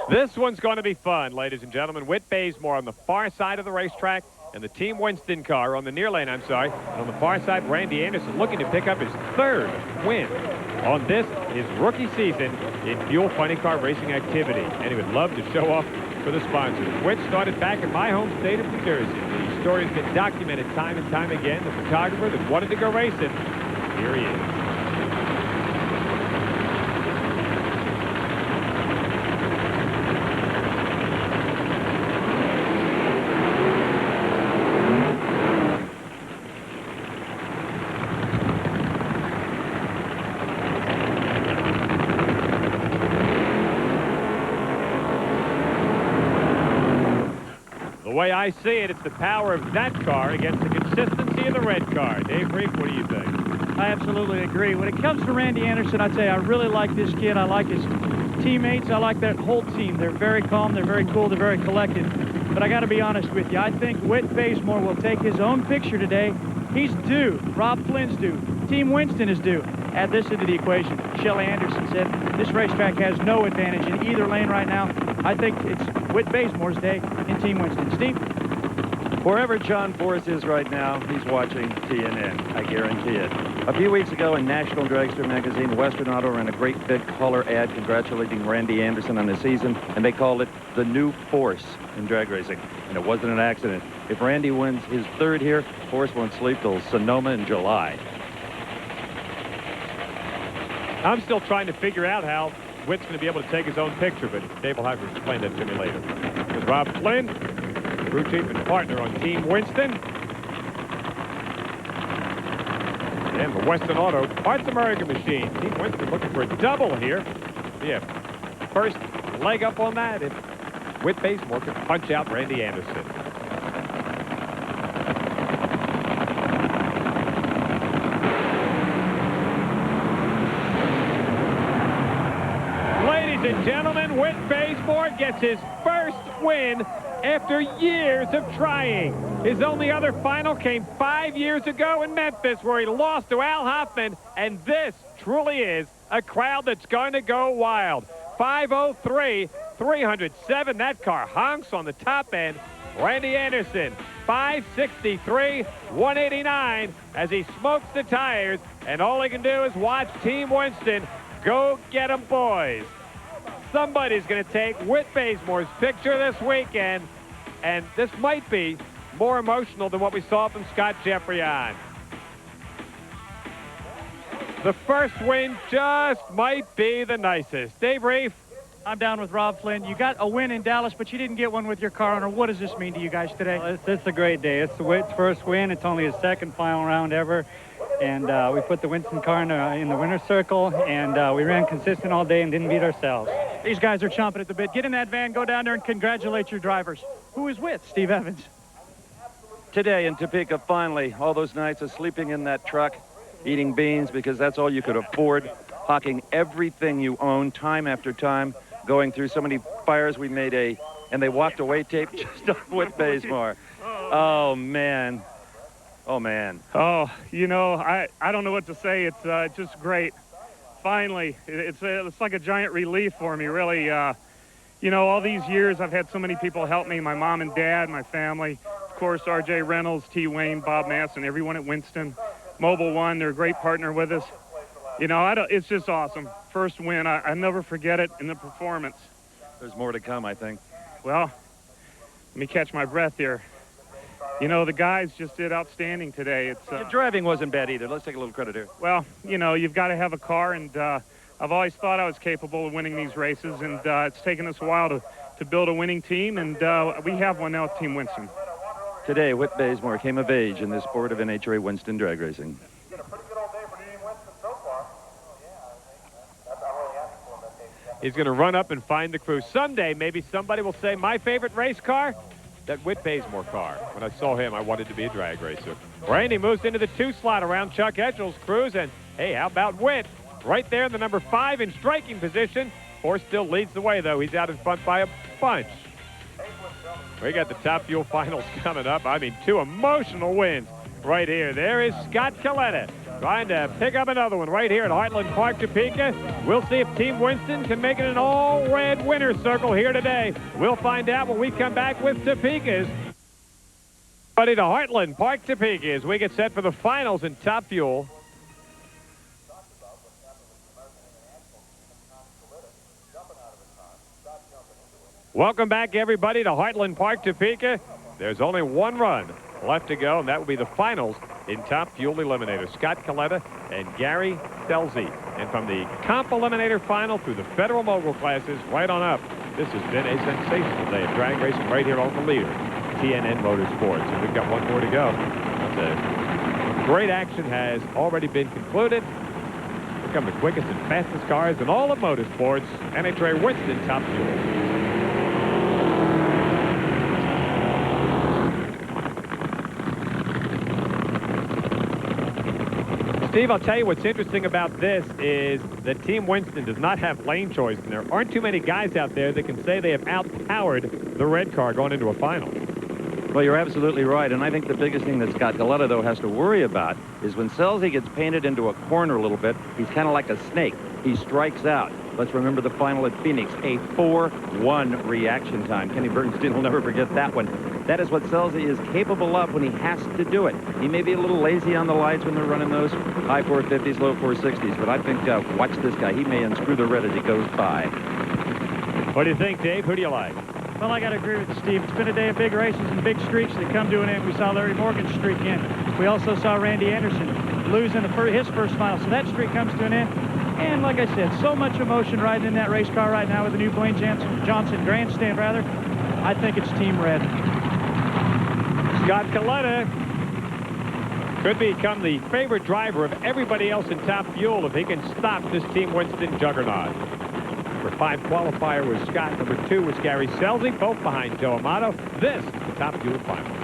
Speaker 3: This one's going to be fun, ladies and gentlemen. Whit Bazemore on the far side of the racetrack, and the Team Winston car on the near lane, And on the far side, Randy Anderson looking to pick up his 3rd win on this, his rookie season in Fuel Funny Car racing activity. And he would love to show off for the sponsors. Whit started back in my home state of New Jersey. The story has been documented time and time again. The photographer that wanted to go racing, here he is. The way I see it, it's the power of that car against the consistency of the red car. Dave Reef, what do you think?
Speaker 2: I absolutely agree. When it comes to Randy Anderson, I'd say I really like this kid. I like his teammates. I like that whole team. They're very calm. They're very cool. They're very collected. But I got to be honest with you. I think Whit Bazemore will take his own picture today. He's due. Rob Flynn's due. Team Winston is due. Add this into the equation. Shelley Anderson said this racetrack has no advantage in either lane right now. I think it's Whit Bazemore's day in Team Winston. Steve?
Speaker 1: Wherever John Force is right now, he's watching TNN. I guarantee it. A few weeks ago in National Dragster magazine, Western Auto ran a great big color ad congratulating Randy Anderson on the season, and they called it the new Force in drag racing. And it wasn't an accident. If Randy wins his 3rd here, Force won't sleep till Sonoma in July.
Speaker 3: I'm still trying to figure out how Whit's going to be able to take his own picture, but Dave will have to explain that to me later. Here's Rob Flynn, crew chief and partner on Team Winston. And the Western Auto Parts America machine. Team Winston looking for a double here. Yeah, first leg up on that if Whit Bazemore can punch out Randy Anderson. Ladies and gentlemen, Whit Bazemore gets his 1st win after years of trying. His only other final came 5 years ago in Memphis, where he lost to Al Hoffman, and this truly is a crowd that's going to go wild. 503, 307. That car honks on the top end. Randy Anderson, 563, 189 as he smokes the tires, and all he can do is watch Team Winston go get 'em, boys. Somebody's going to take Whit Bazemore's picture this weekend, and this might be more emotional than what we saw from Scott Jeffrion. The first win just might be the nicest. Dave Reef?
Speaker 2: I'm down with Rob Flynn. You got a win in Dallas, but you didn't get one with your car owner. What does this mean to you guys today?
Speaker 8: Well, it's a great day. It's Whit's 1st win. It's only his 2nd final round ever. And we put the Winston car in the winner's circle, and we ran consistent all day and didn't beat ourselves.
Speaker 2: These guys are chomping at the bit. Get in that van, go down there, and congratulate your drivers. Who is with Steve Evans?
Speaker 1: Today in Topeka, finally, all those nights of sleeping in that truck, eating beans because that's all you could afford, hawking everything you own time after time, going through so many fires, we made and they walked away tape just on Whit Bazemore. Oh, man. Oh, man.
Speaker 18: Oh, you know, I don't know what to say. It's just great. Finally, it's like a giant relief for me, really. You know, all these years I've had so many people help me, my mom and dad, my family, of course, R.J. Reynolds, T. Wayne, Bob Masson, everyone at Winston. Mobil One, they're a great partner with us. You know, it's just awesome. First win, I never forget it in the performance.
Speaker 1: There's more to come, I think.
Speaker 18: Well, let me catch my breath here. You know, the guys just did outstanding today.
Speaker 1: Your driving wasn't bad either. Let's take a little credit here.
Speaker 18: Well, you know, you've got to have a car, and I've always thought I was capable of winning these races, and it's taken us a while to build a winning team, and we have one now with Team Winston.
Speaker 1: Today, Whit Bazemore came of age in the sport of NHRA Winston drag racing.
Speaker 3: He's going to run up and find the crew. Someday, maybe somebody will say, my favorite race car, that Whit Bazemore car. When I saw him, I wanted to be a drag racer. Randy moves into the 2 slot around Chuck Edgel's crews, and hey, how about Whit? Right there in the number 5 in striking position. Force still leads the way, though. He's out in front by a bunch. We got the Top Fuel finals coming up. I mean, 2 emotional wins right here. There is Scott Coletta trying to pick up another one right here at Heartland Park, Topeka. We'll see if Team Winston can make it an all-red winner's circle here today. We'll find out when we come back with Topeka's. Buddy to Heartland Park, Topeka, as we get set for the finals in Top Fuel. Welcome back, everybody, to Heartland Park, Topeka. There's only 1 run left to go, and that will be the finals in Top Fuel Eliminator. Scott Coletta and Gary Stelzy. And from the Comp Eliminator final through the Federal Mogul classes right on up, this has been a sensational day of drag racing right here on the leader, TNN Motorsports. And we've got 1 more to go. The great action has already been concluded. Here come the quickest and fastest cars in all of motorsports, NHRA Winston Top Fuel. Steve, I'll tell you what's interesting about this is that Team Winston does not have lane choice, and there aren't too many guys out there that can say they have outpowered the red car going into a final.
Speaker 1: Well, you're absolutely right, and I think the biggest thing that Scott Coletta, though, has to worry about is when Stelzy gets painted into a corner a little bit, he's kind of like a snake. He strikes out. Let's remember the final at Phoenix, a 4-1 reaction time. Kenny Bernstein will never forget that one. That is what Stelzy is capable of when he has to do it. He may be a little lazy on the lights when they're running those high 450s, low 460s, but I think, watch this guy. He may unscrew the red as he goes by.
Speaker 3: What do you think, Dave? Who do you like?
Speaker 2: Well, I got to agree with Steve. It's been a day of big races and big streaks that come to an end. We saw Larry Morgan streak in. We also saw Randy Anderson lose in his first final, so that streak comes to an end. And like I said, so much emotion riding in that race car right now with the new Blaine Johnson grandstand, rather. I think it's Team Red.
Speaker 3: Scott Coletta could become the favorite driver of everybody else in Top Fuel if he can stop this Team Winston juggernaut. Number 5 qualifier was Scott. Number 2 was Gary Stelzy, both behind Joe Amato. This is the Top Fuel final.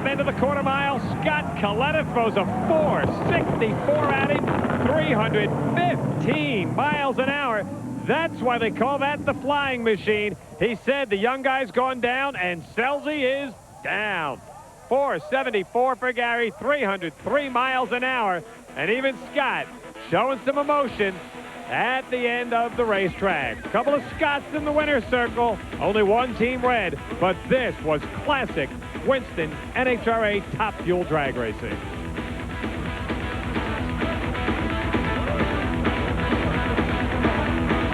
Speaker 3: End of the quarter mile. Scott Coletta throws a 4.64 at him, 315 miles an hour. That's why they call that the flying machine. He said the young guy's gone down, and Stelzy is down. 4.74 for Gary, 303 miles an hour, and even Scott showing some emotion at the end of the racetrack. A couple of Scotts in the winner's circle, only 1 Team Red, but this was classic Winston NHRA Top Fuel drag racing.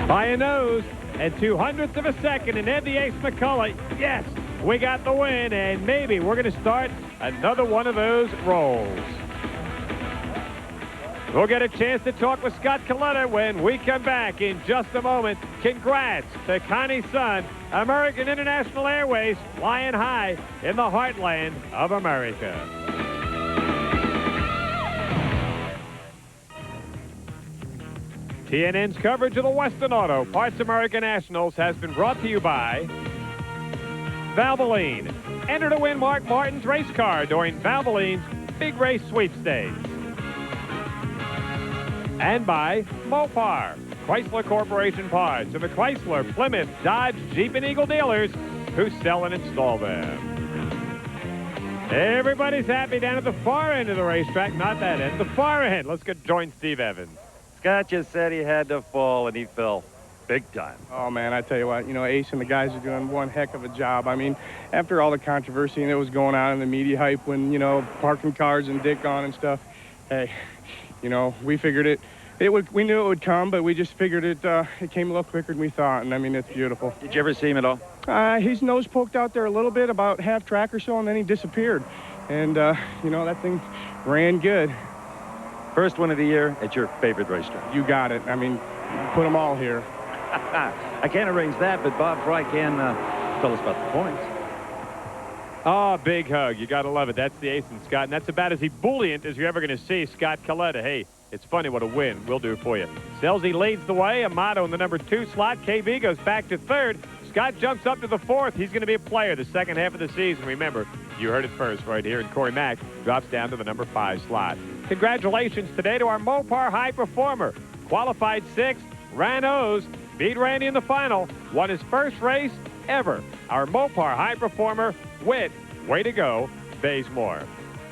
Speaker 3: By a nose and 2/100ths of a second, and Ed the Ace McCullough, yes, we got the win, and maybe we're going to start another one of those rolls. We'll get a chance to talk with Scott Coletta when we come back in just a moment. Congrats to Connie's son, American International Airways, flying high in the heartland of America. TNN's coverage of the Western Auto Parts America Nationals has been brought to you by Valvoline. Enter to win Mark Martin's race car during Valvoline's Big Race Sweepstakes. And by Mopar, Chrysler Corporation parts, and the Chrysler, Plymouth, Dodge, Jeep, and Eagle dealers who sell and install them. Everybody's happy down at the far end of the racetrack, not that end, the far end. Let's go join Steve Evans.
Speaker 1: Scott just said he had to fall, and he fell big time.
Speaker 5: Oh, man, I tell you what, Ace and the guys are doing one heck of a job. I mean, after all the controversy that was going on in the media hype when, parking cars and Dick on and stuff, hey, we figured we knew it would come, but we just figured it came a little quicker than we thought, and I mean, it's beautiful.
Speaker 1: Did you ever see him at all?
Speaker 5: His nose poked out there a little bit, about half track or so, and then he disappeared. And, that thing ran good.
Speaker 1: First one of the year at your favorite racetrack.
Speaker 5: You got it. I mean, put them all here.
Speaker 1: I can't arrange that, but Bob Fry can tell us about the points.
Speaker 3: Oh, big hug. You got to love it. That's the ace and Scott, and that's about as ebullient as you're ever going to see Scott Coletta. Hey, it's funny what a win will do for you. Selzy leads the way. Amato in the number 2 slot. KB goes back to 3rd. Scott jumps up to the 4th. He's going to be a player the second half of the season. Remember, you heard it first right here. And Corey Mack drops down to the number 5 slot. Congratulations today to our Mopar high performer. Qualified 6th, ran O's, beat Randy in the final, won his first race ever. Our Mopar high performer, Whit, way to go, Bazemore.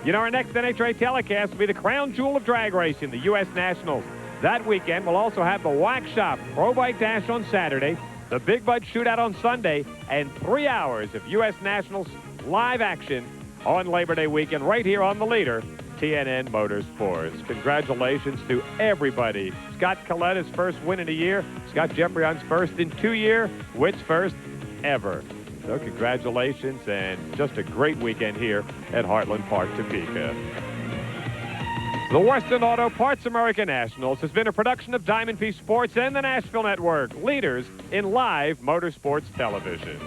Speaker 3: Our next NHRA telecast will be the crown jewel of drag racing, the U.S. Nationals. That weekend, we'll also have the Wax Shop Pro Bike Dash on Saturday, the Big Bud Shootout on Sunday, and 3 hours of U.S. Nationals live action on Labor Day weekend right here on the leader, TNN Motorsports. Congratulations to everybody. Scott Coletta's first win in a year. Scott Jeffrion's first in 2 years. Whit's first ever. So congratulations, and just a great weekend here at Heartland Park, Topeka. The Western Auto Parts America Nationals has been a production of Diamond P Sports and the Nashville Network, leaders in live motorsports television.